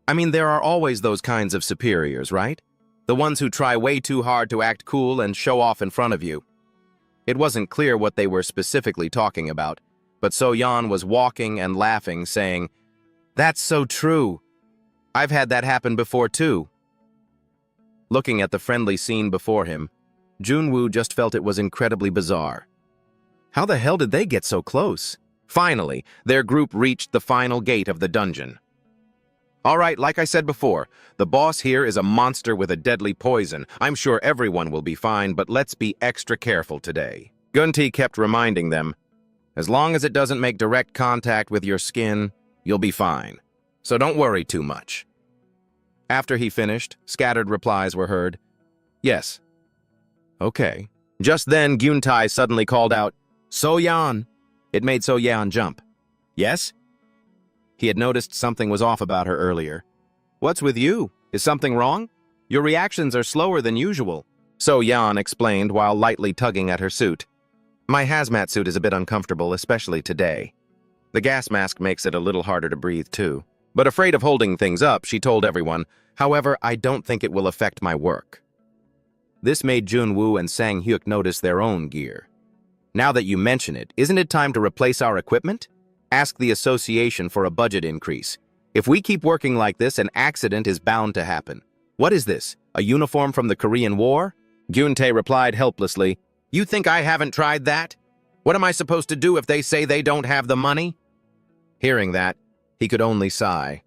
"I mean, there are always those kinds of superiors, right? The ones who try way too hard to act cool and show off in front of you." It wasn't clear what they were specifically talking about, but So-yeon was walking and laughing, saying, "That's so true. I've had that happen before too." Looking at the friendly scene before him, Junwoo just felt it was incredibly bizarre. How the hell did they get so close? Finally, their group reached the final gate of the dungeon. "All right, like I said before, the boss here is a monster with a deadly poison. I'm sure everyone will be fine, but let's be extra careful today." Gunti kept reminding them, "As long as it doesn't make direct contact with your skin, you'll be fine. So don't worry too much." After he finished, scattered replies were heard. "Yes." "Okay." Just then, Gyuntai suddenly called out, "So-yeon!" It made So-yeon jump. "Yes?" He had noticed something was off about her earlier. "What's with you? Is something wrong? Your reactions are slower than usual." So-yeon explained while lightly tugging at her suit. "My hazmat suit is a bit uncomfortable, especially today. The gas mask makes it a little harder to breathe, too. But afraid of holding things up, she told everyone, however, I don't think it will affect my work." This made Junwoo and Sang-hyuk notice their own gear. "Now that you mention it, isn't it time to replace our equipment? Ask the association for a budget increase. If we keep working like this, an accident is bound to happen." "What is this? A uniform from the Korean War?" Gyuntae replied helplessly, "You think I haven't tried that? What am I supposed to do if they say they don't have the money?" Hearing that, he could only sigh.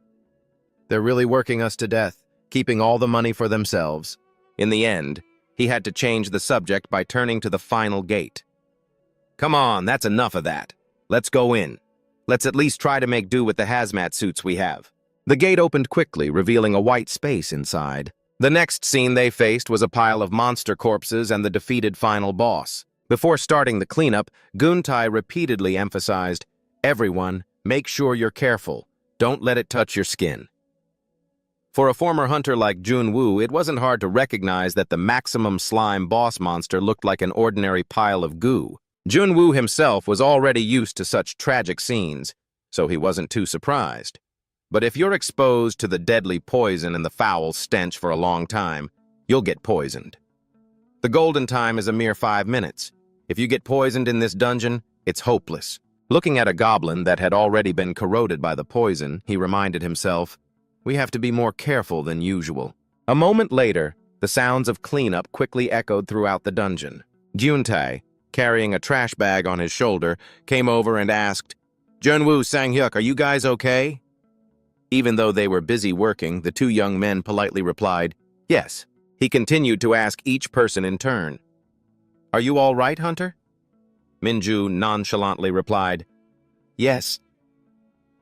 They're really working us to death, keeping all the money for themselves. In the end, he had to change the subject by turning to the final gate. "Come on, that's enough of that. Let's go in. Let's at least try to make do with the hazmat suits we have." The gate opened quickly, revealing a white space inside. The next scene they faced was a pile of monster corpses and the defeated final boss. Before starting the cleanup, Guntai repeatedly emphasized, "Everyone, make sure you're careful. Don't let it touch your skin." For a former hunter like Junwoo, it wasn't hard to recognize that the maximum slime boss monster looked like an ordinary pile of goo. Junwoo himself was already used to such tragic scenes, so he wasn't too surprised. But if you're exposed to the deadly poison and the foul stench for a long time, you'll get poisoned. The golden time is a mere 5 minutes. If you get poisoned in this dungeon, it's hopeless. Looking at a goblin that had already been corroded by the poison, he reminded himself, "We have to be more careful than usual." A moment later, the sounds of cleanup quickly echoed throughout the dungeon. Gyuntae, carrying a trash bag on his shoulder, came over and asked, "Junwoo, Sang-hyuk, are you guys okay?" Even though they were busy working, the two young men politely replied, "Yes." He continued to ask each person in turn, "Are you all right, Hunter?" Minju nonchalantly replied, "Yes."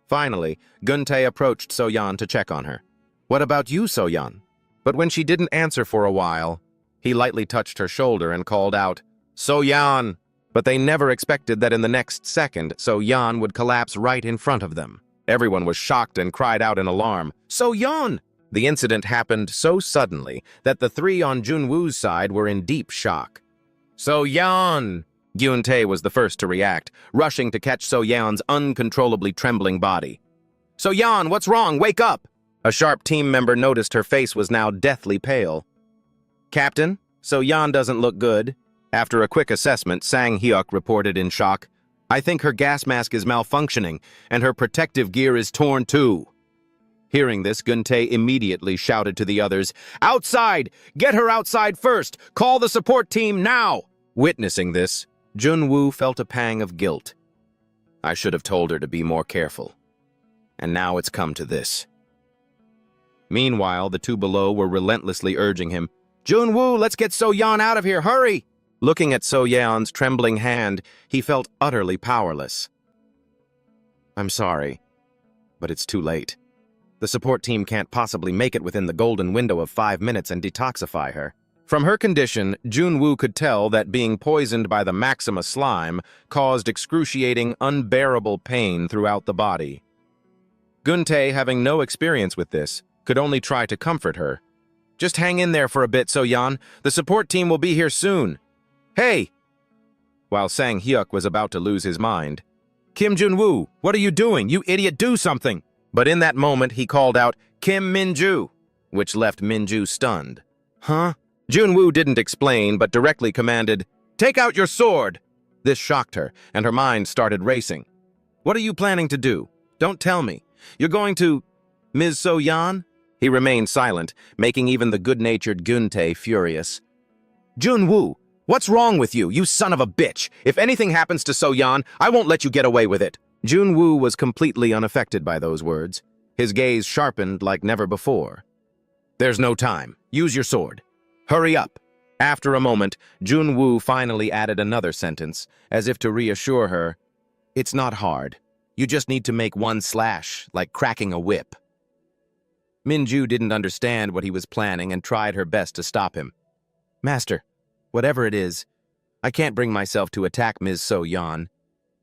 Finally, Guntae approached So-yeon to check on her. "What about you, So-yeon?" But when she didn't answer for a while, he lightly touched her shoulder and called out, "So-yeon!" But they never expected that in the next second, So-yeon would collapse right in front of them. Everyone was shocked and cried out in alarm, "So-yeon!" The incident happened so suddenly that the three on Junwoo's side were in deep shock. "So-yeon!" Gyun-tae was the first to react, rushing to catch So-yeon's uncontrollably trembling body. "So-yeon, what's wrong? Wake up!" A sharp team member noticed her face was now deathly pale. "Captain, So-yeon doesn't look good." After a quick assessment, Sang Hyuk reported in shock, "I think her gas mask is malfunctioning, and her protective gear is torn too." Hearing this, Gyun-tae immediately shouted to the others, "Outside! Get her outside first! Call the support team now!" Witnessing this, Junwoo felt a pang of guilt. I should have told her to be more careful. And now it's come to this. Meanwhile, the two below were relentlessly urging him, "Junwoo, let's get So-yeon out of here, hurry!" Looking at So-yeon's trembling hand, he felt utterly powerless. "I'm sorry, but it's too late. The support team can't possibly make it within the golden window of 5 minutes and detoxify her." From her condition, Junwoo could tell that being poisoned by the Maxima slime caused excruciating, unbearable pain throughout the body. Gyun-tae, having no experience with this, could only try to comfort her. "Just hang in there for a bit, So-yeon. The support team will be here soon. Hey!" While Sang Hyuk was about to lose his mind, "Kim Junwoo, what are you doing? You idiot, do something!" But in that moment, he called out, "Kim Minju," which left Minju stunned. "Huh?" Junwoo didn't explain, but directly commanded, "Take out your sword!" This shocked her, and her mind started racing. "What are you planning to do? Don't tell me. You're going to... Ms. So-yeon?" He remained silent, making even the good-natured Gyun-tae furious. "Junwoo, what's wrong with you, you son of a bitch? If anything happens to So-yeon, I won't let you get away with it." Junwoo was completely unaffected by those words. His gaze sharpened like never before. "There's no time. Use your sword. Hurry up." After a moment, Junwoo finally added another sentence, as if to reassure her. "It's not hard. You just need to make one slash, like cracking a whip." Minju didn't understand what he was planning and tried her best to stop him. "Master, whatever it is, I can't bring myself to attack Ms. So-yeon.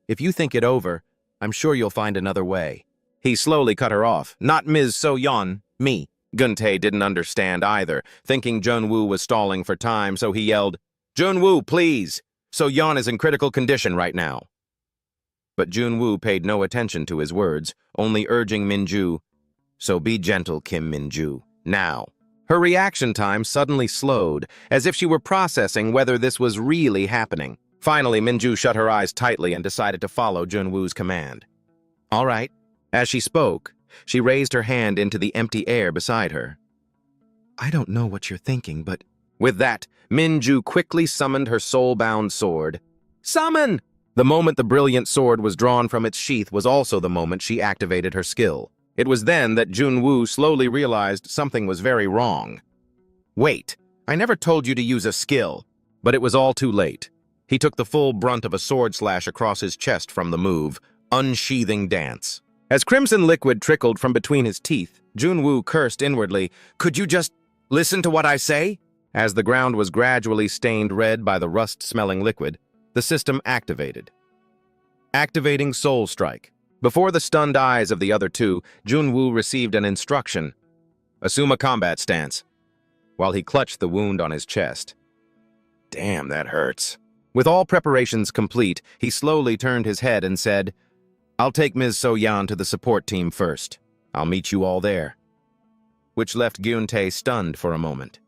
If you think it over, I'm sure you'll find another way." He slowly cut her off. "Not Ms. So-yeon, me." Gyun-tae didn't understand either, thinking Junwoo was stalling for time, so he yelled, "Junwoo, please! So-yeon is in critical condition right now." But Junwoo paid no attention to his words, only urging Minju, "So be gentle, Kim Minju, now." Her reaction time suddenly slowed, as if she were processing whether this was really happening. Finally, Minju shut her eyes tightly and decided to follow Junwoo's command. "All right." As she spoke, she raised her hand into the empty air beside her. "I don't know what you're thinking, but..." With that, Minju quickly summoned her soul-bound sword. "Summon!" The moment the brilliant sword was drawn from its sheath was also the moment she activated her skill. It was then that Junwoo slowly realized something was very wrong. "Wait, I never told you to use a skill." But it was all too late. He took the full brunt of a sword slash across his chest from the move, unsheathing dance. As crimson liquid trickled from between his teeth, Junwoo cursed inwardly, "Could you just listen to what I say?" As the ground was gradually stained red by the rust-smelling liquid, the system activated. Activating Soul Strike. Before the stunned eyes of the other two, Junwoo received an instruction. "Assume a combat stance," while he clutched the wound on his chest. "Damn, that hurts." With all preparations complete, he slowly turned his head and said, "I'll take Ms. So-yeon to the support team first. I'll meet you all there." Which left Gyun-tae stunned for a moment.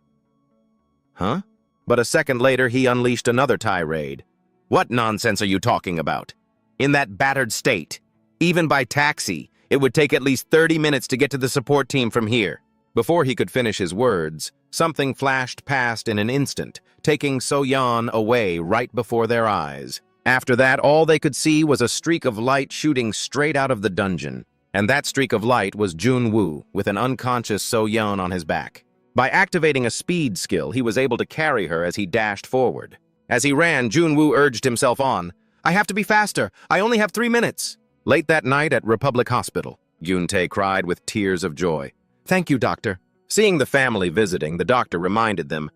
Huh? But a second later, he unleashed another tirade. "What nonsense are you talking about? In that battered state, even by taxi, it would take at least 30 minutes to get to the support team from here." Before he could finish his words, something flashed past in an instant, taking So-yeon away right before their eyes. After that, all they could see was a streak of light shooting straight out of the dungeon. And that streak of light was Junwoo, with an unconscious So-yeon on his back. By activating a speed skill, he was able to carry her as he dashed forward. As he ran, Junwoo urged himself on. "I have to be faster. I only have 3 minutes." Late that night at Republic Hospital, Gyun-tae cried with tears of joy. "Thank you, doctor." Seeing the family visiting, the doctor reminded them,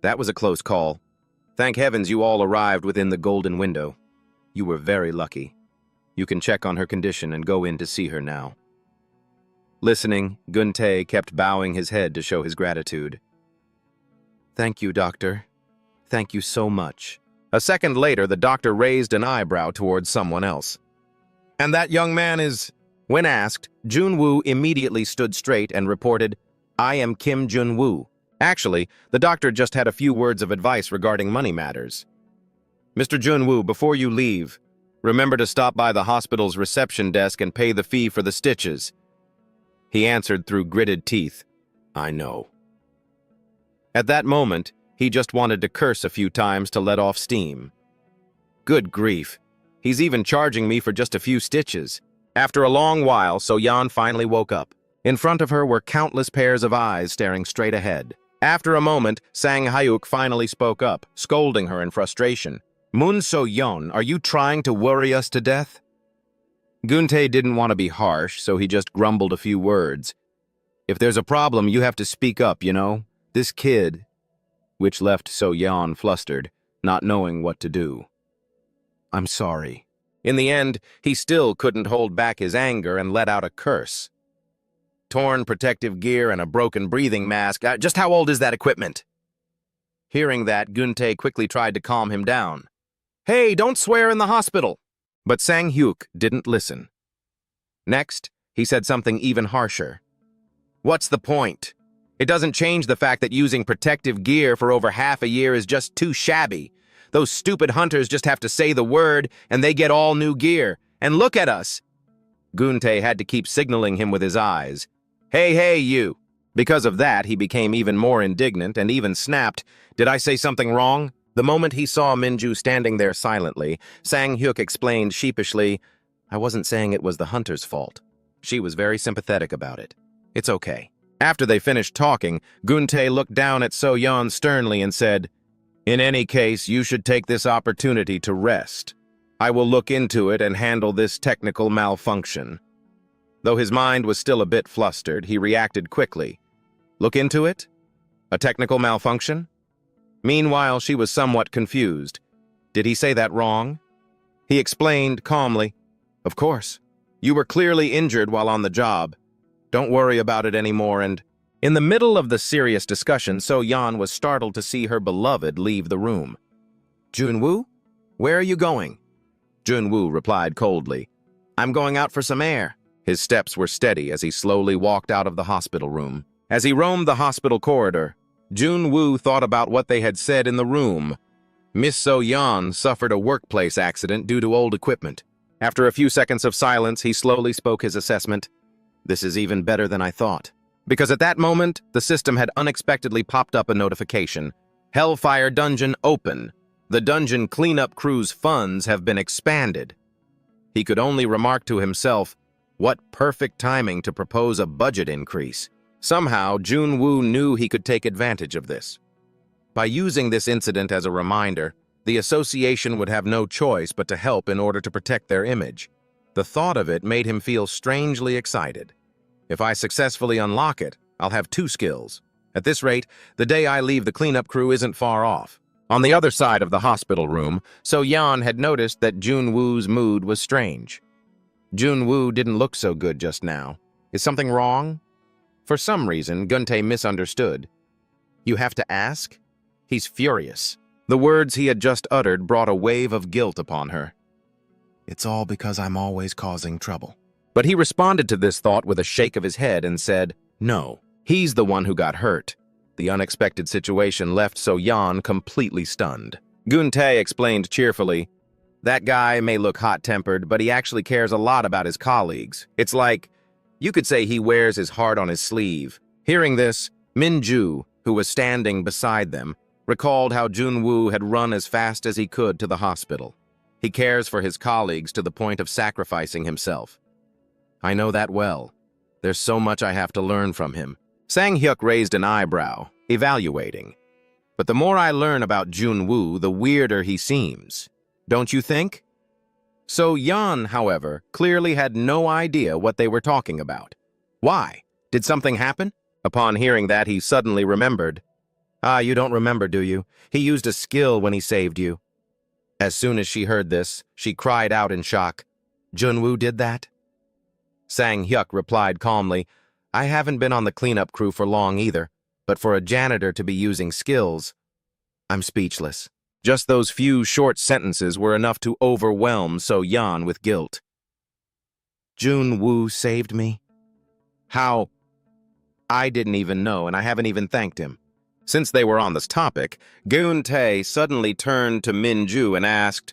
"That was a close call. Thank heavens you all arrived within the golden window. You were very lucky. You can check on her condition and go in to see her now." Listening, Guntae kept bowing his head to show his gratitude. "Thank you, doctor. Thank you so much." A second later, the doctor raised an eyebrow towards someone else. "And that young man is—" When asked, Junwoo immediately stood straight and reported, "I am Kim Junwoo." Actually, the doctor just had a few words of advice regarding money matters. "Mr. Junwoo, before you leave, remember to stop by the hospital's reception desk and pay the fee for the stitches." He answered through gritted teeth, "I know." At that moment, he just wanted to curse a few times to let off steam. Good grief. He's even charging me for just a few stitches. After a long while, So-yeon finally woke up. In front of her were countless pairs of eyes staring straight ahead. After a moment, Sang-hyuk finally spoke up, scolding her in frustration. "Moon So-yeon, are you trying to worry us to death?" Guntae didn't want to be harsh, so he just grumbled a few words. "If there's a problem, you have to speak up, you know? This kid—" Which left So-yeon flustered, not knowing what to do. "I'm sorry." In the end, he still couldn't hold back his anger and let out a curse. "Torn protective gear and a broken breathing mask. Just how old is that equipment?" Hearing that, Guntae quickly tried to calm him down. "Hey, don't swear in the hospital!" But Sang-hyuk didn't listen. Next, he said something even harsher. "What's the point? It doesn't change the fact that using protective gear for over half a year is just too shabby. Those stupid hunters just have to say the word, and they get all new gear. And look at us!" Guntae had to keep signaling him with his eyes. Hey, you!" Because of that, he became even more indignant and even snapped, "Did I say something wrong?" The moment he saw Minju standing there silently, Sang-hyuk explained sheepishly, "I wasn't saying it was the hunter's fault." She was very sympathetic about it. "It's okay." After they finished talking, Guntae looked down at So-yeon sternly and said, "In any case, you should take this opportunity to rest. I will look into it and handle this technical malfunction." Though his mind was still a bit flustered, he reacted quickly. "Look into it? A technical malfunction?" Meanwhile, she was somewhat confused. Did he say that wrong? He explained calmly, "Of course. You were clearly injured while on the job. Don't worry about it anymore," and in the middle of the serious discussion, So-yeon was startled to see her beloved leave the room. "Junwoo? Where are you going?" Junwoo replied coldly, "I'm going out for some air." His steps were steady as he slowly walked out of the hospital room. As he roamed the hospital corridor, Junwoo thought about what they had said in the room. Miss So-yeon suffered a workplace accident due to old equipment. After a few seconds of silence, he slowly spoke his assessment. "This is even better than I thought." Because at that moment, the system had unexpectedly popped up a notification. "Hellfire Dungeon open. The dungeon cleanup crew's funds have been expanded." He could only remark to himself, what perfect timing to propose a budget increase. Somehow, Junwoo knew he could take advantage of this. By using this incident as a reminder, the association would have no choice but to help in order to protect their image. The thought of it made him feel strangely excited. If I successfully unlock it, I'll have 2 skills. At this rate, the day I leave the cleanup crew isn't far off. On the other side of the hospital room, So-yeon had noticed that Junwoo's mood was strange. Junwoo didn't look so good just now. Is something wrong? For some reason, Guntae misunderstood. "You have to ask?" He's furious. The words he had just uttered brought a wave of guilt upon her. "It's all because I'm always causing trouble." But he responded to this thought with a shake of his head and said, "No, he's the one who got hurt." The unexpected situation left So-yeon completely stunned. Guntae explained cheerfully, "That guy may look hot-tempered, but he actually cares a lot about his colleagues. It's like, you could say he wears his heart on his sleeve." Hearing this, Minju, who was standing beside them, recalled how Junwoo had run as fast as he could to the hospital. He cares for his colleagues to the point of sacrificing himself. "I know that well. There's so much I have to learn from him." Sang-hyuk raised an eyebrow, evaluating. "But the more I learn about Junwoo, the weirder he seems. Don't you think?" So-yeon, however, clearly had no idea what they were talking about. "Why? Did something happen?" Upon hearing that, he suddenly remembered. "Ah, you don't remember, do you? He used a skill when he saved you." As soon as she heard this, she cried out in shock. Junwoo did that? Sang-hyuk replied calmly, I haven't been on the cleanup crew for long either, but for a janitor to be using skills, I'm speechless. Just those few short sentences were enough to overwhelm So-yeon with guilt. Junwoo saved me? How? I didn't even know, and I haven't even thanked him. Since they were on this topic, Geun-tae suddenly turned to Min-ju and asked,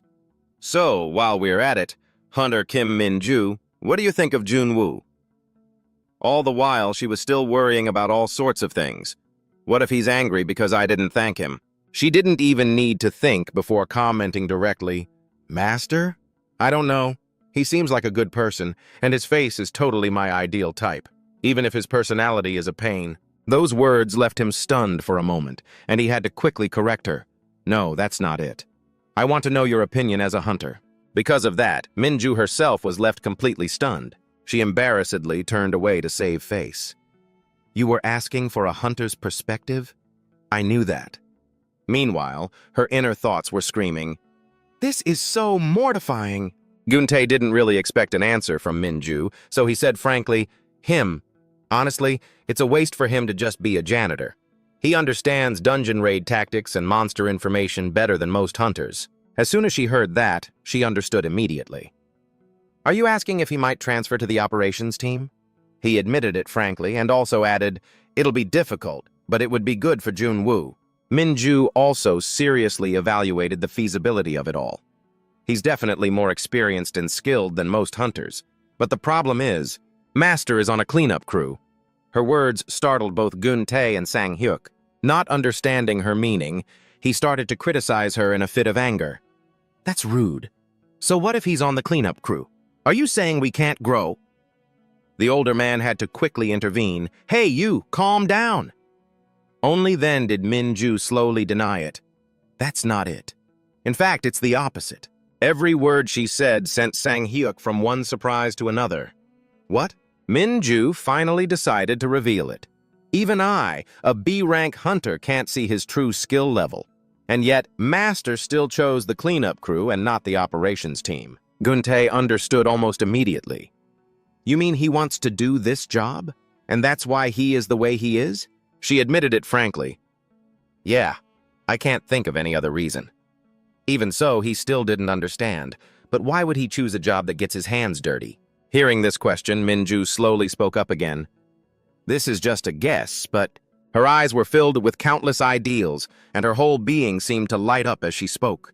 So, while we're at it, Hunter Kim Min-ju, what do you think of Junwoo? All the while, she was still worrying about all sorts of things. What if he's angry because I didn't thank him? She didn't even need to think before commenting directly, Master? I don't know. He seems like a good person, and his face is totally my ideal type, even if his personality is a pain. Those words left him stunned for a moment, and he had to quickly correct her. No, that's not it. I want to know your opinion as a hunter. Because of that, Min-ju herself was left completely stunned. She embarrassedly turned away to save face. You were asking for a hunter's perspective? I knew that. Meanwhile, her inner thoughts were screaming, This is so mortifying. Geun-tae didn't really expect an answer from Min-ju, so he said frankly, Him. Honestly, it's a waste for him to just be a janitor. He understands dungeon raid tactics and monster information better than most hunters. As soon as she heard that, she understood immediately. Are you asking if he might transfer to the operations team? He admitted it frankly and also added, It'll be difficult, but it would be good for Junwoo. Min-ju also seriously evaluated the feasibility of it all. He's definitely more experienced and skilled than most hunters, but the problem is, Master is on a cleanup crew. Her words startled both Geun-tae and Sang-hyuk. Not understanding her meaning, he started to criticize her in a fit of anger. That's rude. So what if he's on the cleanup crew? Are you saying we can't grow? The older man had to quickly intervene. Hey, you, calm down. Only then did Min-ju slowly deny it. That's not it. In fact, it's the opposite. Every word she said sent Sang-hyuk from one surprise to another. What? Min-ju finally decided to reveal it. Even I, a B-rank hunter, can't see his true skill level. And yet, Master still chose the cleanup crew and not the operations team. Geun-tae understood almost immediately. You mean he wants to do this job? And that's why he is the way he is? She admitted it frankly. Yeah, I can't think of any other reason. Even so, he still didn't understand. But why would he choose a job that gets his hands dirty? Hearing this question, Min-ju slowly spoke up again. This is just a guess, but her eyes were filled with countless ideals, and her whole being seemed to light up as she spoke.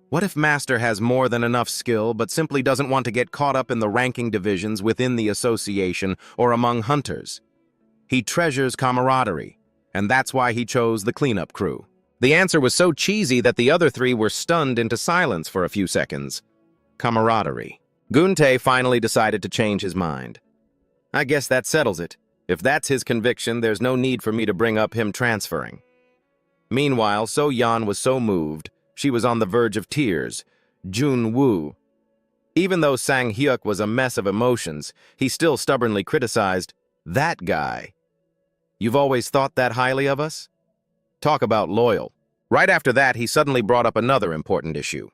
What if Master has more than enough skill, but simply doesn't want to get caught up in the ranking divisions within the association or among hunters? He treasures camaraderie, and that's why he chose the cleanup crew. The answer was so cheesy that the other three were stunned into silence for a few seconds. Camaraderie. Geun-tae finally decided to change his mind. I guess that settles it. If that's his conviction, there's no need for me to bring up him transferring. Meanwhile, So-yeon was so moved, she was on the verge of tears. Junwoo. Even though Sang-hyuk was a mess of emotions, he still stubbornly criticized, that guy. You've always thought that highly of us? Talk about loyal. Right after that, he suddenly brought up another important issue.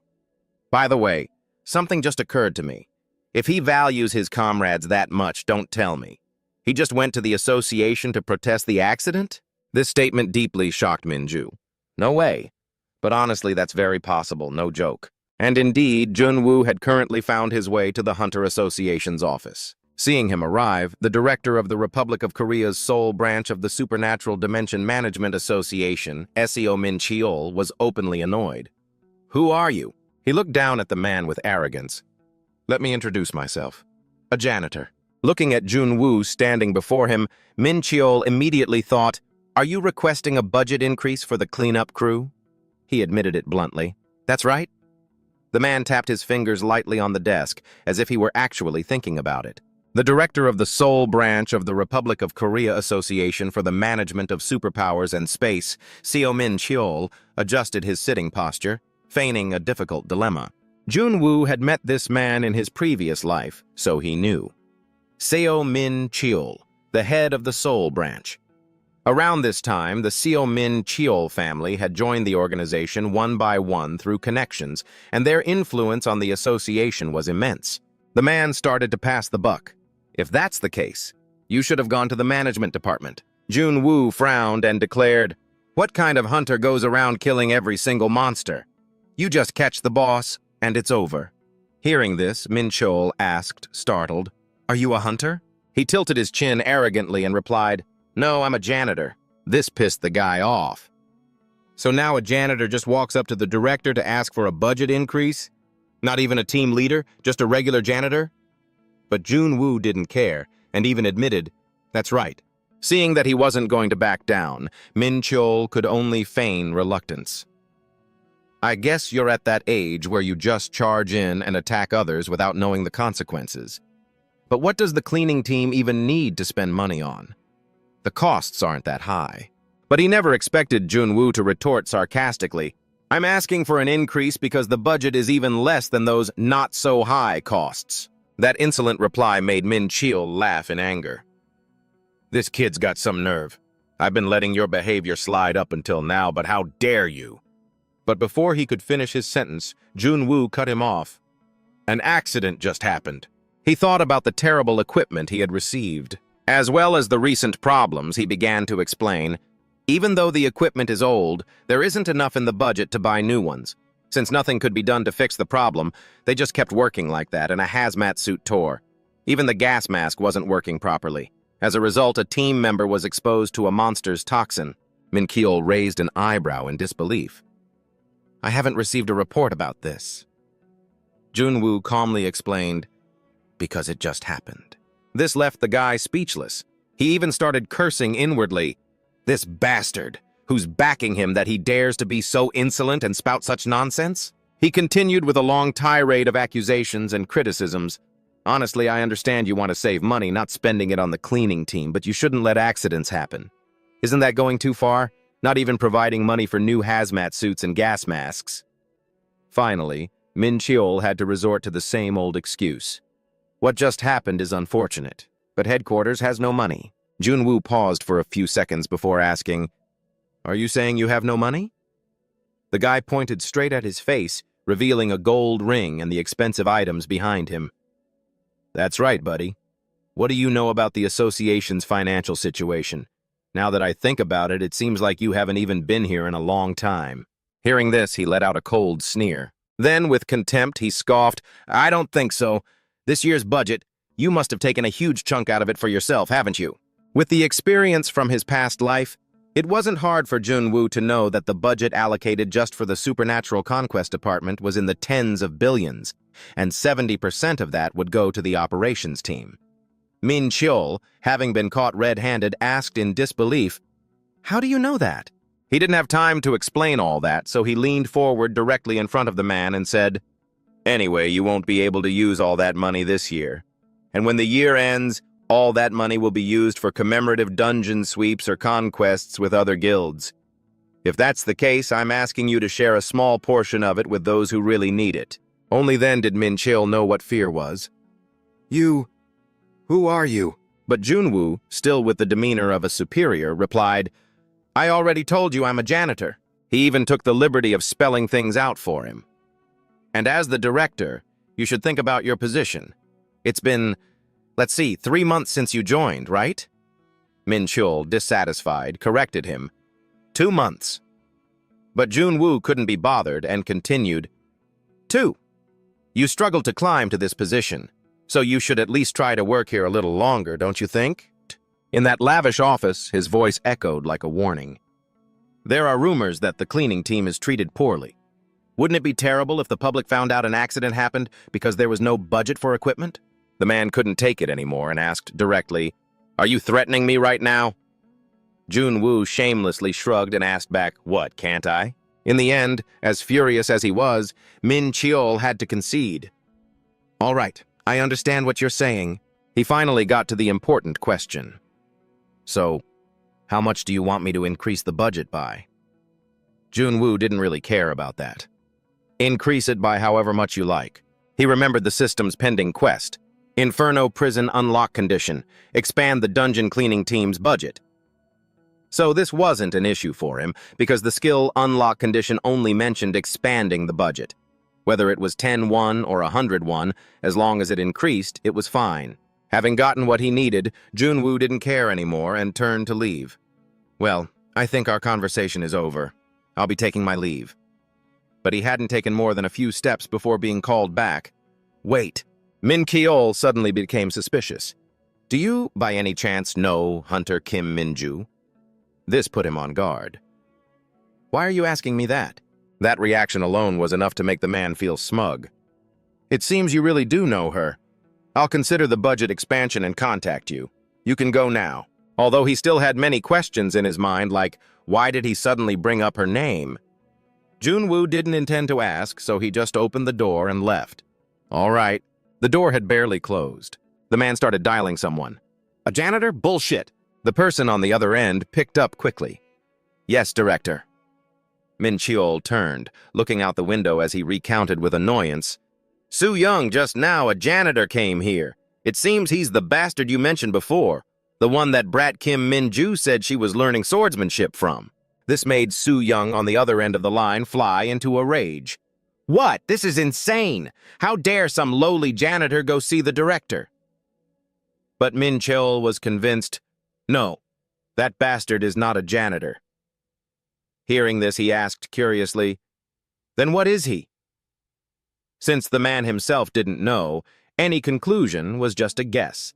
By the way, something just occurred to me. If he values his comrades that much, don't tell me. He just went to the association to protest the accident? This statement deeply shocked Min-ju. No way. But honestly, that's very possible, no joke. And indeed, Junwoo had currently found his way to the Hunter Association's office. Seeing him arrive, the director of the Republic of Korea's sole branch of the Supernatural Dimension Management Association, Seo-min Cheol, was openly annoyed. Who are you? He looked down at the man with arrogance. Let me introduce myself. A janitor. Looking at Junwoo standing before him, Min Cheol immediately thought, Are you requesting a budget increase for the cleanup crew? He admitted it bluntly. That's right. The man tapped his fingers lightly on the desk, as if he were actually thinking about it. The director of the sole branch of the Republic of Korea Association for the Management of Superpowers and Space, Seo-min Cheol, adjusted his sitting posture, feigning a difficult dilemma. Junwoo had met this man in his previous life, so he knew. Seo-min Cheol, the head of the Seoul branch. Around this time, the Seo-min Cheol family had joined the organization one by one through connections, and their influence on the association was immense. The man started to pass the buck. If that's the case, you should have gone to the management department. Junwoo frowned and declared, "What kind of hunter goes around killing every single monster? You just catch the boss, and it's over." Hearing this, Min-chul asked, startled, "Are you a hunter?" He tilted his chin arrogantly and replied, "No, I'm a janitor." This pissed the guy off. So now a janitor just walks up to the director to ask for a budget increase? Not even a team leader, just a regular janitor? But Junwoo didn't care, and even admitted, "That's right." Seeing that he wasn't going to back down, Min-chul could only feign reluctance. "I guess you're at that age where you just charge in and attack others without knowing the consequences. But what does the cleaning team even need to spend money on? The costs aren't that high." But he never expected Junwoo to retort sarcastically, "I'm asking for an increase because the budget is even less than those not-so-high costs." That insolent reply made Min-chul laugh in anger. "This kid's got some nerve. I've been letting your behavior slide up until now, but how dare you?" But before he could finish his sentence, Junwoo cut him off. An accident just happened. He thought about the terrible equipment he had received. As well as the recent problems, he began to explain, "Even though the equipment is old, there isn't enough in the budget to buy new ones. Since nothing could be done to fix the problem, they just kept working like that, and a hazmat suit tore. Even the gas mask wasn't working properly. As a result, a team member was exposed to a monster's toxin." Min-chul raised an eyebrow in disbelief. "I haven't received a report about this." Junwoo calmly explained, "Because it just happened." This left the guy speechless. He even started cursing inwardly. This bastard, who's backing him that he dares to be so insolent and spout such nonsense? He continued with a long tirade of accusations and criticisms. "Honestly, I understand you want to save money, not spending it on the cleaning team, but you shouldn't let accidents happen. Isn't that going too far? Not even providing money for new hazmat suits and gas masks." Finally, Min-chul had to resort to the same old excuse. "What just happened is unfortunate, but headquarters has no money." Junwoo paused for a few seconds before asking, "Are you saying you have no money?" The guy pointed straight at his face, revealing a gold ring and the expensive items behind him. "That's right, buddy. What do you know about the association's financial situation? Now that I think about it, it seems like you haven't even been here in a long time." Hearing this, he let out a cold sneer. Then, with contempt, he scoffed, "I don't think so. This year's budget, you must have taken a huge chunk out of it for yourself, haven't you?" With the experience from his past life, it wasn't hard for Junwoo to know that the budget allocated just for the Supernatural Conquest Department was in the tens of billions, and 70% of that would go to the operations team. Min-chul, having been caught red-handed, asked in disbelief, "How do you know that?" He didn't have time to explain all that, so he leaned forward directly in front of the man and said, "Anyway, you won't be able to use all that money this year. And when the year ends, all that money will be used for commemorative dungeon sweeps or conquests with other guilds. If that's the case, I'm asking you to share a small portion of it with those who really need it." Only then did Min-chul know what fear was. Who are you?" But Junwoo, still with the demeanor of a superior, replied, "I already told you I'm a janitor." He even took the liberty of spelling things out for him. "And as the director, you should think about your position. It's been, 3 months since you joined, right?" Min-chul, dissatisfied, corrected him. 2 months. But Junwoo couldn't be bothered and continued, 2. You struggled to climb to this position, so you should at least try to work here a little longer, don't you think?" In that lavish office, his voice echoed like a warning. "There are rumors that the cleaning team is treated poorly. Wouldn't it be terrible if the public found out an accident happened because there was no budget for equipment?" The man couldn't take it anymore and asked directly, "Are you threatening me right now?" Junwoo shamelessly shrugged and asked back, "What, can't I?" In the end, as furious as he was, Min-chul had to concede. "All right, I understand what you're saying." He finally got to the important question. "So, how much do you want me to increase the budget by?" Junwoo didn't really care about that. "Increase it by however much you like." He remembered the system's pending quest. Inferno Prison Unlock Condition. Expand the dungeon cleaning team's budget. So this wasn't an issue for him, because the skill Unlock Condition only mentioned expanding the budget. Whether it was 10-1 or 100-1, as long as it increased, it was fine. Having gotten what he needed, Junwoo didn't care anymore and turned to leave. Well, I think our conversation is over. I'll be taking my leave. But he hadn't taken more than a few steps before being called back. Wait. Min Keol suddenly became suspicious. Do you, by any chance, know Hunter Kim Minju? This put him on guard. Why are you asking me that? That reaction alone was enough to make the man feel smug. It seems you really do know her. I'll consider the budget expansion and contact you. You can go now. Although he still had many questions in his mind, like, why did he suddenly bring up her name? Junwoo didn't intend to ask, so he just opened the door and left. All right. The door had barely closed. The man started dialing someone. A janitor? Bullshit. The person on the other end picked up quickly. Yes, director. Min Cheol turned, looking out the window as he recounted with annoyance. Soo Young, just now a janitor came here. It seems he's the bastard you mentioned before, the one that brat Kim Min-ju said she was learning swordsmanship from. This made Soo Young on the other end of the line fly into a rage. What? This is insane! How dare some lowly janitor go see the director? But Min Cheol was convinced, no, that bastard is not a janitor. Hearing this, he asked curiously, then what is he? Since the man himself didn't know, any conclusion was just a guess.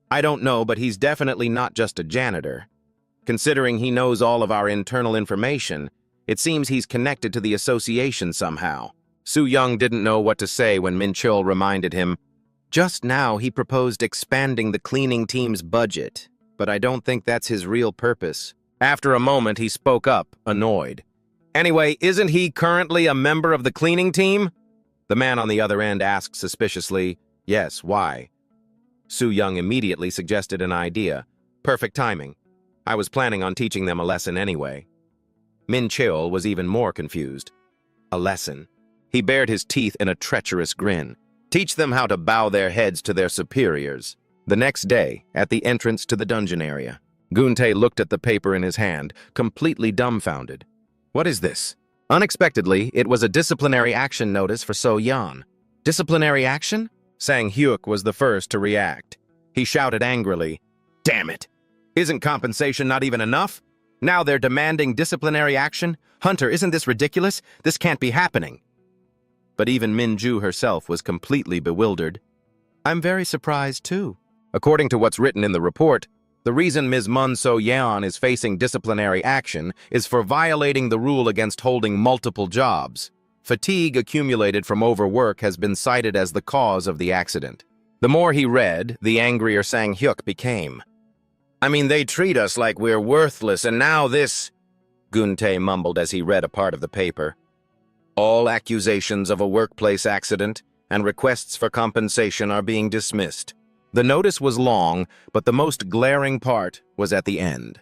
I don't know, but he's definitely not just a janitor. Considering he knows all of our internal information, it seems he's connected to the association somehow. Soo Young didn't know what to say when Min Cheol reminded him, just now he proposed expanding the cleaning team's budget, but I don't think that's his real purpose. After a moment, he spoke up, annoyed. Anyway, isn't he currently a member of the cleaning team? The man on the other end asked suspiciously, yes, why? Soo Young immediately suggested an idea. Perfect timing. I was planning on teaching them a lesson anyway. Min Cheol was even more confused. A lesson. He bared his teeth in a treacherous grin. Teach them how to bow their heads to their superiors. The next day, at the entrance to the dungeon area, Guntae looked at the paper in his hand, completely dumbfounded. What is this? Unexpectedly, it was a disciplinary action notice for So Yan. Disciplinary action? Sang Hyuk was the first to react. He shouted angrily, damn it! Isn't compensation not even enough? Now they're demanding disciplinary action? Hunter, isn't this ridiculous? This can't be happening. But even Minju herself was completely bewildered. I'm very surprised, too. According to what's written in the report, the reason Ms. Mun So-yeon is facing disciplinary action is for violating the rule against holding multiple jobs. Fatigue accumulated from overwork has been cited as the cause of the accident. The more he read, the angrier Sang Hyuk became. I mean, they treat us like we're worthless, and now this... Guntae mumbled as he read a part of the paper. All accusations of a workplace accident and requests for compensation are being dismissed. The notice was long, but the most glaring part was at the end.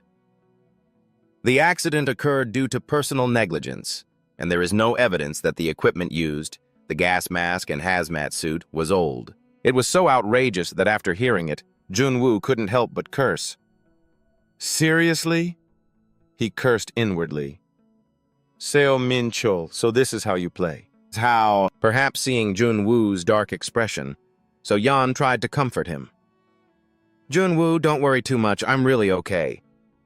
The accident occurred due to personal negligence, and there is no evidence that the equipment used, the gas mask and hazmat suit, was old. It was so outrageous that after hearing it, Junwoo couldn't help but curse. Seriously? He cursed inwardly. Seo Min Chol, so this is how you play. How, perhaps seeing Junwoo's dark expression, So Yan tried to comfort him. Junwoo, don't worry too much, I'm really okay.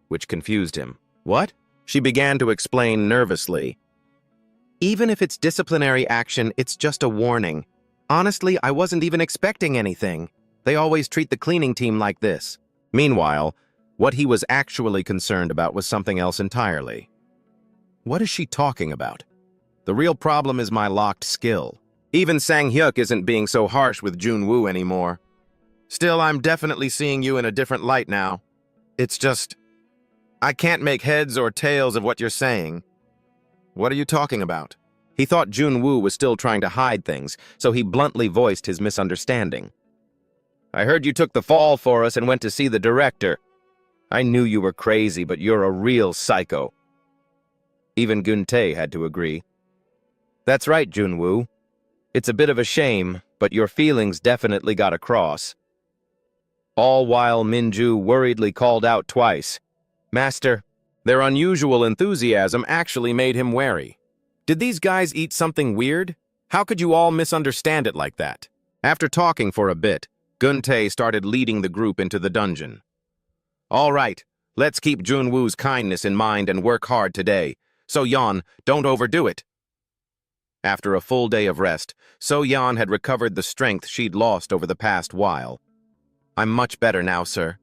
Which confused him. What? She began to explain nervously. Even if it's disciplinary action, it's just a warning. Honestly, I wasn't even expecting anything. They always treat the cleaning team like this. Meanwhile, what he was actually concerned about was something else entirely. What is she talking about? The real problem is my locked skill. Even Sang Hyuk isn't being so harsh with Junwoo anymore. Still, I'm definitely seeing you in a different light now. It's just... I can't make heads or tails of what you're saying. What are you talking about? He thought Junwoo was still trying to hide things, so he bluntly voiced his misunderstanding. I heard you took the fall for us and went to see the director. I knew you were crazy, but you're a real psycho. Even Guntae had to agree. That's right, Junwoo. It's a bit of a shame, but your feelings definitely got across. All while Minju worriedly called out twice. Master, their unusual enthusiasm actually made him wary. Did these guys eat something weird? How could you all misunderstand it like that? After talking for a bit, Guntae started leading the group into the dungeon. All right, let's keep Junwoo's kindness in mind and work hard today. So-yeon, don't overdo it. After a full day of rest, So-yeon had recovered the strength she'd lost over the past while. I'm much better now, sir.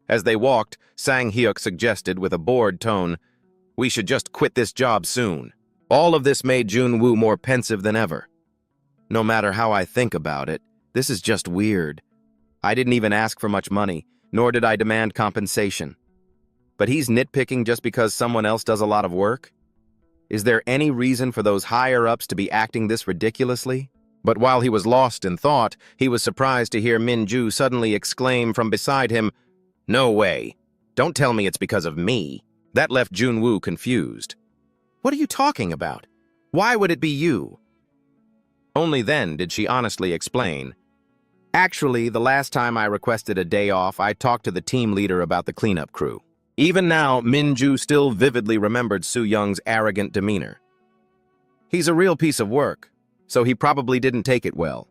As they walked, Sang-hyuk suggested with a bored tone, we should just quit this job soon. All of this made Junwoo more pensive than ever. No matter how I think about it, this is just weird. I didn't even ask for much money, nor did I demand compensation. But he's nitpicking just because someone else does a lot of work? Is there any reason for those higher-ups to be acting this ridiculously? But while he was lost in thought, he was surprised to hear Min-ju suddenly exclaim from beside him, "No way. Don't tell me it's because of me." That left Junwoo confused. What are you talking about? Why would it be you? Only then did she honestly explain. Actually, the last time I requested a day off, I talked to the team leader about the cleanup crew. Even now, Min-ju still vividly remembered Soo-young's arrogant demeanor. He's a real piece of work, so he probably didn't take it well.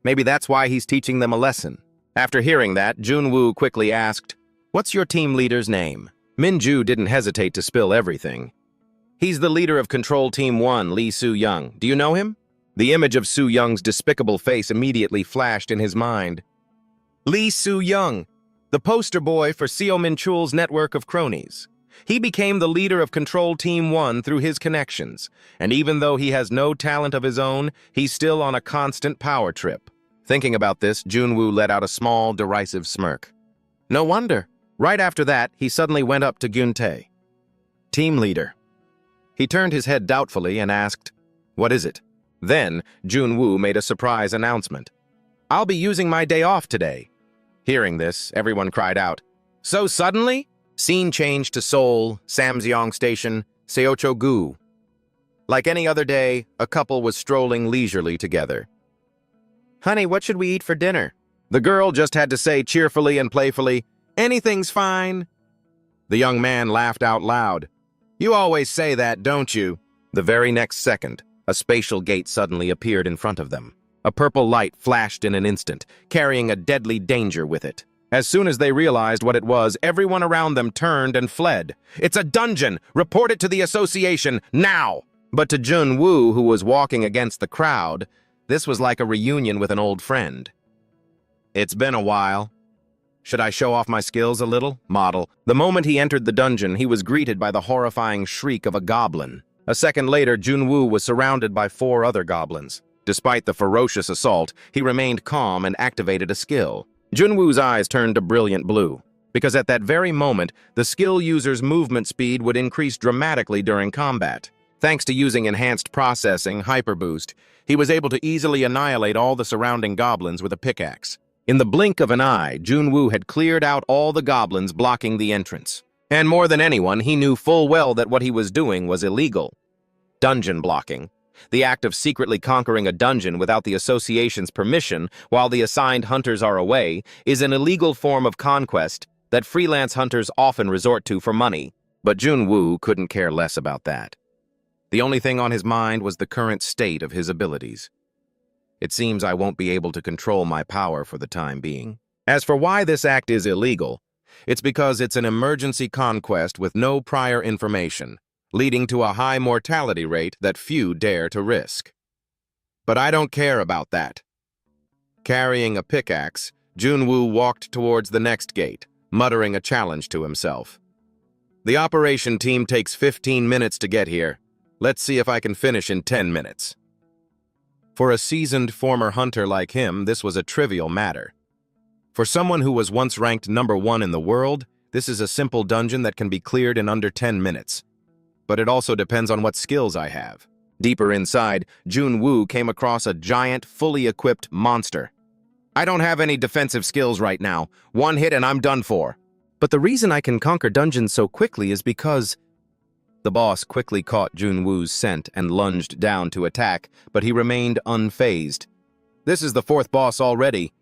Maybe that's why he's teaching them a lesson. After hearing that, Junwoo quickly asked, "What's your team leader's name?" Min-ju didn't hesitate to spill everything. "He's the leader of Control Team 1, Lee Soo-young. Do you know him?" The image of Soo-young's despicable face immediately flashed in his mind. Lee Soo-young, the poster boy for Seo Min-chul's network of cronies. He became the leader of Control Team 1 through his connections, and even though he has no talent of his own, he's still on a constant power trip. Thinking about this, Junwoo let out a small, derisive smirk. No wonder. Right after that, he suddenly went up to Guntae. "Team leader." He turned his head doubtfully and asked, "What is it?" Then, Junwoo made a surprise announcement. "I'll be using my day off today." Hearing this, everyone cried out, "So suddenly?" Scene changed to Seoul, Samseong Station, Seocho-gu. Like any other day, a couple was strolling leisurely together. "Honey, what should we eat for dinner?" The girl just had to say cheerfully and playfully, "Anything's fine." The young man laughed out loud. "You always say that, don't you?" The very next second, a spatial gate suddenly appeared in front of them. A purple light flashed in an instant, carrying a deadly danger with it. As soon as they realized what it was, everyone around them turned and fled. "It's a dungeon! Report it to the association, now!" But to Junwoo, who was walking against the crowd, this was like a reunion with an old friend. "It's been a while. Should I show off my skills a little? Model." The moment he entered the dungeon, he was greeted by the horrifying shriek of a goblin. A second later, Junwoo was surrounded by 4 other goblins. Despite the ferocious assault, he remained calm and activated a skill. Junwoo's eyes turned a brilliant blue, because at that very moment, the skill user's movement speed would increase dramatically during combat. Thanks to using enhanced processing, Hyperboost, he was able to easily annihilate all the surrounding goblins with a pickaxe. In the blink of an eye, Junwoo had cleared out all the goblins blocking the entrance. And more than anyone, he knew full well that what he was doing was illegal. Dungeon blocking. The act of secretly conquering a dungeon without the association's permission while the assigned hunters are away is an illegal form of conquest that freelance hunters often resort to for money. But Junwoo couldn't care less about that. The only thing on his mind was the current state of his abilities. It seems I won't be able to control my power for the time being. As for why this act is illegal, it's because it's an emergency conquest with no prior information, leading to a high mortality rate that few dare to risk. But I don't care about that. Carrying a pickaxe, Junwoo walked towards the next gate, muttering a challenge to himself. The operation team takes 15 minutes to get here. Let's see if I can finish in 10 minutes. For a seasoned former hunter like him, this was a trivial matter. For someone who was once ranked #1 in the world, this is a simple dungeon that can be cleared in under 10 minutes. But it also depends on what skills I have. Deeper inside, Junwoo came across a giant, fully equipped monster. I don't have any defensive skills right now. One hit and I'm done for. But the reason I can conquer dungeons so quickly is because... The boss quickly caught Junwoo's scent and lunged down to attack, but he remained unfazed. This is the 4th boss already.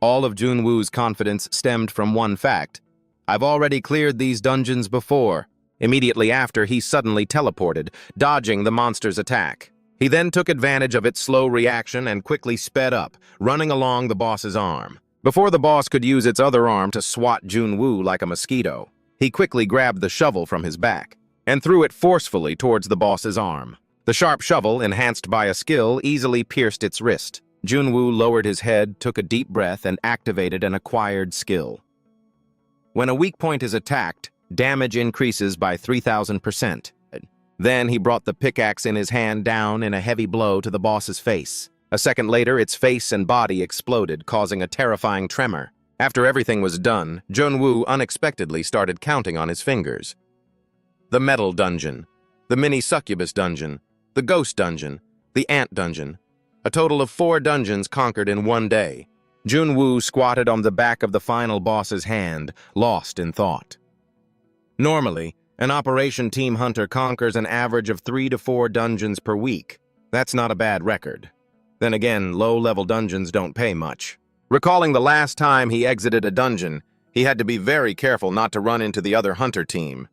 All of Junwoo's confidence stemmed from one fact. I've already cleared these dungeons before. Immediately after, he suddenly teleported, dodging the monster's attack. He then took advantage of its slow reaction and quickly sped up, running along the boss's arm. Before the boss could use its other arm to swat Junwoo like a mosquito, he quickly grabbed the shovel from his back and threw it forcefully towards the boss's arm. The sharp shovel, enhanced by a skill, easily pierced its wrist. Junwoo lowered his head, took a deep breath, and activated an acquired skill. When a weak point is attacked, damage increases by 3,000%. Then he brought the pickaxe in his hand down in a heavy blow to the boss's face. A second later, its face and body exploded, causing a terrifying tremor. After everything was done, Junwoo unexpectedly started counting on his fingers. The Metal Dungeon, the Mini Succubus Dungeon, the Ghost Dungeon, the Ant Dungeon. A total of 4 dungeons conquered in one day. Junwoo squatted on the back of the final boss's hand, lost in thought. Normally, an operation team hunter conquers an average of 3 to 4 dungeons per week. That's not a bad record. Then again, low-level dungeons don't pay much. Recalling the last time he exited a dungeon, he had to be very careful not to run into the other hunter team.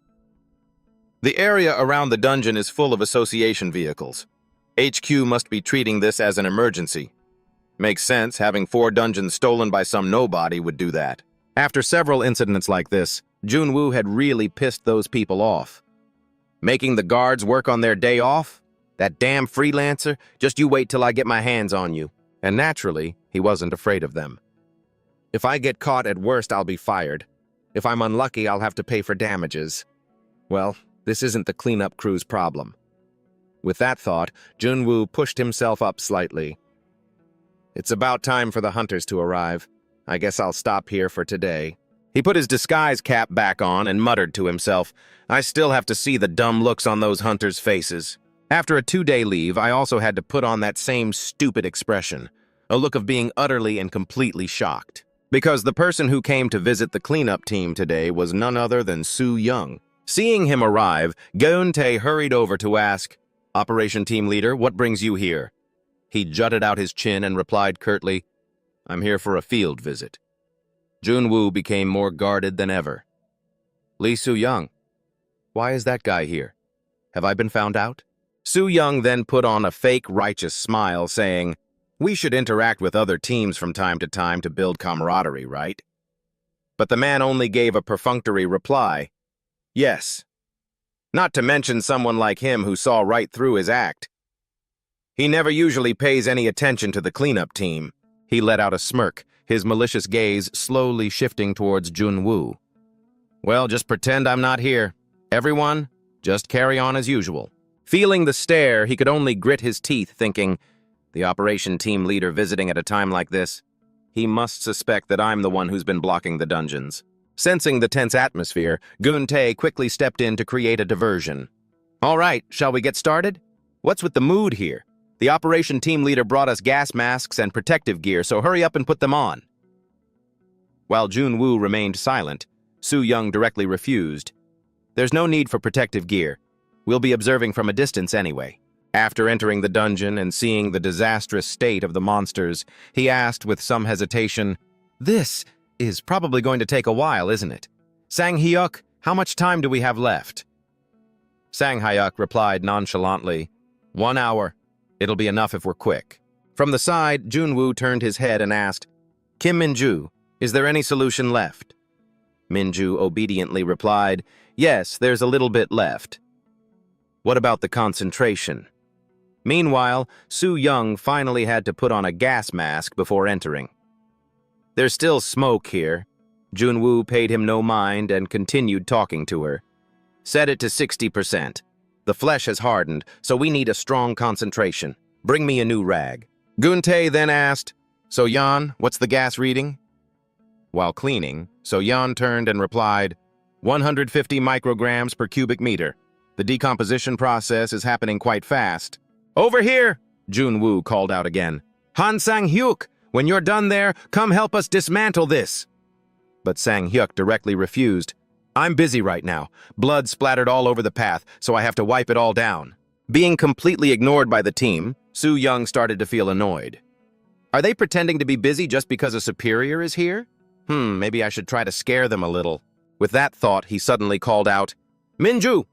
The area around the dungeon is full of association vehicles. HQ must be treating this as an emergency. Makes sense, having 4 dungeons stolen by some nobody would do that. After several incidents like this, Junwoo had really pissed those people off. Making the guards work on their day off? That damn freelancer, just you wait till I get my hands on you. And naturally, he wasn't afraid of them. If I get caught, at worst I'll be fired. If I'm unlucky, I'll have to pay for damages. Well, this isn't the cleanup crew's problem. With that thought, Junwoo pushed himself up slightly. It's about time for the hunters to arrive. I guess I'll stop here for today. He put his disguise cap back on and muttered to himself, I still have to see the dumb looks on those hunters' faces. After a 2-day leave, I also had to put on that same stupid expression, a look of being utterly and completely shocked. Because the person who came to visit the cleanup team today was none other than Soo Young. Seeing him arrive, Geun-tae hurried over to ask, Operation Team Leader, what brings you here? He jutted out his chin and replied curtly, I'm here for a field visit. Junwoo became more guarded than ever. Lee Soo-young, why is that guy here? Have I been found out? Soo-young then put on a fake righteous smile, saying, we should interact with other teams from time to build camaraderie, right? But the man only gave a perfunctory reply, yes. Not to mention someone like him who saw right through his act. He never usually pays any attention to the cleanup team. He let out a smirk, his malicious gaze slowly shifting towards Junwoo. Well, just pretend I'm not here. Everyone, just carry on as usual. Feeling the stare, he could only grit his teeth, thinking, the operation team leader visiting at a time like this? He must suspect that I'm the one who's been blocking the dungeons. Sensing the tense atmosphere, Geun-tae quickly stepped in to create a diversion. All right, shall we get started? What's with the mood here? The operation team leader brought us gas masks and protective gear, so hurry up and put them on. While Junwoo remained silent, Soo-young directly refused. There's no need for protective gear. We'll be observing from a distance anyway. After entering the dungeon and seeing the disastrous state of the monsters, he asked with some hesitation, This is probably going to take a while, isn't it? Sang-hyuk, how much time do we have left? Sang-hyuk replied nonchalantly, 1 hour. It'll be enough if we're quick. From the side, Junwoo turned his head and asked, Kim Minju, is there any solution left? Minju obediently replied, yes, there's a little bit left. What about the concentration? Meanwhile, Soo-young finally had to put on a gas mask before entering. There's still smoke here. Junwoo paid him no mind and continued talking to her. Set it to 60%. The flesh has hardened, so we need a strong concentration. Bring me a new rag. Geun-tae then asked, So-yeon, what's the gas reading? While cleaning, So-yeon turned and replied, 150 micrograms per cubic meter. The decomposition process is happening quite fast. Over here, Junwoo called out again. Han Sang-hyuk, when you're done there, come help us dismantle this. But Sang-hyuk directly refused. I'm busy right now. Blood splattered all over the path, so I have to wipe it all down. Being completely ignored by the team, Soo-young started to feel annoyed. Are they pretending to be busy just because a superior is here? Maybe I should try to scare them a little. With that thought, he suddenly called out, Minju!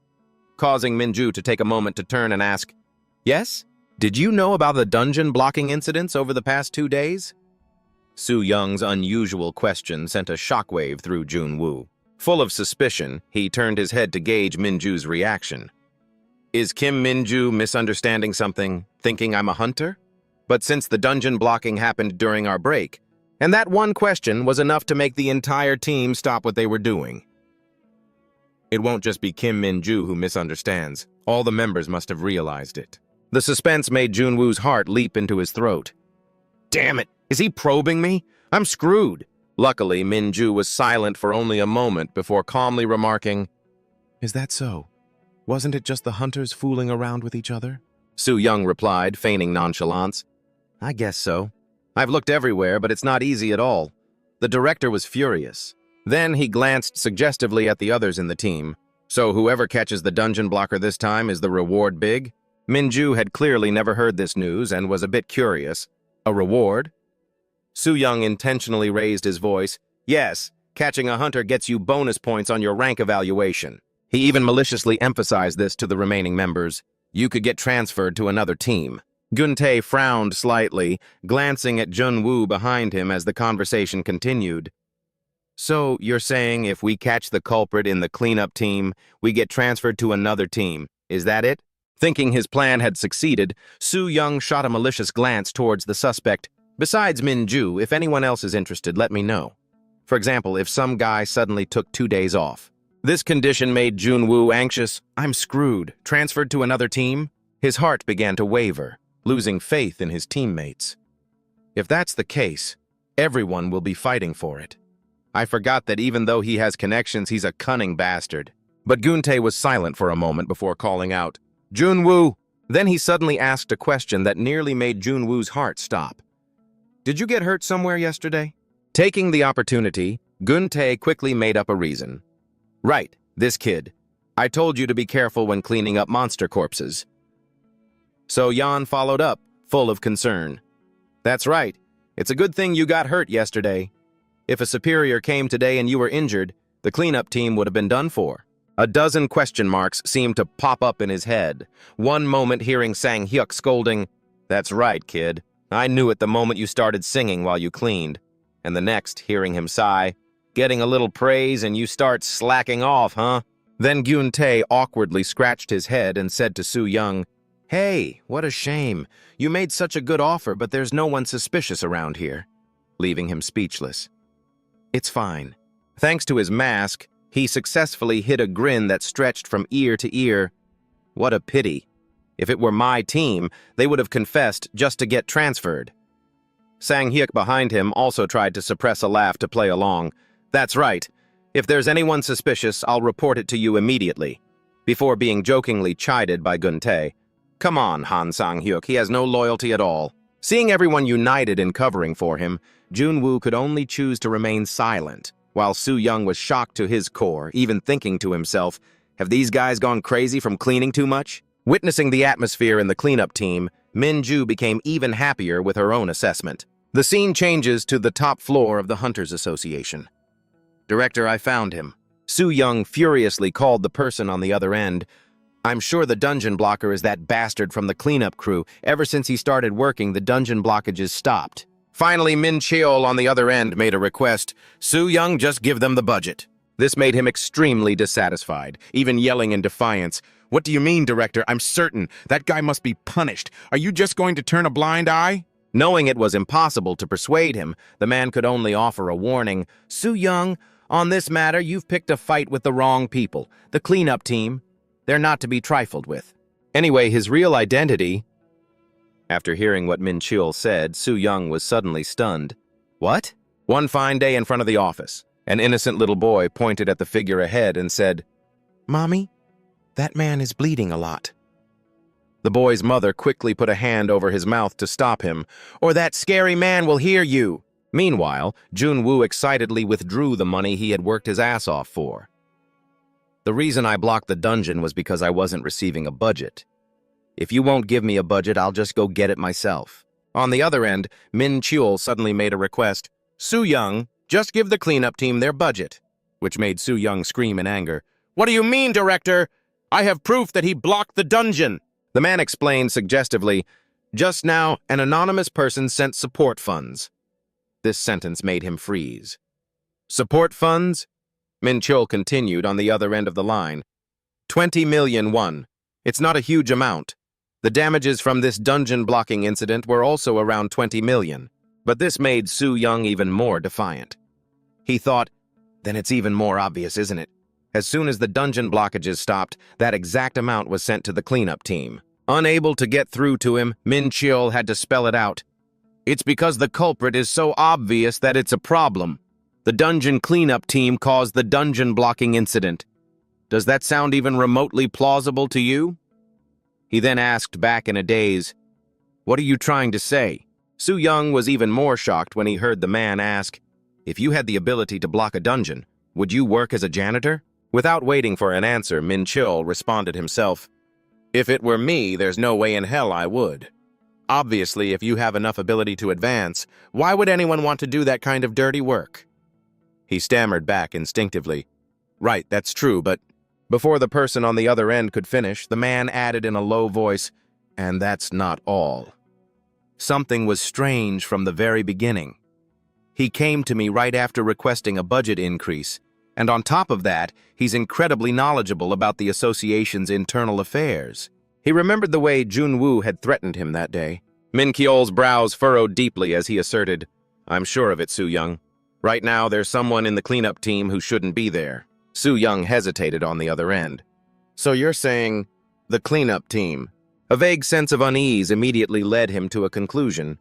Causing Minju to take a moment to turn and ask, Yes? Did you know about the dungeon blocking incidents over the past 2 days? Su Young's unusual question sent a shockwave through Junwoo. Full of suspicion, he turned his head to gauge Minju's reaction. Is Kim Minju misunderstanding something, thinking I'm a hunter? But since the dungeon blocking happened during our break, and that one question was enough to make the entire team stop what they were doing. It won't just be Kim Minju who misunderstands. All the members must have realized it. The suspense made Junwoo's heart leap into his throat. Damn it! Is he probing me? I'm screwed. Luckily, Minju was silent for only a moment before calmly remarking, Is that so? Wasn't it just the hunters fooling around with each other? Su Young replied, feigning nonchalance. I guess so. I've looked everywhere, but it's not easy at all. The director was furious. Then he glanced suggestively at the others in the team. So whoever catches the dungeon blocker this time is the reward big? Minju had clearly never heard this news and was a bit curious. A reward? Su Young intentionally raised his voice. Yes, catching a hunter gets you bonus points on your rank evaluation. He even maliciously emphasized this to the remaining members. You could get transferred to another team. Guntae frowned slightly, glancing at Junwoo behind him as the conversation continued. So, you're saying if we catch the culprit in the cleanup team, we get transferred to another team. Is that it? Thinking his plan had succeeded, Su Young shot a malicious glance towards the suspect. Besides Minju, if anyone else is interested, let me know. For example, if some guy suddenly took 2 days off. This condition made Junwoo anxious. I'm screwed. Transferred to another team? His heart began to waver, losing faith in his teammates. If that's the case, everyone will be fighting for it. I forgot that even though he has connections, he's a cunning bastard. But Guntae was silent for a moment before calling out, Junwoo! Then he suddenly asked a question that nearly made Junwoo's heart stop. Did you get hurt somewhere yesterday? Taking the opportunity, Guntae quickly made up a reason. Right, this kid. I told you to be careful when cleaning up monster corpses. So Yan followed up, full of concern. That's right. It's a good thing you got hurt yesterday. If a superior came today and you were injured, the cleanup team would have been done for. A dozen question marks seemed to pop up in his head. One moment hearing Sang-hyuk scolding, That's right, kid. I knew it the moment you started singing while you cleaned. And the next, hearing him sigh, Getting a little praise and you start slacking off, huh? Then Guntae awkwardly scratched his head and said to Su Young, Hey, what a shame. You made such a good offer, but there's no one suspicious around here. Leaving him speechless. It's fine. Thanks to his mask, he successfully hid a grin that stretched from ear to ear. What a pity. If it were my team, they would have confessed just to get transferred. Sang-hyuk behind him also tried to suppress a laugh to play along. That's right. If there's anyone suspicious, I'll report it to you immediately. Before being jokingly chided by Guntae. Come on, Han Sang-hyuk, he has no loyalty at all. Seeing everyone united in covering for him, Junwoo could only choose to remain silent, while Su Young was shocked to his core, even thinking to himself, have these guys gone crazy from cleaning too much? Witnessing the atmosphere in the cleanup team, Minju became even happier with her own assessment. The scene changes to the top floor of the Hunters Association. Director, I found him. Su Young furiously called the person on the other end. I'm sure the dungeon blocker is that bastard from the cleanup crew. Ever since he started working, the dungeon blockages stopped. Finally, Min Cheol on the other end made a request. Su Young, just give them the budget. This made him extremely dissatisfied, even yelling in defiance. What do you mean, Director? I'm certain. That guy must be punished. Are you just going to turn a blind eye? Knowing it was impossible to persuade him, the man could only offer a warning. Su Young, on this matter, you've picked a fight with the wrong people. The cleanup team. They're not to be trifled with. Anyway, his real identity... After hearing what Min Cheol said, Su Young was suddenly stunned. What? One fine day in front of the office, an innocent little boy pointed at the figure ahead and said, Mommy, that man is bleeding a lot. The boy's mother quickly put a hand over his mouth to stop him, or that scary man will hear you. Meanwhile, Junwoo excitedly withdrew the money he had worked his ass off for. The reason I blocked the dungeon was because I wasn't receiving a budget. If you won't give me a budget, I'll just go get it myself. On the other end, Min Cheol suddenly made a request. Su Young, just give the cleanup team their budget. Which made Su Young scream in anger. What do you mean, Director? I have proof that he blocked the dungeon. The man explained suggestively, Just now, an anonymous person sent support funds. This sentence made him freeze. Support funds? Min Chul continued on the other end of the line. 20 million won. It's not a huge amount. The damages from this dungeon blocking incident were also around 20 million. But this made Su Young even more defiant. He thought, then it's even more obvious, isn't it? As soon as the dungeon blockages stopped, that exact amount was sent to the cleanup team. Unable to get through to him, Min Chul had to spell it out. It's because the culprit is so obvious that it's a problem. The dungeon cleanup team caused the dungeon blocking incident. Does that sound even remotely plausible to you? He then asked back in a daze, What are you trying to say? Su Young was even more shocked when he heard the man ask, If you had the ability to block a dungeon, would you work as a janitor? Without waiting for an answer, Min Chul responded himself, If it were me, there's no way in hell I would. Obviously, if you have enough ability to advance, why would anyone want to do that kind of dirty work? He stammered back instinctively. Right, that's true, but before the person on the other end could finish, the man added in a low voice, And that's not all. Something was strange from the very beginning. He came to me right after requesting a budget increase, and on top of that, he's incredibly knowledgeable about the association's internal affairs. He remembered the way Junwoo had threatened him that day. Min Kyol's brows furrowed deeply as he asserted, I'm sure of it, Su Young. Right now, there's someone in the cleanup team who shouldn't be there. Su Young hesitated on the other end. So you're saying, the cleanup team? A vague sense of unease immediately led him to a conclusion.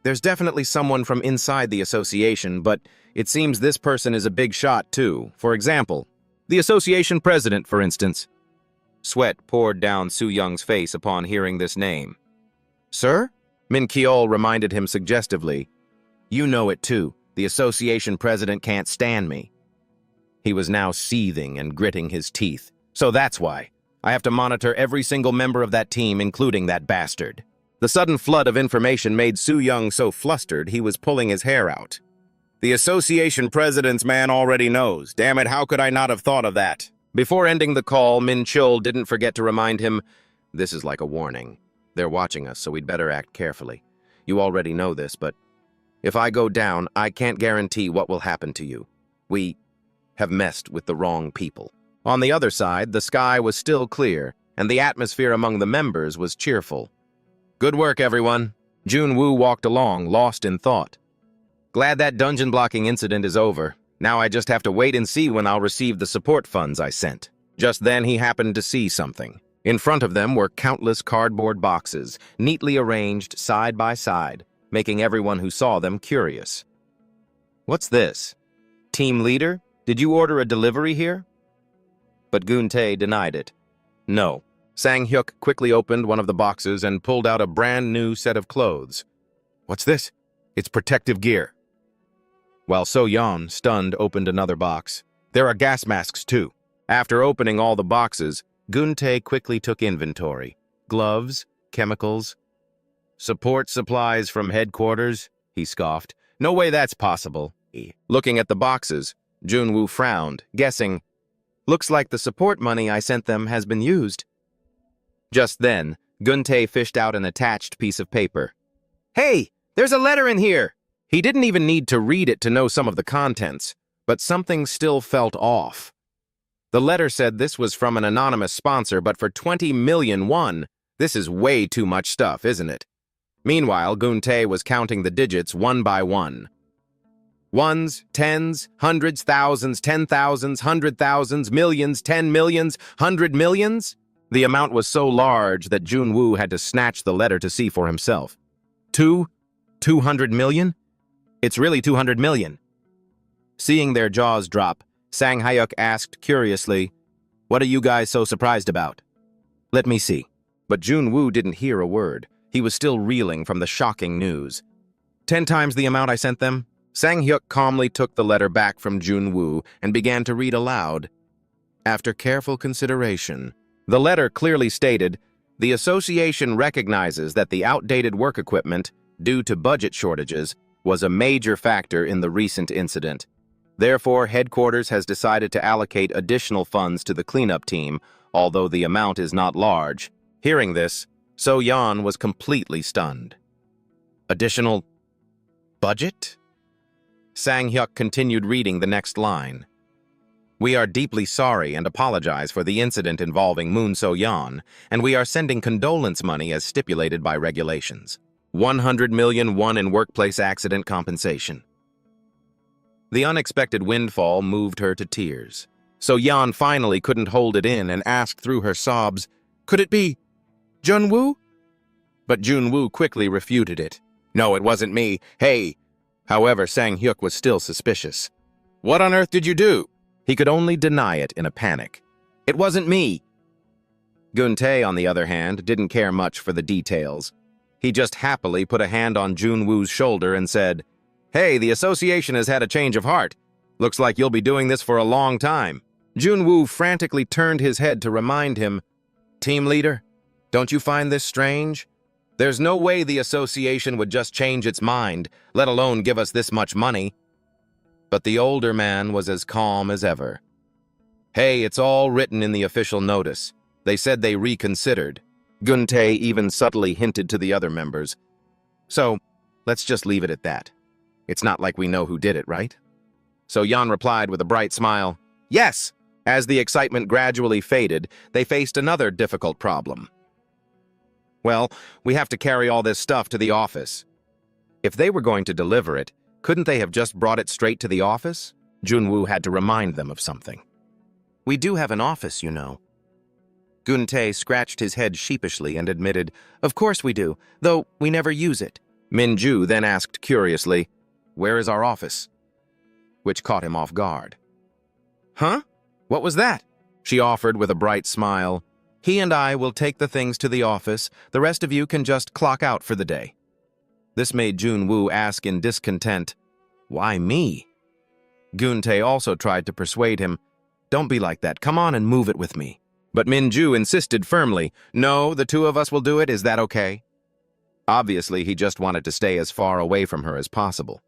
There's definitely someone from inside the association, but it seems this person is a big shot too. For example, the association president, for instance. Sweat poured down Su Young's face upon hearing this name. Sir? Min Kyol reminded him suggestively. You know it too. The association president can't stand me. He was now seething and gritting his teeth. So that's why. I have to monitor every single member of that team, including that bastard. The sudden flood of information made Su Young so flustered he was pulling his hair out. The association president's man already knows. Damn it, how could I not have thought of that? Before ending the call, Min Chul didn't forget to remind him, This is like a warning. They're watching us, so we'd better act carefully. You already know this, but if I go down, I can't guarantee what will happen to you. We have messed with the wrong people. On the other side, the sky was still clear, and the atmosphere among the members was cheerful. Good work, everyone. Junwoo walked along, lost in thought. Glad that dungeon blocking incident is over. Now I just have to wait and see when I'll receive the support funds I sent. Just then he happened to see something. In front of them were countless cardboard boxes, neatly arranged side by side, making everyone who saw them curious. What's this? Team leader, did you order a delivery here? But Gun-tae denied it. No. Sang-hyuk quickly opened one of the boxes and pulled out a brand new set of clothes. What's this? It's protective gear. While So-yeon, stunned, opened another box. There are gas masks, too. After opening all the boxes, Gun-tae quickly took inventory. Gloves, chemicals. Support supplies from headquarters, he scoffed. No way that's possible. Looking at the boxes, Junwoo frowned, guessing, Looks like the support money I sent them has been used. Just then, Gun-tae fished out an attached piece of paper. Hey, there's a letter in here! He didn't even need to read it to know some of the contents, but something still felt off. The letter said this was from an anonymous sponsor, but for 20 million won, this is way too much stuff, isn't it? Meanwhile, Gun-tae was counting the digits one by one. Ones, tens, hundreds, thousands, 10,000s, 100,000s, millions, 10 millions, 100 millions? The amount was so large that Junwoo had to snatch the letter to see for himself. 200 million? It's really 200 million. Seeing their jaws drop, Sang-hyuk asked curiously, What are you guys so surprised about? Let me see. But Junwoo didn't hear a word. He was still reeling from the shocking news. 10 times the amount I sent them? Sang-hyuk calmly took the letter back from Junwoo and began to read aloud. After careful consideration, the letter clearly stated, the association recognizes that the outdated work equipment, due to budget shortages, was a major factor in the recent incident. Therefore, headquarters has decided to allocate additional funds to the cleanup team, although the amount is not large. Hearing this, So Yan was completely stunned. Additional budget? Sang-hyuk continued reading the next line. We are deeply sorry and apologize for the incident involving Moon So-yeon, and we are sending condolence money as stipulated by regulations. 100 million won in workplace accident compensation. The unexpected windfall moved her to tears. So-yeon finally couldn't hold it in and asked through her sobs, "Could it be Junwoo?" But Junwoo quickly refuted it. "No, it wasn't me. Hey." However, Sang-hyuk was still suspicious. "What on earth did you do?" He could only deny it in a panic. "It wasn't me." Gun-tae, on the other hand, didn't care much for the details. He just happily put a hand on Junwoo's shoulder and said, "Hey, the association has had a change of heart. Looks like you'll be doing this for a long time." Junwoo frantically turned his head to remind him, "Team leader, don't you find this strange? There's no way the association would just change its mind, let alone give us this much money." But the older man was as calm as ever. "Hey, it's all written in the official notice. They said they reconsidered." Gun-tae even subtly hinted to the other members. "So, let's just leave it at that. It's not like we know who did it, right?" So Yan replied with a bright smile, "Yes." As the excitement gradually faded, they faced another difficult problem. "Well, we have to carry all this stuff to the office." If they were going to deliver it, couldn't they have just brought it straight to the office? Junwoo had to remind them of something. "We do have an office, you know." Gun-tae scratched his head sheepishly and admitted, "Of course we do, though we never use it." Min-ju then asked curiously, "Where is our office?" Which caught him off guard. "Huh? What was that?" She offered with a bright smile. "He and I will take the things to the office. The rest of you can just clock out for the day." This made Junwoo ask in discontent, "Why me?" Gun-tae also tried to persuade him, "Don't be like that. Come on and move it with me." But Min-ju insisted firmly, "No, the two of us will do it. Is that okay?" Obviously, he just wanted to stay as far away from her as possible.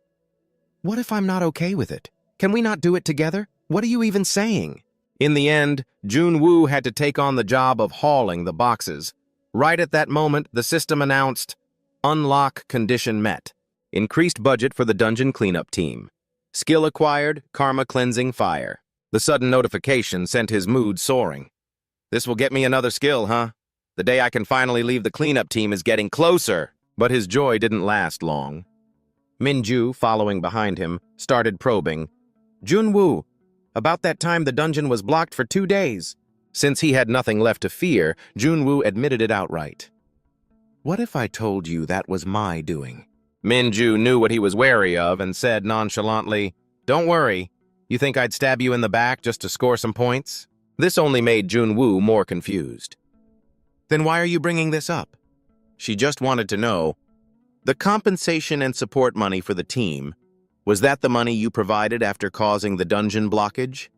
"What if I'm not okay with it? Can we not do it together? What are you even saying?" In the end, Junwoo had to take on the job of hauling the boxes. Right at that moment, the system announced, "Unlock condition met. Increased budget for the dungeon cleanup team. Skill acquired, karma cleansing fire." The sudden notification sent his mood soaring. "This will get me another skill, huh? The day I can finally leave the cleanup team is getting closer." But his joy didn't last long. Min-ju, following behind him, started probing. "Junwoo, about that time the dungeon was blocked for 2 days." Since he had nothing left to fear, Junwoo admitted it outright. "What if I told you that was my doing?" Min-ju knew what he was wary of and said nonchalantly, "Don't worry. You think I'd stab you in the back just to score some points?" This only made Junwoo more confused. "Then why are you bringing this up?" She just wanted to know, "The compensation and support money for the team, was that the money you provided after causing the dungeon blockage?"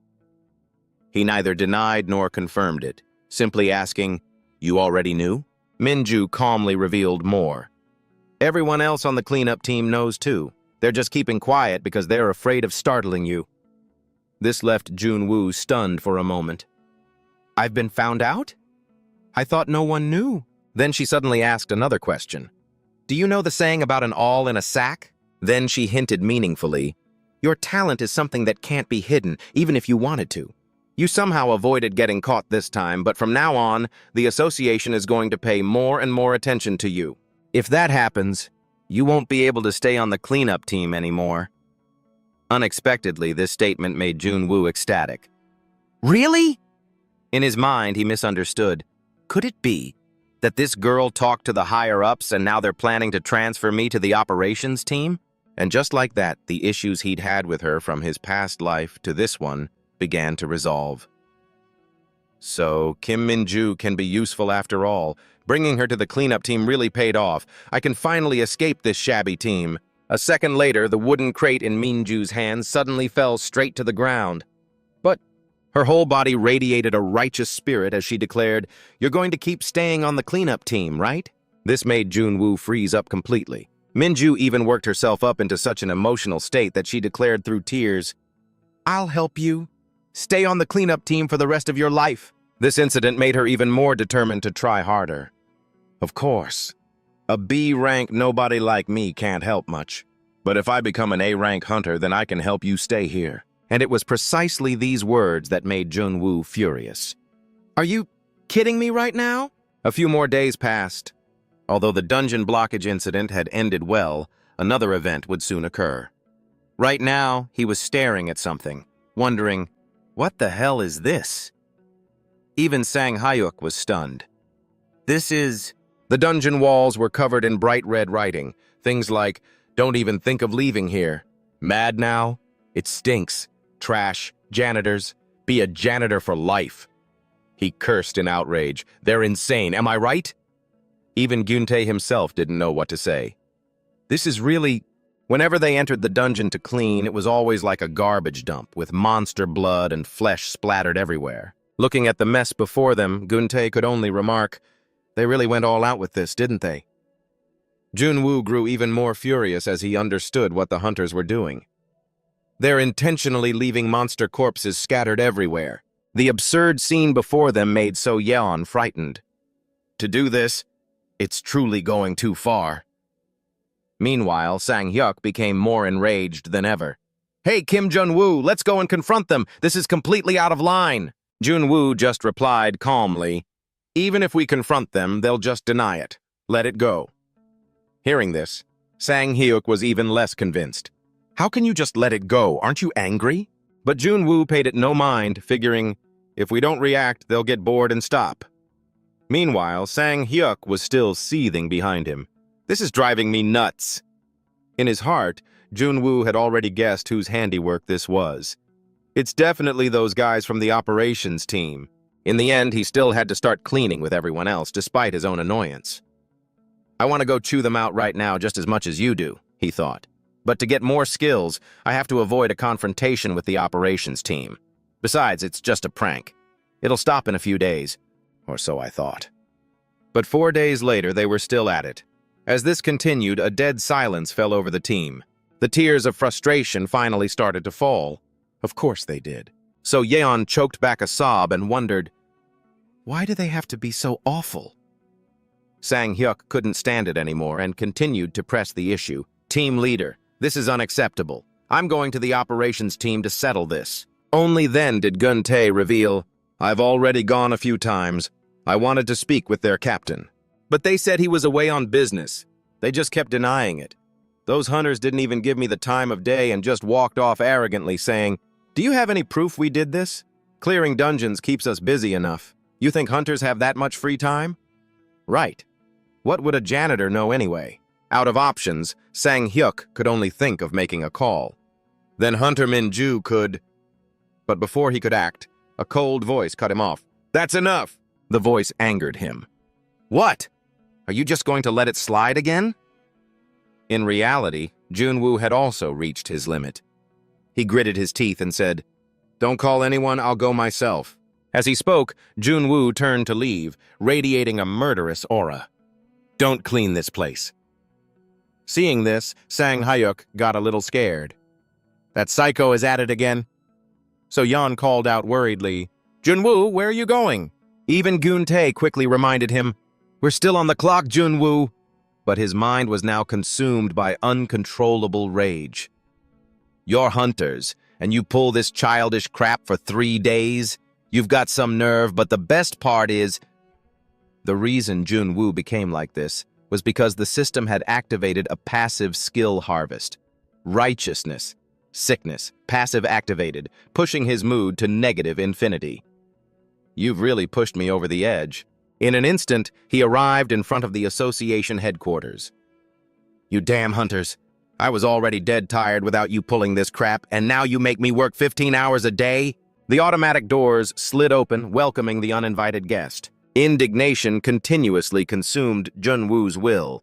He neither denied nor confirmed it, simply asking, "You already knew?" Min-ju calmly revealed more. "Everyone else on the cleanup team knows too. They're just keeping quiet because they're afraid of startling you." This left Junwoo stunned for a moment. "I've been found out? I thought no one knew." Then she suddenly asked another question. "Do you know the saying about an awl in a sack?" Then she hinted meaningfully, "Your talent is something that can't be hidden, even if you wanted to. You somehow avoided getting caught this time, but from now on, the association is going to pay more and more attention to you. If that happens, you won't be able to stay on the cleanup team anymore." Unexpectedly, this statement made Junwoo ecstatic. "Really?" In his mind, he misunderstood. Could it be that this girl talked to the higher-ups and now they're planning to transfer me to the operations team? And just like that, the issues he'd had with her from his past life to this one began to resolve. So, Kim Min-ju can be useful after all. Bringing her to the cleanup team really paid off. I can finally escape this shabby team. A second later, the wooden crate in Min-ju's hands suddenly fell straight to the ground. But her whole body radiated a righteous spirit as she declared, "You're going to keep staying on the cleanup team, right?" This made Junwoo freeze up completely. Min-ju even worked herself up into such an emotional state that she declared through tears, "I'll help you. Stay on the cleanup team for the rest of your life." This incident made her even more determined to try harder. Of course. A B rank nobody like me can't help much. But if I become an A rank hunter, then I can help you stay here. And it was precisely these words that made Junwoo furious. Are you kidding me right now? A few more days passed. Although the dungeon blockage incident had ended well, another event would soon occur. Right now, he was staring at something, wondering, what the hell is this? Even Sang Hyuk was stunned. The dungeon walls were covered in bright red writing, things like, "Don't even think of leaving here. Mad now? It stinks. Trash. Janitors. Be a janitor for life." He cursed in outrage. They're insane, am I right? Even Gyuntae himself didn't know what to say. This is really... Whenever they entered the dungeon to clean, it was always like a garbage dump, with monster blood and flesh splattered everywhere. Looking at the mess before them, Gyuntae could only remark, "They really went all out with this, didn't they?" Junwoo grew even more furious as he understood what the hunters were doing. They're intentionally leaving monster corpses scattered everywhere. The absurd scene before them made So Yeon frightened. To do this, it's truly going too far. Meanwhile, Sang Hyuk became more enraged than ever. "Hey, Kim Junwoo, let's go and confront them. This is completely out of line." Junwoo just replied calmly, "Even if we confront them, they'll just deny it. Let it go." Hearing this, Sang Hyuk was even less convinced. "How can you just let it go? Aren't you angry?" But Junwoo paid it no mind, figuring, if we don't react, they'll get bored and stop. Meanwhile, Sang Hyuk was still seething behind him. "This is driving me nuts." In his heart, Junwoo had already guessed whose handiwork this was. It's definitely those guys from the operations team. In the end, he still had to start cleaning with everyone else, despite his own annoyance. "I want to go chew them out right now just as much as you do," he thought. "But to get more skills, I have to avoid a confrontation with the operations team. Besides, it's just a prank. It'll stop in a few days, or so I thought." But 4 days later, they were still at it. As this continued, a dead silence fell over the team. The tears of frustration finally started to fall. Of course they did. So Yeon choked back a sob and wondered, why do they have to be so awful? Sang Hyuk couldn't stand it anymore and continued to press the issue. "Team leader, this is unacceptable. I'm going to the operations team to settle this." Only then did Gyuntae reveal, "I've already gone a few times. I wanted to speak with their captain. But they said he was away on business. They just kept denying it. Those hunters didn't even give me the time of day and just walked off arrogantly saying, 'Do you have any proof we did this? Clearing dungeons keeps us busy enough. You think hunters have that much free time?' Right. What would a janitor know anyway?" Out of options, Sang Hyuk could only think of making a call. Then Hunter Minju could... But before he could act, a cold voice cut him off. "That's enough!" The voice angered him. "What? Are you just going to let it slide again?" In reality, Junwoo had also reached his limit. He gritted his teeth and said, "Don't call anyone, I'll go myself." As he spoke, Junwoo turned to leave, radiating a murderous aura. "Don't clean this place." Seeing this, Sang Hyuk got a little scared. "That psycho is at it again?" So Yeon called out worriedly, "Junwoo, where are you going?" Even Gyuntae quickly reminded him, "We're still on the clock, Junwoo." But his mind was now consumed by uncontrollable rage. "You're hunters, and you pull this childish crap for 3 days? You've got some nerve, but the best part is..." The reason Junwoo became like this was because the system had activated a passive skill harvest. Righteousness, sickness, passive activated, pushing his mood to negative infinity. "You've really pushed me over the edge." In an instant, he arrived in front of the association headquarters. "You damn hunters. I was already dead tired without you pulling this crap, and now you make me work 15 hours a day?" The automatic doors slid open, welcoming the uninvited guest. Indignation continuously consumed Junwoo's will.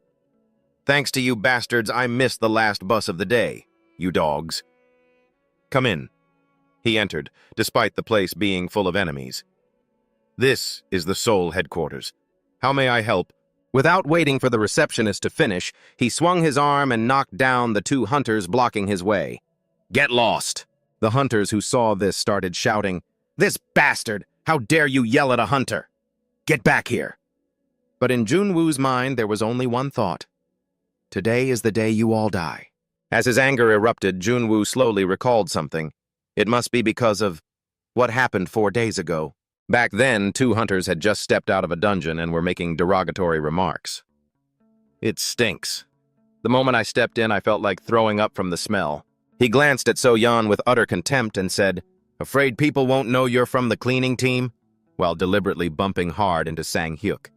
"Thanks to you bastards, I missed the last bus of the day, you dogs." "Come in." He entered, despite the place being full of enemies. "This is the Seoul headquarters. How may I help?" Without waiting for the receptionist to finish, he swung his arm and knocked down the 2 hunters blocking his way. "Get lost!" The hunters who saw this started shouting, "This bastard! How dare you yell at a hunter! Get back here!" But in Junwoo's mind, there was only one thought. Today is the day you all die. As his anger erupted, Junwoo slowly recalled something. It must be because of what happened 4 days ago. Back then, 2 hunters had just stepped out of a dungeon and were making derogatory remarks. It stinks. The moment I stepped in, I felt like throwing up from the smell. He glanced at So-yeon with utter contempt and said, "Afraid people won't know you're from the cleaning team?" while deliberately bumping hard into Sang-hyuk.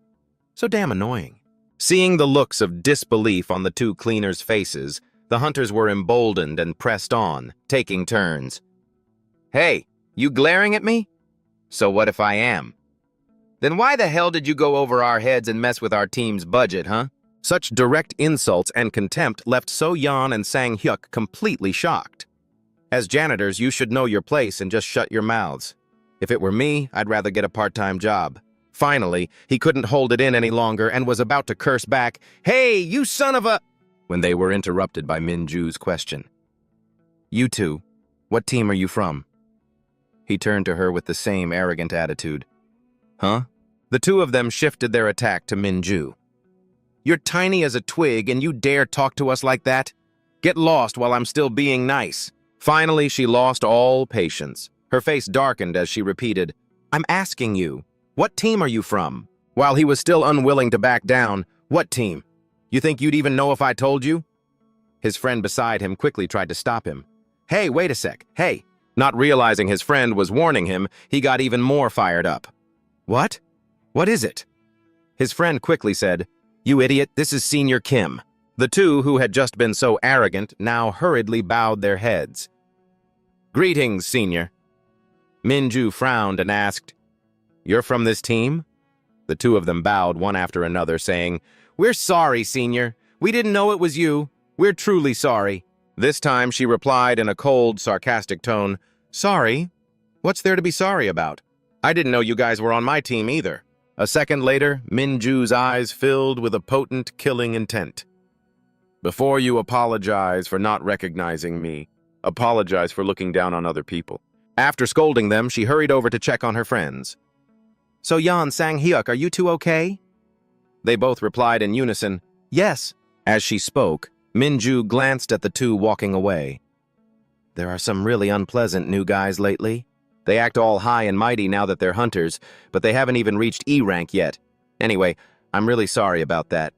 So damn annoying. Seeing the looks of disbelief on the 2 cleaners' faces, the hunters were emboldened and pressed on, taking turns. "Hey, you glaring at me? So what if I am? Then why the hell did you go over our heads and mess with our team's budget, huh?" Such direct insults and contempt left So-yeon and Sang-hyuk completely shocked. As janitors, you should know your place and just shut your mouths. If it were me, I'd rather get a part-time job. Finally, he couldn't hold it in any longer and was about to curse back, "Hey, you son of a—" when they were interrupted by Minju's question. "You two, what team are you from?" He turned to her with the same arrogant attitude. "Huh?" The 2 of them shifted their attack to Minju. "You're tiny as a twig and you dare talk to us like that? Get lost while I'm still being nice." Finally, she lost all patience. Her face darkened as she repeated, "I'm asking you, what team are you from?" While he was still unwilling to back down, "What team? You think you'd even know if I told you?" His friend beside him quickly tried to stop him. "Hey, wait a sec, hey." Not realizing his friend was warning him, he got even more fired up. "What? What is it?" His friend quickly said, "You idiot, this is Senior Kim." The 2, who had just been so arrogant, now hurriedly bowed their heads. "Greetings, Senior." Minju frowned and asked, "You're from this team?" The 2 of them bowed one after another, saying, "We're sorry, Senior. We didn't know it was you. We're truly sorry." This time she replied in a cold, sarcastic tone, "Sorry? What's there to be sorry about? I didn't know you guys were on my team either." A second later, Minju's eyes filled with a potent, killing intent. "Before you apologize for not recognizing me, apologize for looking down on other people." After scolding them, she hurried over to check on her friends. "So-yeon, Sang-hyuk, are you 2 okay?" They both replied in unison, "Yes." As she spoke, Minju glanced at the 2 walking away. "There are some really unpleasant new guys lately. They act all high and mighty now that they're hunters, but they haven't even reached E-rank yet. Anyway, I'm really sorry about that."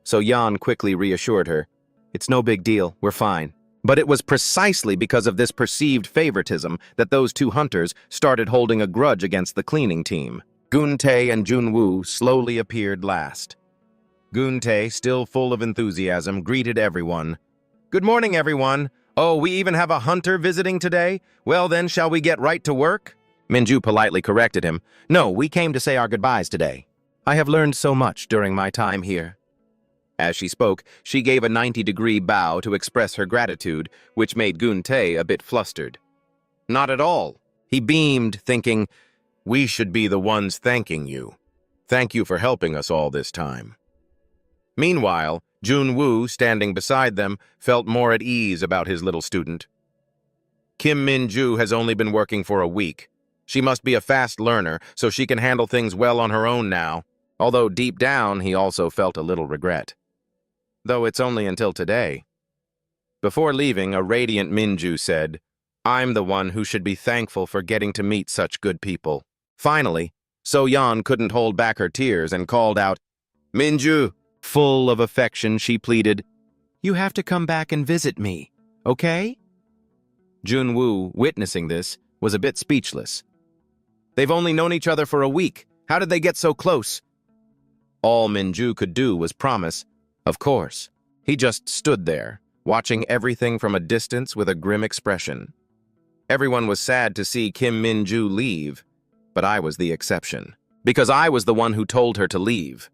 So-yeon quickly reassured her, "It's no big deal, we're fine." But it was precisely because of this perceived favoritism that those 2 hunters started holding a grudge against the cleaning team. Gun-tae and Junwoo slowly appeared last. Gun-tae, still full of enthusiasm, greeted everyone. "Good morning, everyone. Oh, we even have a hunter visiting today? Well then, shall we get right to work?" Minju politely corrected him. "No, we came to say our goodbyes today. I have learned so much during my time here." As she spoke, she gave a 90-degree bow to express her gratitude, which made Gun-tae a bit flustered. "Not at all." He beamed, thinking, "We should be the ones thanking you. Thank you for helping us all this time." Meanwhile, Junwoo, standing beside them, felt more at ease about his little student. "Kim Minju has only been working for a week. She must be a fast learner, so she can handle things well on her own now." Although deep down, he also felt a little regret. Though it's only until today. Before leaving, a radiant Minju said, "I'm the one who should be thankful for getting to meet such good people." Finally, So-yeon couldn't hold back her tears and called out, "Minju!" Full of affection, she pleaded, "You have to come back and visit me, okay?" Junwoo, witnessing this, was a bit speechless. They've only known each other for a week. How did they get so close? All Minju could do was promise, "Of course." He just stood there, watching everything from a distance with a grim expression. Everyone was sad to see Kim Minju leave, but I was the exception, because I was the one who told her to leave.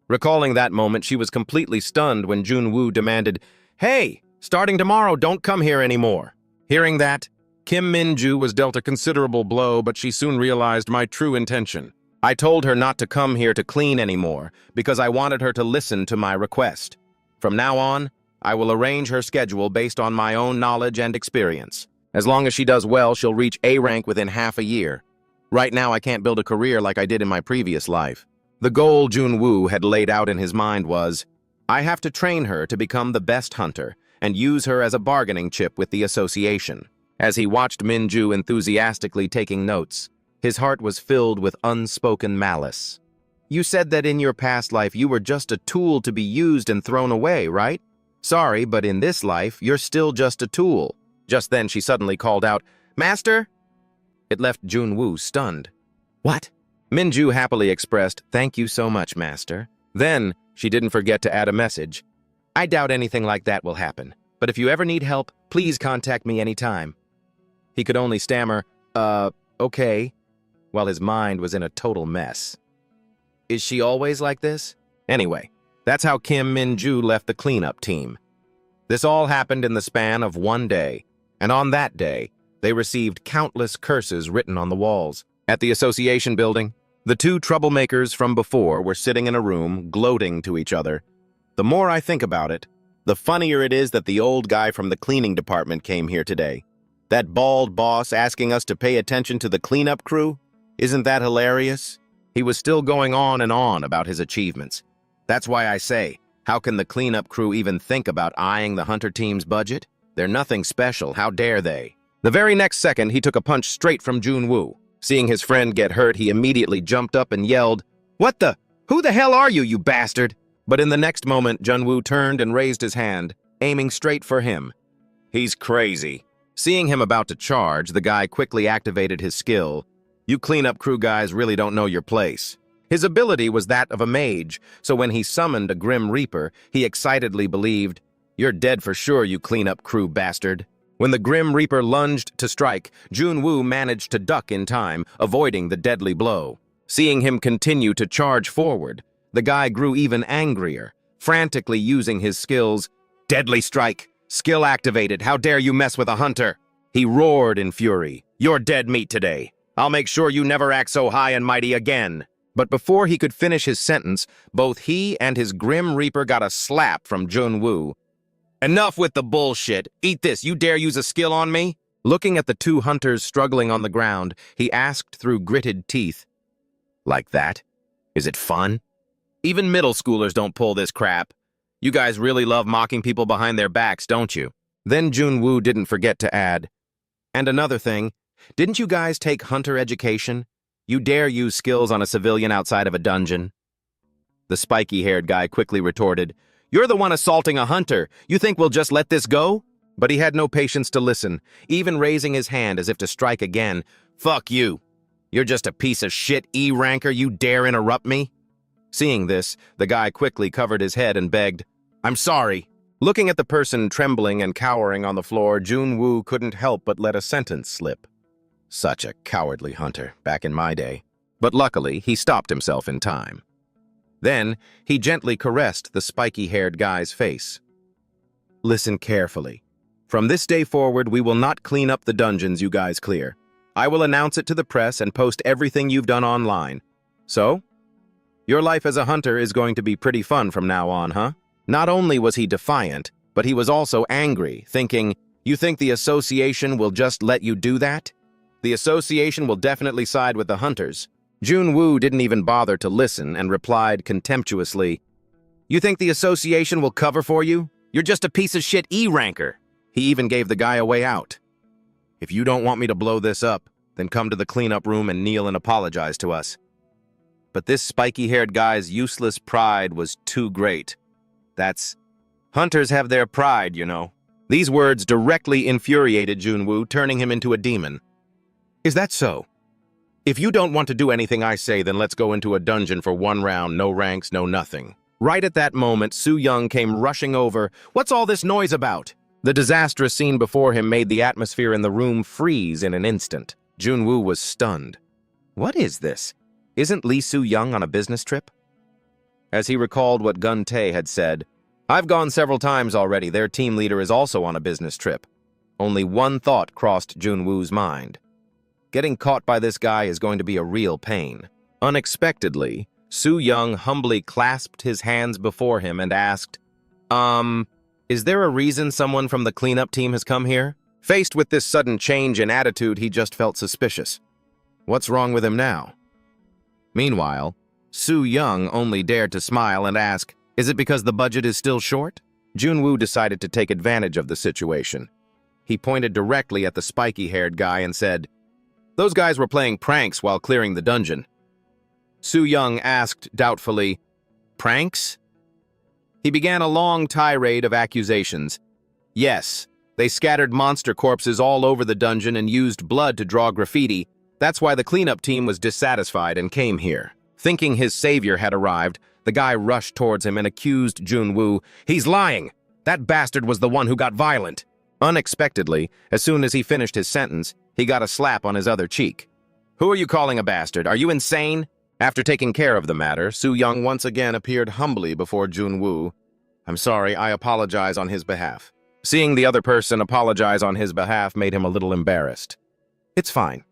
Recalling that moment, she was completely stunned when Junwoo demanded, "Hey, starting tomorrow, don't come here anymore." Hearing that, Kim Minju was dealt a considerable blow, but she soon realized my true intention. I told her not to come here to clean anymore, because I wanted her to listen to my request. From now on, I will arrange her schedule based on my own knowledge and experience. As long as she does well, she'll reach A rank within half a year. Right now, I can't build a career like I did in my previous life. The goal Junwoo had laid out in his mind was, I have to train her to become the best hunter and use her as a bargaining chip with the association. As he watched Minju enthusiastically taking notes, his heart was filled with unspoken malice. You said that in your past life you were just a tool to be used and thrown away, right? Sorry, but in this life, you're still just a tool. Just then she suddenly called out, Master? It left Junwoo stunned. What? Minju happily expressed, Thank you so much, Master. Then, she didn't forget to add a message. I doubt anything like that will happen, but if you ever need help, please contact me anytime. He could only stammer, okay, while his mind was in a total mess. Is she always like this? Anyway, that's how Kim Minju left the cleanup team. This all happened in the span of one day, and on that day, they received countless curses written on the walls. At the association building, the two troublemakers from before were sitting in a room, gloating to each other. The more I think about it, the funnier it is that the old guy from the cleaning department came here today. That bald boss asking us to pay attention to the cleanup crew? Isn't that hilarious? He was still going on and on about his achievements. That's why I say, how can the cleanup crew even think about eyeing the hunter team's budget? They're nothing special, how dare they? The very next second, he took a punch straight from Junwoo. Seeing his friend get hurt, he immediately jumped up and yelled, What the? Who the hell are you, you bastard? But in the next moment, Junwoo turned and raised his hand, aiming straight for him. He's crazy. Seeing him about to charge, the guy quickly activated his skill. You cleanup crew guys really don't know your place. His ability was that of a mage, so when he summoned a Grim Reaper, he excitedly believed, You're dead for sure, you cleanup crew bastard. When the Grim Reaper lunged to strike, Junwoo managed to duck in time, avoiding the deadly blow. Seeing him continue to charge forward, the guy grew even angrier, frantically using his skills. Deadly strike! Skill activated, how dare you mess with a hunter? He roared in fury. You're dead meat today. I'll make sure you never act so high and mighty again. But before he could finish his sentence, both he and his Grim Reaper got a slap from Junwoo. Enough with the bullshit. Eat this, you dare use a skill on me? Looking at the two hunters struggling on the ground, he asked through gritted teeth. Like that? Is it fun? Even middle schoolers don't pull this crap. You guys really love mocking people behind their backs, don't you? Then Junwoo didn't forget to add, and another thing, didn't you guys take hunter education? You dare use skills on a civilian outside of a dungeon? The spiky-haired guy quickly retorted, You're the one assaulting a hunter. You think we'll just let this go? But he had no patience to listen, even raising his hand as if to strike again. Fuck you. You're just a piece of shit E-ranker, you dare interrupt me? Seeing this, the guy quickly covered his head and begged, I'm sorry. Looking at the person trembling and cowering on the floor, Junwoo couldn't help but let a sentence slip. Such a cowardly hunter, back in my day. But luckily, he stopped himself in time. Then, he gently caressed the spiky-haired guy's face. Listen carefully. From this day forward, we will not clean up the dungeons you guys clear. I will announce it to the press and post everything you've done online. So? Your life as a hunter is going to be pretty fun from now on, huh? Not only was he defiant, but he was also angry, thinking, You think the association will just let you do that? The association will definitely side with the hunters. Junwoo didn't even bother to listen and replied contemptuously, You think the association will cover for you? You're just a piece of shit E-ranker. He even gave the guy a way out. If you don't want me to blow this up, then come to the cleanup room and kneel and apologize to us. But this spiky-haired guy's useless pride was too great. Hunters have their pride, you know. These words directly infuriated Junwoo, turning him into a demon. Is that so? If you don't want to do anything I say, then let's go into a dungeon for one round, no ranks, no nothing. Right at that moment, Soo-young came rushing over. What's all this noise about? The disastrous scene before him made the atmosphere in the room freeze in an instant. Junwoo was stunned. What is this? Isn't Lee Soo-young on a business trip? As he recalled what Gun Tae had said, I've gone several times already. Their team leader is also on a business trip. Only one thought crossed Junwoo's mind. Getting caught by this guy is going to be a real pain. Unexpectedly, Soo-young humbly clasped his hands before him and asked, is there a reason someone from the cleanup team has come here? Faced with this sudden change in attitude, he just felt suspicious. What's wrong with him now? Meanwhile, Su Young only dared to smile and ask, "Is it because the budget is still short?" Junwoo decided to take advantage of the situation. He pointed directly at the spiky-haired guy and said, "Those guys were playing pranks while clearing the dungeon." Su Young asked doubtfully, "Pranks?" He began a long tirade of accusations. Yes, they scattered monster corpses all over the dungeon and used blood to draw graffiti. That's why the cleanup team was dissatisfied and came here. Thinking his savior had arrived, the guy rushed towards him and accused Junwoo. "He's lying! That bastard was the one who got violent!" Unexpectedly, as soon as he finished his sentence, he got a slap on his other cheek. "Who are you calling a bastard? Are you insane?" After taking care of the matter, Su Young once again appeared humbly before Junwoo. "I'm sorry, I apologize on his behalf." Seeing the other person apologize on his behalf made him a little embarrassed. "It's fine.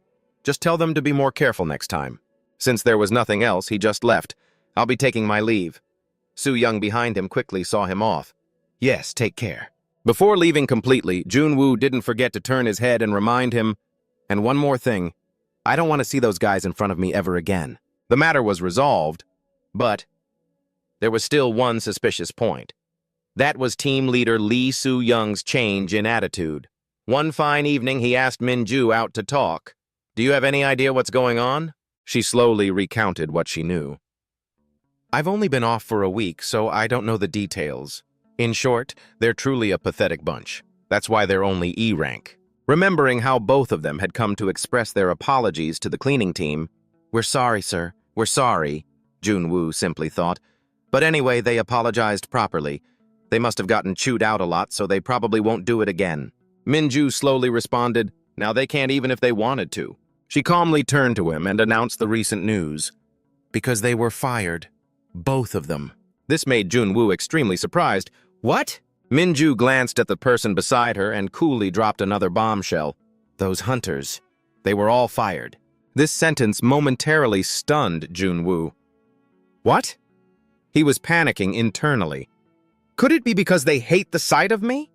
Just tell them to be more careful next time." Since there was nothing else, he just left. "I'll be taking my leave." Su Young behind him quickly saw him off. "Yes, take care." Before leaving completely, Junwoo didn't forget to turn his head and remind him, "And one more thing, I don't want to see those guys in front of me ever again." The matter was resolved, but there was still one suspicious point. That was team leader Lee Su Young's change in attitude. One fine evening, he asked Minju out to talk. "Do you have any idea what's going on?" She slowly recounted what she knew. "I've only been off for a week, so I don't know the details. In short, they're truly a pathetic bunch. That's why they're only E rank." Remembering how both of them had come to express their apologies to the cleaning team, "We're sorry, sir. We're sorry," Junwoo simply thought. But anyway, they apologized properly. They must have gotten chewed out a lot, so they probably won't do it again. Minju slowly responded, "Now they can't even if they wanted to." She calmly turned to him and announced the recent news. "Because they were fired. Both of them." This made Junwoo extremely surprised. "What?" Minju glanced at the person beside her and coolly dropped another bombshell. "Those hunters. They were all fired." This sentence momentarily stunned Junwoo. "What?" He was panicking internally. Could it be because they hate the sight of me?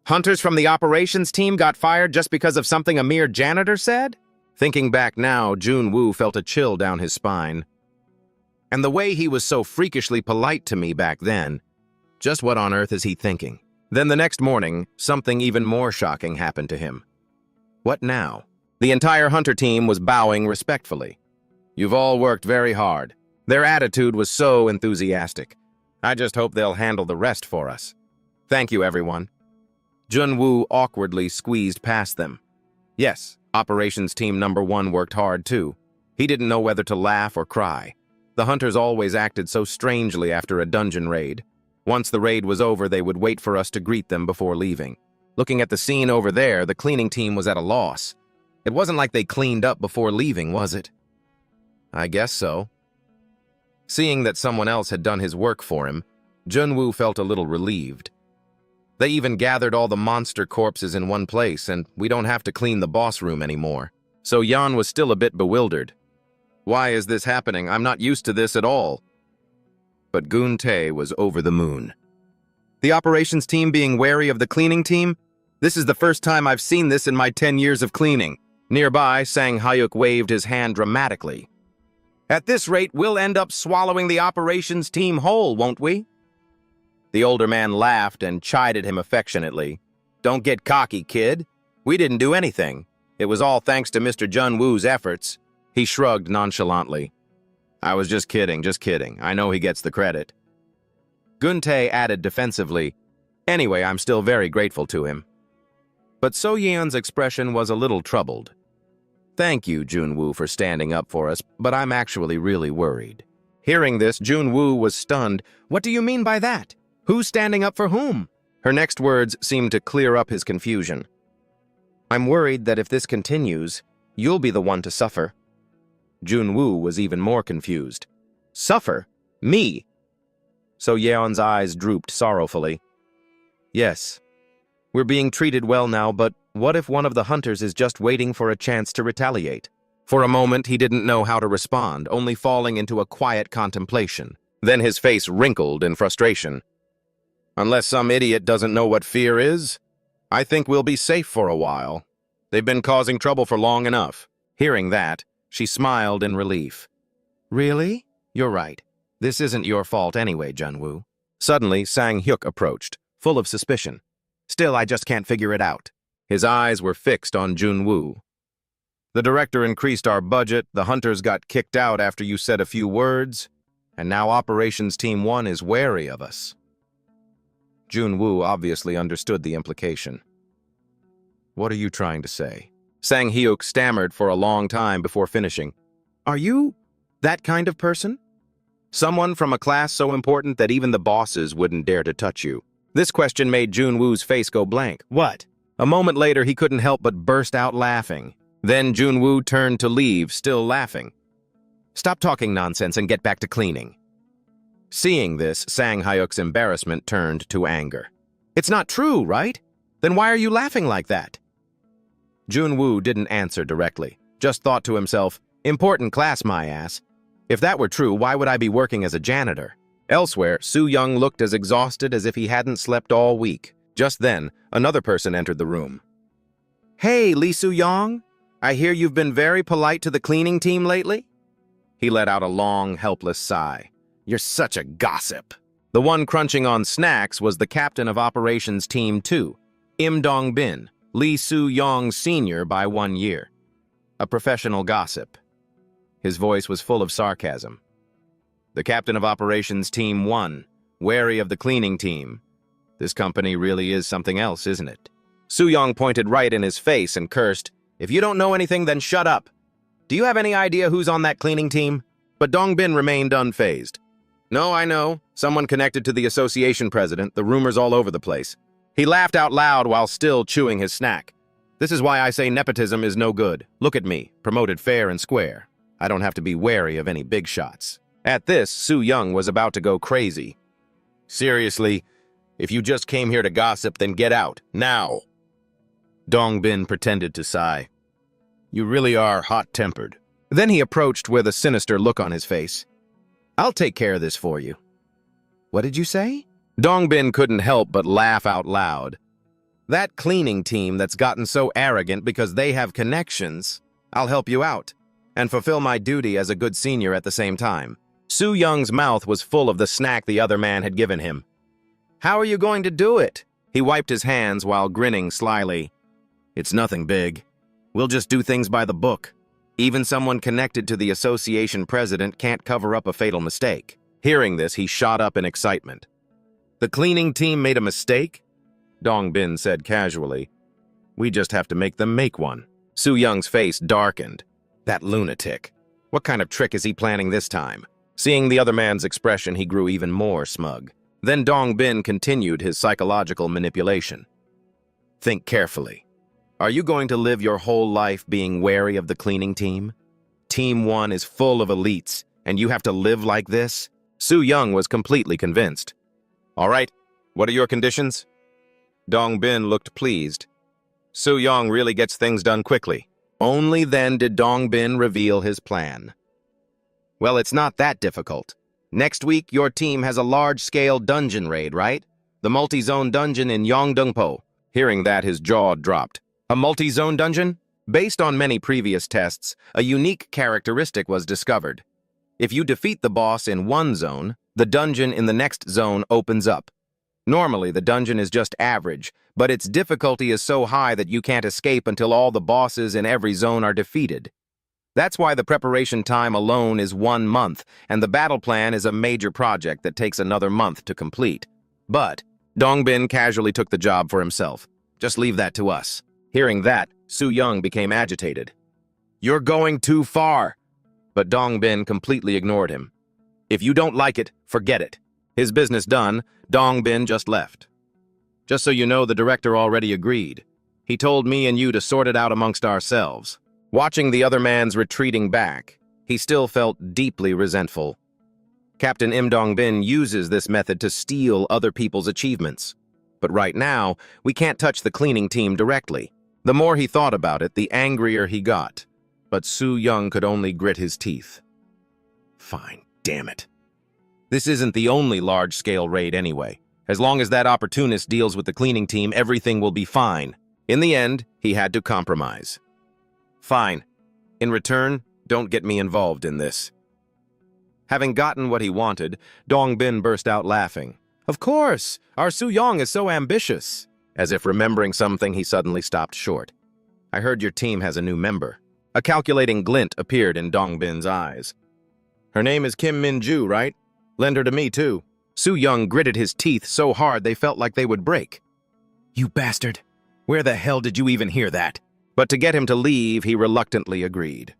Hunters from the operations team got fired just because of something a mere janitor said? Thinking back now, Junwoo felt a chill down his spine. And the way he was so freakishly polite to me back then. Just what on earth is he thinking? Then the next morning, something even more shocking happened to him. What now? The entire hunter team was bowing respectfully. "You've all worked very hard." Their attitude was so enthusiastic. "I just hope they'll handle the rest for us." "Thank you, everyone." Junwoo awkwardly squeezed past them. Yes, operations team number 1 worked hard too. He didn't know whether to laugh or cry. The hunters always acted so strangely after a dungeon raid. Once the raid was over, they would wait for us to greet them before leaving. Looking at the scene over there, the cleaning team was at a loss. It wasn't like they cleaned up before leaving, was it? I guess so. Seeing that someone else had done his work for him, Junwoo felt a little relieved. They even gathered all the monster corpses in one place, and we don't have to clean the boss room anymore. So Yan was still a bit bewildered. Why is this happening? I'm not used to this at all. But Gun-tae was over the moon. The operations team being wary of the cleaning team? This is the first time I've seen this in my 10 years of cleaning. Nearby, Sang Hyuk waved his hand dramatically. At this rate, we'll end up swallowing the operations team whole, won't we? The older man laughed and chided him affectionately. Don't get cocky, kid. We didn't do anything. It was all thanks to Mr. Junwoo's efforts. He shrugged nonchalantly. I was just kidding, just kidding. I know he gets the credit. Gun-tae added defensively, Anyway, I'm still very grateful to him. But So Yeon's expression was a little troubled. Thank you, Junwoo, for standing up for us, but I'm actually really worried. Hearing this, Junwoo was stunned. What do you mean by that? Who's standing up for whom? Her next words seemed to clear up his confusion. I'm worried that if this continues, you'll be the one to suffer. Junwoo was even more confused. Suffer? Me? So Yeon's eyes drooped sorrowfully. Yes. We're being treated well now, but what if one of the hunters is just waiting for a chance to retaliate? For a moment, he didn't know how to respond, only falling into a quiet contemplation. Then his face wrinkled in frustration. Unless some idiot doesn't know what fear is, I think we'll be safe for a while. They've been causing trouble for long enough. Hearing that, she smiled in relief. Really? You're right. This isn't your fault anyway, Junwoo. Suddenly, Sang-hyuk approached, full of suspicion. Still, I just can't figure it out. His eyes were fixed on Junwoo. The director increased our budget, the hunters got kicked out after you said a few words, and now Operations Team 1 is wary of us. Junwoo obviously understood the implication. What are you trying to say? Sang-hyuk stammered for a long time before finishing. Are you that kind of person? Someone from a class so important that even the bosses wouldn't dare to touch you. This question made Junwoo's face go blank. What? A moment later, he couldn't help but burst out laughing. Then Junwoo turned to leave, still laughing. Stop talking nonsense and get back to cleaning. Seeing this, Sang-hyuk's embarrassment turned to anger. It's not true, right? Then why are you laughing like that? Junwoo didn't answer directly, just thought to himself, important class, my ass. If that were true, why would I be working as a janitor? Elsewhere, Soo-young looked as exhausted as if he hadn't slept all week. Just then, another person entered the room. Hey, Lee Soo-young, I hear you've been very polite to the cleaning team lately? He let out a long, helpless sigh. You're such a gossip. The one crunching on snacks was the captain of Operations Team 2, Im Dong-bin, Lee Soo-young Sr. by 1 year. A professional gossip. His voice was full of sarcasm. The captain of Operations Team 1, wary of the cleaning team. This company really is something else, isn't it? Soo-young pointed right in his face and cursed, If you don't know anything, then shut up. Do you have any idea who's on that cleaning team? But Dong-bin remained unfazed. No, I know. Someone connected to the association president, the rumors all over the place. He laughed out loud while still chewing his snack. This is why I say nepotism is no good. Look at me, promoted fair and square. I don't have to be wary of any big shots. At this, Soo-young was about to go crazy. Seriously, if you just came here to gossip, then get out, now. Dong-bin pretended to sigh. You really are hot-tempered. Then he approached with a sinister look on his face. I'll take care of this for you. What did you say? Dong-bin couldn't help but laugh out loud. That cleaning team that's gotten so arrogant because they have connections, I'll help you out, and fulfill my duty as a good senior at the same time. Soo-young's mouth was full of the snack the other man had given him. How are you going to do it? He wiped his hands while grinning slyly. It's nothing big. We'll just do things by the book. Even someone connected to the association president can't cover up a fatal mistake. Hearing this, he shot up in excitement. The cleaning team made a mistake? Dong-bin said casually. We just have to make them make one. Soo-young's face darkened. That lunatic. What kind of trick is he planning this time? Seeing the other man's expression, he grew even more smug. Then Dong-bin continued his psychological manipulation. Think carefully. Are you going to live your whole life being wary of the cleaning team? Team 1 is full of elites, and you have to live like this? Soo-young was completely convinced. All right, what are your conditions? Dong-bin looked pleased. Soo-young really gets things done quickly. Only then did Dong-bin reveal his plan. Well, it's not that difficult. Next week, your team has a large-scale dungeon raid, right? The multi-zone dungeon in Yongdongpo. Hearing that, his jaw dropped. A multi-zone dungeon? Based on many previous tests, a unique characteristic was discovered. If you defeat the boss in one zone, the dungeon in the next zone opens up. Normally, the dungeon is just average, but its difficulty is so high that you can't escape until all the bosses in every zone are defeated. That's why the preparation time alone is 1 month, and the battle plan is a major project that takes another month to complete. But Dong-bin casually took the job for himself. Just leave that to us. Hearing that, Soo-young became agitated. You're going too far. But Dong-bin completely ignored him. If you don't like it, forget it. His business done, Dong-bin just left. Just so you know, the director already agreed. He told me and you to sort it out amongst ourselves. Watching the other man's retreating back, he still felt deeply resentful. Captain Im Dong-bin uses this method to steal other people's achievements. But right now, we can't touch the cleaning team directly. The more he thought about it, the angrier he got. But Soo-young could only grit his teeth. Fine, damn it. This isn't the only large-scale raid anyway. As long as that opportunist deals with the cleaning team, everything will be fine. In the end, he had to compromise. Fine. In return, don't get me involved in this. Having gotten what he wanted, Dongbin burst out laughing. Of course! Our Su-young is so ambitious! As if remembering something, he suddenly stopped short. I heard your team has a new member. A calculating glint appeared in Dongbin's eyes. Her name is Kim Min-ju, right? Lend her to me, too. Su-young gritted his teeth so hard they felt like they would break. You bastard! Where the hell did you even hear that? But to get him to leave, he reluctantly agreed.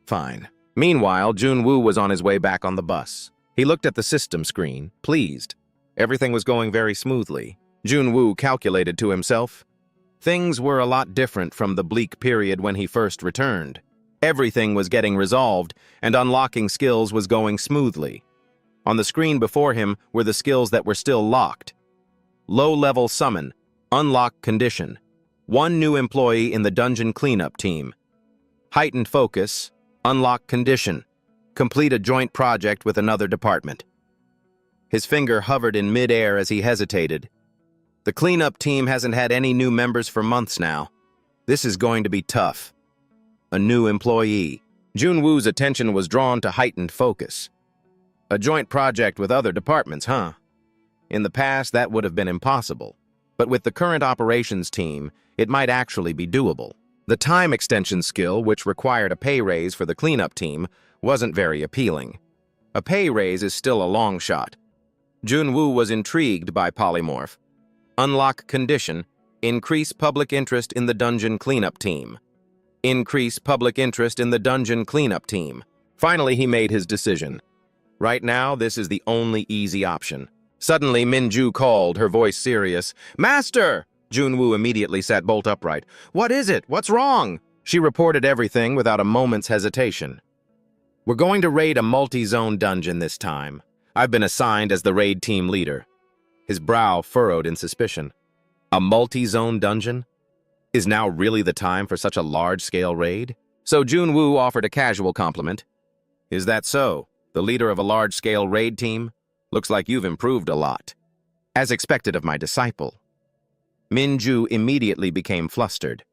Fine. Meanwhile, Jun-woo was on his way back on the bus. He looked at the system screen, pleased. Everything was going very smoothly. Jun-woo calculated to himself. Things were a lot different from the bleak period when he first returned. Everything was getting resolved, and unlocking skills was going smoothly. On the screen before him were the skills that were still locked. Low-level summon, unlock condition. 1 new employee in the dungeon cleanup team. Heightened focus, unlock condition. Complete a joint project with another department. His finger hovered in mid-air as he hesitated. The cleanup team hasn't had any new members for months now. This is going to be tough. A new employee. Jun-woo's attention was drawn to heightened focus. A joint project with other departments, huh? In the past, that would have been impossible. But with the current operations team, it might actually be doable. The time extension skill, which required a pay raise for the cleanup team, wasn't very appealing. A pay raise is still a long shot. Jun-woo was intrigued by polymorph. Unlock condition, increase public interest in the dungeon cleanup team. Increase public interest in the dungeon cleanup team. Finally, he made his decision. Right now, this is the only easy option. Suddenly, Min-ju called, her voice serious. Master! Jun-woo immediately sat bolt upright. What is it? What's wrong? She reported everything without a moment's hesitation. We're going to raid a multi-zone dungeon this time. I've been assigned as the raid team leader. His brow furrowed in suspicion. A multi-zone dungeon? Is now really the time for such a large-scale raid? So Jun-woo offered a casual compliment. Is that so? The leader of a large-scale raid team? Looks like you've improved a lot. As expected of my disciple. Min-ju immediately became flustered.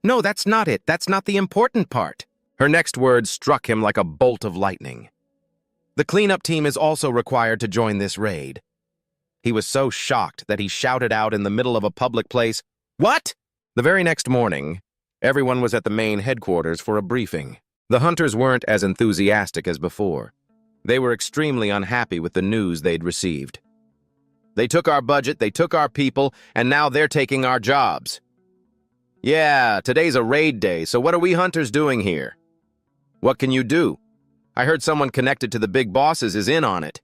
No, that's not it. That's not the important part. Her next words struck him like a bolt of lightning. The cleanup team is also required to join this raid. He was so shocked that he shouted out in the middle of a public place, What? The very next morning, everyone was at the main headquarters for a briefing. The hunters weren't as enthusiastic as before. They were extremely unhappy with the news they'd received. They took our budget, they took our people, and now they're taking our jobs. Yeah, today's a raid day, so what are we hunters doing here? What can you do? I heard someone connected to the big bosses is in on it.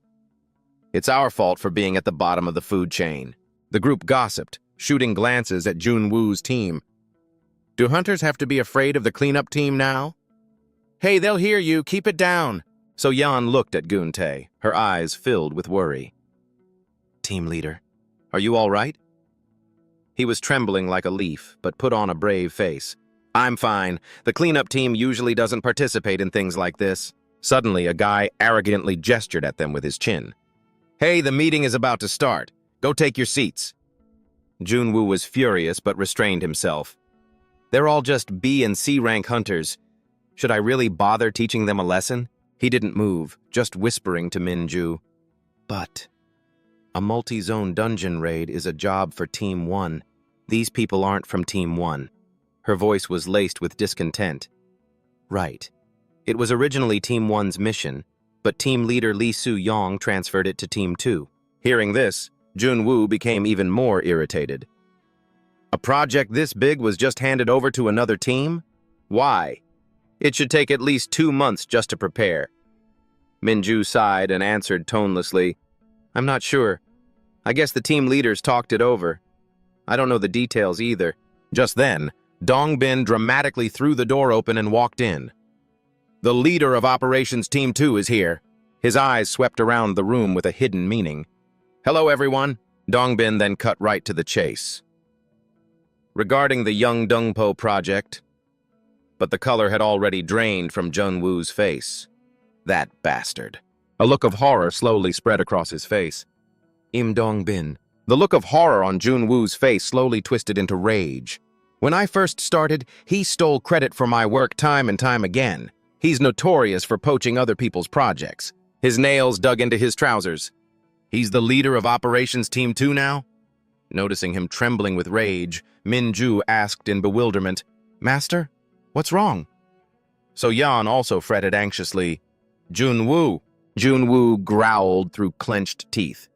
It's our fault for being at the bottom of the food chain. The group gossiped, shooting glances at Jun-woo's team. Do hunters have to be afraid of the cleanup team now? Hey, they'll hear you, keep it down. So Yan looked at Gun-tae, her eyes filled with worry. Team leader, are you all right? He was trembling like a leaf, but put on a brave face. I'm fine. The cleanup team usually doesn't participate in things like this. Suddenly, a guy arrogantly gestured at them with his chin. Hey, the meeting is about to start. Go take your seats. Jun-woo was furious but restrained himself. They're all just B and C rank hunters. Should I really bother teaching them a lesson? He didn't move, just whispering to Min-ju. But a multi-zone dungeon raid is a job for Team 1. These people aren't from Team 1. Her voice was laced with discontent. Right. It was originally Team 1's mission, but team leader Lee Su-young transferred it to Team 2. Hearing this, Jun-woo became even more irritated. A project this big was just handed over to another team? Why? It should take at least 2 months just to prepare. Min-ju sighed and answered tonelessly, I'm not sure. I guess the team leaders talked it over. I don't know the details either. Just then, Dongbin dramatically threw the door open and walked in. The leader of Operations Team 2 is here. His eyes swept around the room with a hidden meaning. Hello, everyone. Dongbin then cut right to the chase. Regarding the Young Dungpo project, but the color had already drained from Jun-woo's face. That bastard. A look of horror slowly spread across his face. Im Dongbin. The look of horror on Jun-woo's face slowly twisted into rage. When I first started, he stole credit for my work time and time again. He's notorious for poaching other people's projects. His nails dug into his trousers. He's the leader of Operations Team 2 now? Noticing him trembling with rage, Minju asked in bewilderment, "Master, what's wrong?" So Yan also fretted anxiously. "Junwoo." Junwoo growled through clenched teeth.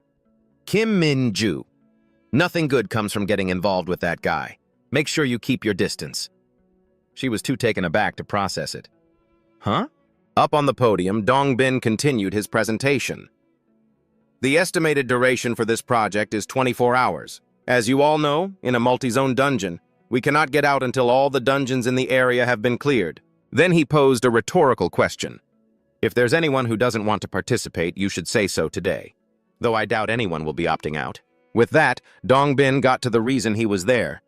"Kim Minju. Nothing good comes from getting involved with that guy. Make sure you keep your distance." She was too taken aback to process it. Huh? Up on the podium, Dongbin continued his presentation. The estimated duration for this project is 24 hours. As you all know, in a multi-zone dungeon, we cannot get out until all the dungeons in the area have been cleared. Then he posed a rhetorical question. If there's anyone who doesn't want to participate, you should say so today. Though I doubt anyone will be opting out. With that, Dongbin got to the reason he was there.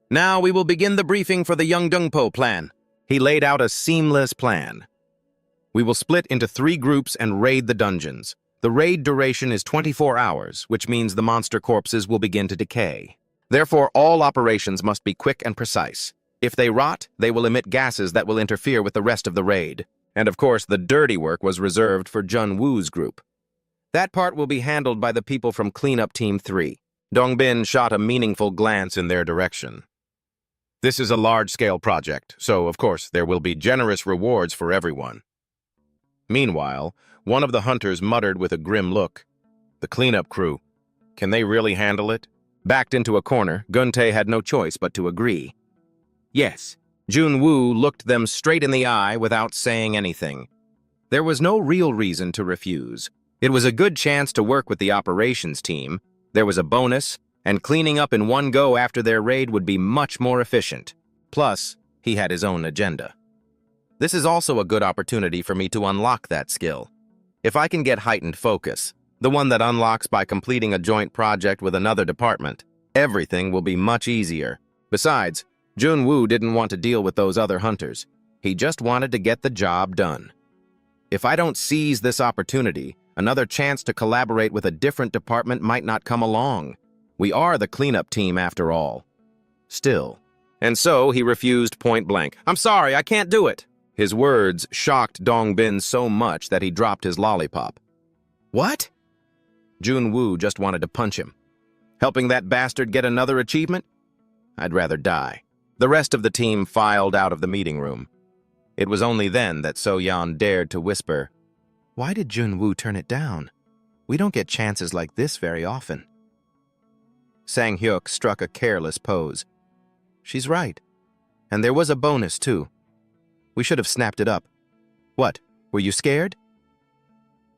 Now we will begin the briefing for the Yeongdongpo plan. He laid out a seamless plan. We will split into 3 groups and raid the dungeons. The raid duration is 24 hours, which means the monster corpses will begin to decay. Therefore, all operations must be quick and precise. If they rot, they will emit gases that will interfere with the rest of the raid. And of course, the dirty work was reserved for Junwoo's group. That part will be handled by the people from Cleanup Team 3. Dongbin shot a meaningful glance in their direction. This is a large-scale project, so of course there will be generous rewards for everyone. Meanwhile, one of the hunters muttered with a grim look. The cleanup crew. Can they really handle it? Backed into a corner, Guntae had no choice but to agree. Yes. Junwoo looked them straight in the eye without saying anything. There was no real reason to refuse. It was a good chance to work with the operations team. There was a bonus, and cleaning up in one go after their raid would be much more efficient. Plus, he had his own agenda. This is also a good opportunity for me to unlock that skill. If I can get heightened focus, the one that unlocks by completing a joint project with another department, everything will be much easier. Besides, Junwoo didn't want to deal with those other hunters. He just wanted to get the job done. If I don't seize this opportunity, another chance to collaborate with a different department might not come along. We are the cleanup team after all. Still. And so he refused point blank. "I'm sorry, I can't do it." His words shocked Dongbin so much that he dropped his lollipop. What? Junwoo just wanted to punch him. Helping that bastard get another achievement? I'd rather die. The rest of the team filed out of the meeting room. It was only then that So-yeon dared to whisper, "Why did Junwoo turn it down? We don't get chances like this very often." Sang-hyuk struck a careless pose. She's right. And there was a bonus, too. We should have snapped it up. What, were you scared?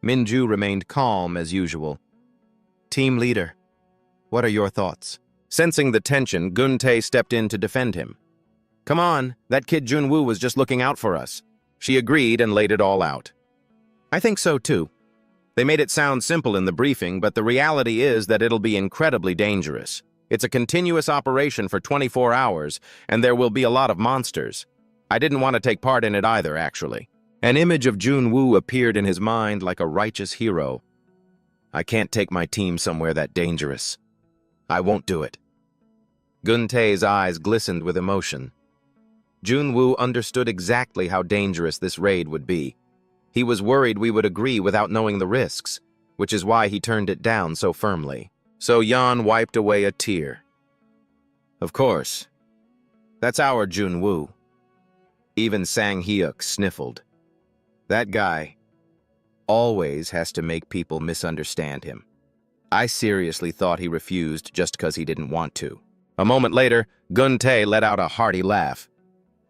Minju remained calm as usual. Team leader, what are your thoughts? Sensing the tension, Guntae stepped in to defend him. Come on, that kid Junwoo was just looking out for us. She agreed and laid it all out. I think so too. They made it sound simple in the briefing, but the reality is that it'll be incredibly dangerous. It's a continuous operation for 24 hours, and there will be a lot of monsters. I didn't want to take part in it either, actually. An image of Junwoo appeared in his mind like a righteous hero. I can't take my team somewhere that dangerous. I won't do it. Guntae's eyes glistened with emotion. Junwoo understood exactly how dangerous this raid would be. He was worried we would agree without knowing the risks, which is why he turned it down so firmly. So-yeon wiped away a tear. Of course. That's our Junwoo. Even Sang-hyuk sniffled. That guy always has to make people misunderstand him. I seriously thought he refused just because he didn't want to. A moment later, Guntae let out a hearty laugh.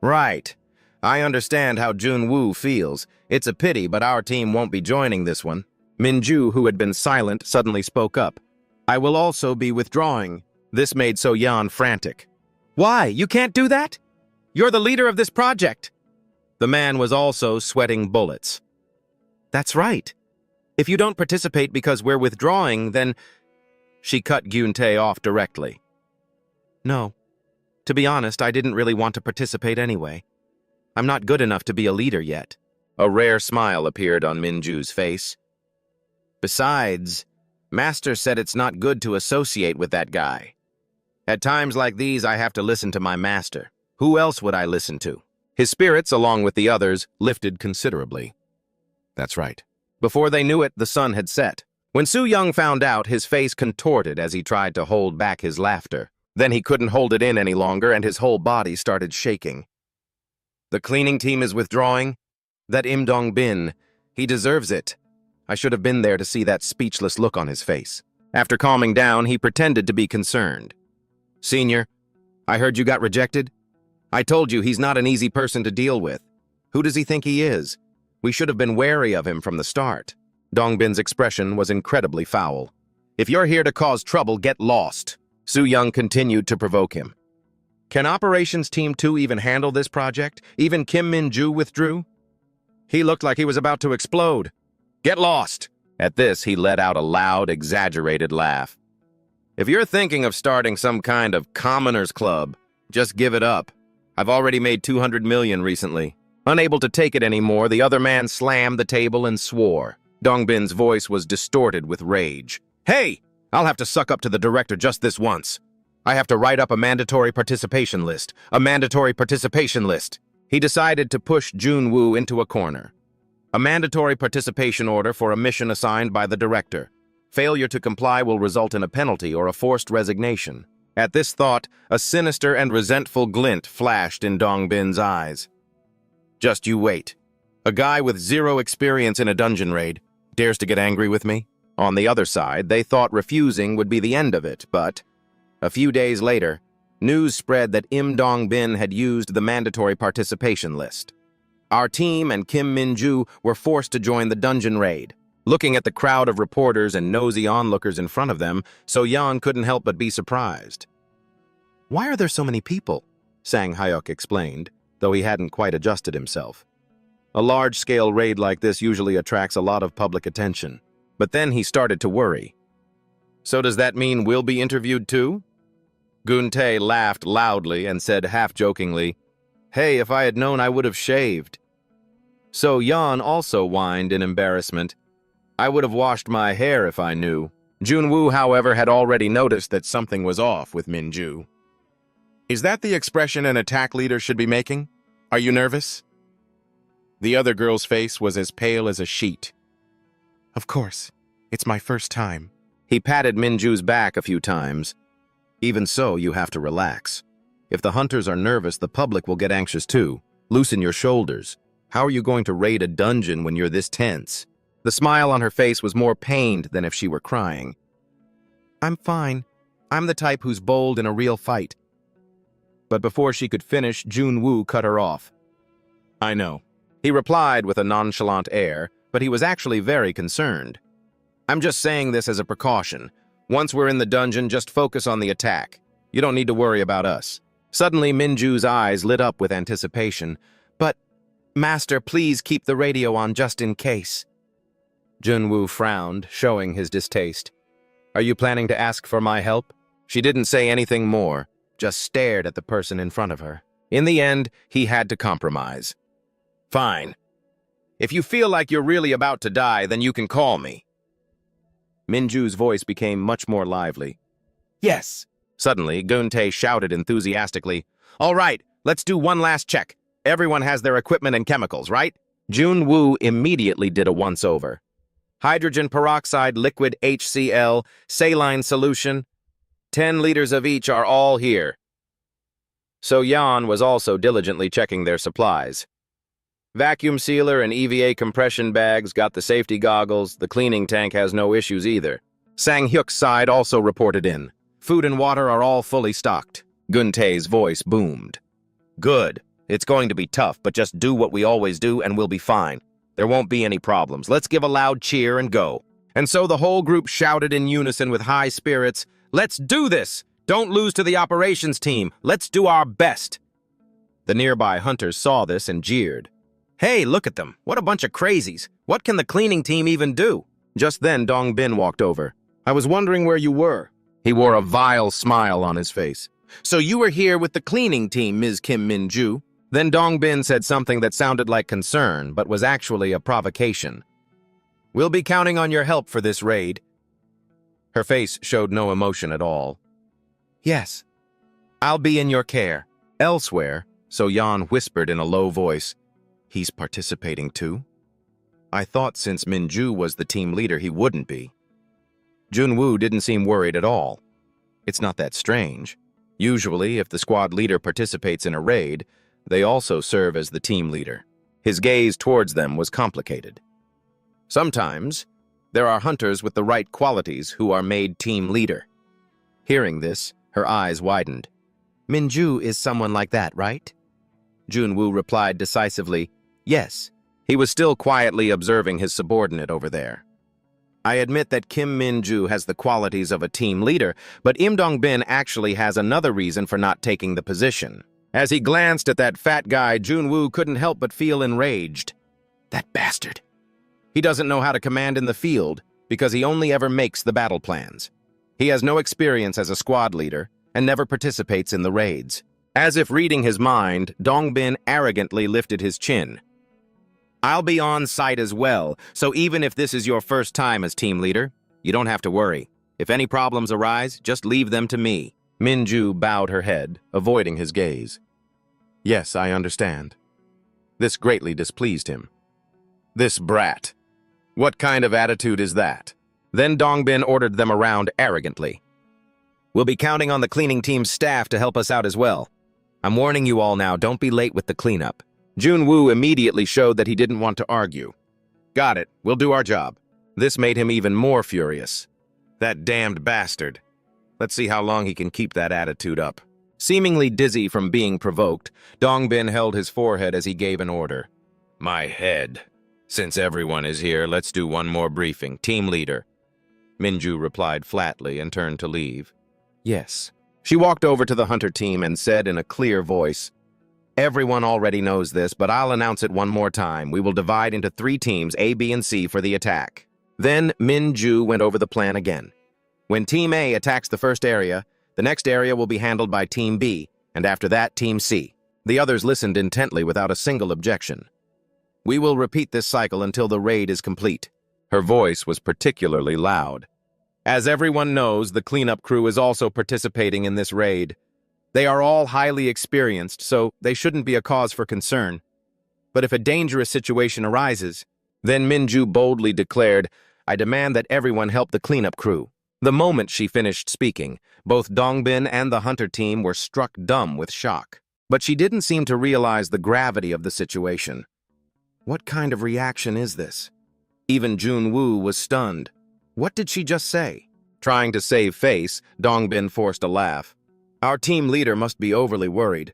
Right. I understand how Junwoo feels. It's a pity, but our team won't be joining this one. Minju, who had been silent, suddenly spoke up. I will also be withdrawing. This made So-yeon frantic. Why? You can't do that? You're the leader of this project. The man was also sweating bullets. That's right. If you don't participate because we're withdrawing, then... She cut Guntae off directly. No. To be honest, I didn't really want to participate anyway. I'm not good enough to be a leader yet. A rare smile appeared on Minju's face. Besides, Master said it's not good to associate with that guy. At times like these, I have to listen to my master. Who else would I listen to? His spirits, along with the others, lifted considerably. That's right. Before they knew it, the sun had set. When Soo-young found out, his face contorted as he tried to hold back his laughter. Then he couldn't hold it in any longer, and his whole body started shaking. The cleaning team is withdrawing? That Im Dong-bin, he deserves it. I should have been there to see that speechless look on his face. After calming down, he pretended to be concerned. Senior, I heard you got rejected? I told you he's not an easy person to deal with. Who does he think he is? We should have been wary of him from the start. Dong-bin's expression was incredibly foul. If you're here to cause trouble, get lost. Soo-young continued to provoke him. Can Operations Team 2 even handle this project? Even Kim Min-ju withdrew? He looked like he was about to explode. Get lost! At this, he let out a loud, exaggerated laugh. If you're thinking of starting some kind of commoners club, just give it up. I've already made 200 million recently. Unable to take it anymore, the other man slammed the table and swore. Dong-bin's voice was distorted with rage. Hey! I'll have to suck up to the director just this once. I have to write up a mandatory participation list. A mandatory participation list. He decided to push Jun-woo into a corner. A mandatory participation order for a mission assigned by the director. Failure to comply will result in a penalty or a forced resignation. At this thought, a sinister and resentful glint flashed in Dong-bin's eyes. Just you wait. A guy with zero experience in a dungeon raid dares to get angry with me? On the other side, they thought refusing would be the end of it, but a few days later, news spread that Im Dong-bin had used the mandatory participation list. Our team and Kim Min-ju were forced to join the dungeon raid. Looking at the crowd of reporters and nosy onlookers in front of them, So-yeon couldn't help but be surprised. Why are there so many people? Sang Hyuk explained, though he hadn't quite adjusted himself. A large-scale raid like this usually attracts a lot of public attention. But then he started to worry. So does that mean we'll be interviewed too? Gun-tae laughed loudly and said half-jokingly, Hey, if I had known I would have shaved. So-yeon also whined in embarrassment. I would have washed my hair if I knew. Jun-woo, however, had already noticed that something was off with Min-ju. Is that the expression an attack leader should be making? Are you nervous? The other girl's face was as pale as a sheet. Of course. It's my first time. He patted Min-ju's back a few times. Even so, you have to relax. If the hunters are nervous, the public will get anxious too. Loosen your shoulders. How are you going to raid a dungeon when you're this tense? The smile on her face was more pained than if she were crying. I'm fine. I'm the type who's bold in a real fight. But before she could finish, Jun-woo cut her off. I know. He replied with a nonchalant air, but he was actually very concerned. I'm just saying this as a precaution. Once we're in the dungeon, just focus on the attack. You don't need to worry about us. Suddenly, Min-ju's eyes lit up with anticipation. But, Master, please keep the radio on just in case. Jun-woo frowned, showing his distaste. Are you planning to ask for my help? She didn't say anything more, just stared at the person in front of her. In the end, he had to compromise. Fine. If you feel like you're really about to die, then you can call me. Min-ju's voice became much more lively. Yes. Suddenly, Gun-tae shouted enthusiastically, All right, let's do one last check. Everyone has their equipment and chemicals, right? Jun-woo immediately did a once-over. Hydrogen peroxide, liquid HCl, saline solution. 10 liters of each are all here. So-yeon was also diligently checking their supplies. Vacuum sealer and EVA compression bags, got the safety goggles, the cleaning tank has no issues either. Sang-hyuk's side also reported in. Food and water are all fully stocked. Gun-tae's voice boomed. Good. It's going to be tough, but just do what we always do and we'll be fine. There won't be any problems. Let's give a loud cheer and go. And so the whole group shouted in unison with high spirits, Let's do this! Don't lose to the operations team. Let's do our best. The nearby hunters saw this and jeered. Hey, look at them. What a bunch of crazies. What can the cleaning team even do? Just then, Dong-bin walked over. I was wondering where you were. He wore a vile smile on his face. So you were here with the cleaning team, Ms. Kim Min-ju. Then Dong-bin said something that sounded like concern, but was actually a provocation. We'll be counting on your help for this raid. Her face showed no emotion at all. Yes. I'll be in your care. Elsewhere, So-yeon whispered in a low voice, He's participating too? I thought since Minju was the team leader, he wouldn't be. Junwoo didn't seem worried at all. It's not that strange. Usually, if the squad leader participates in a raid, they also serve as the team leader. His gaze towards them was complicated. Sometimes, there are hunters with the right qualities who are made team leader. Hearing this, her eyes widened. Minju is someone like that, right? Junwoo replied decisively, yes. He was still quietly observing his subordinate over there. I admit that Kim Minju has the qualities of a team leader, but Im Dong-bin actually has another reason for not taking the position. As he glanced at that fat guy, Junwoo couldn't help but feel enraged. That bastard. He doesn't know how to command in the field because he only ever makes the battle plans. He has no experience as a squad leader and never participates in the raids. As if reading his mind, Dong-bin arrogantly lifted his chin. I'll be on site as well, so even if this is your first time as team leader, you don't have to worry. If any problems arise, just leave them to me. Minju bowed her head, avoiding his gaze. Yes, I understand. This greatly displeased him. This brat. What kind of attitude is that? Then Dong-bin ordered them around arrogantly. We'll be counting on the cleaning team's staff to help us out as well. I'm warning you all now, don't be late with the cleanup. Junwoo immediately showed that he didn't want to argue. Got it, we'll do our job. This made him even more furious. That damned bastard. Let's see how long he can keep that attitude up. Seemingly dizzy from being provoked, Dong-bin held his forehead as he gave an order. My head. Since everyone is here, let's do one more briefing. Team leader. Minju replied flatly and turned to leave. Yes. She walked over to the hunter team and said in a clear voice, everyone already knows this, but I'll announce it one more time. We will divide into 3 teams, A, B, and C, for the attack. Then Minju went over the plan again. When Team A attacks the first area, the next area will be handled by Team B, and after that, Team C. The others listened intently without a single objection. We will repeat this cycle until the raid is complete. Her voice was particularly loud. As everyone knows, the cleanup crew is also participating in this raid. They are all highly experienced, so they shouldn't be a cause for concern. But if a dangerous situation arises, then Minju boldly declared, I demand that everyone help the cleanup crew. The moment she finished speaking, both Dong-bin and the hunter team were struck dumb with shock. But she didn't seem to realize the gravity of the situation. What kind of reaction is this? Even Junwoo was stunned. What did she just say? Trying to save face, Dong-bin forced a laugh. Our team leader must be overly worried.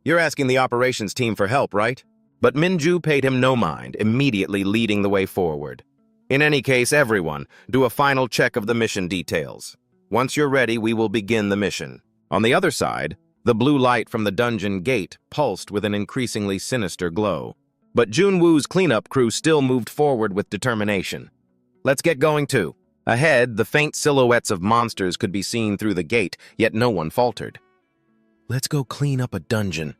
You're asking the operations team for help, right? But Minju paid him no mind, immediately leading the way forward. In any case, everyone, do a final check of the mission details. Once you're ready, we will begin the mission. On the other side, the blue light from the dungeon gate pulsed with an increasingly sinister glow. But Junwoo's cleanup crew still moved forward with determination. Let's get going too. Ahead, the faint silhouettes of monsters could be seen through the gate, yet no one faltered. Let's go clean up a dungeon,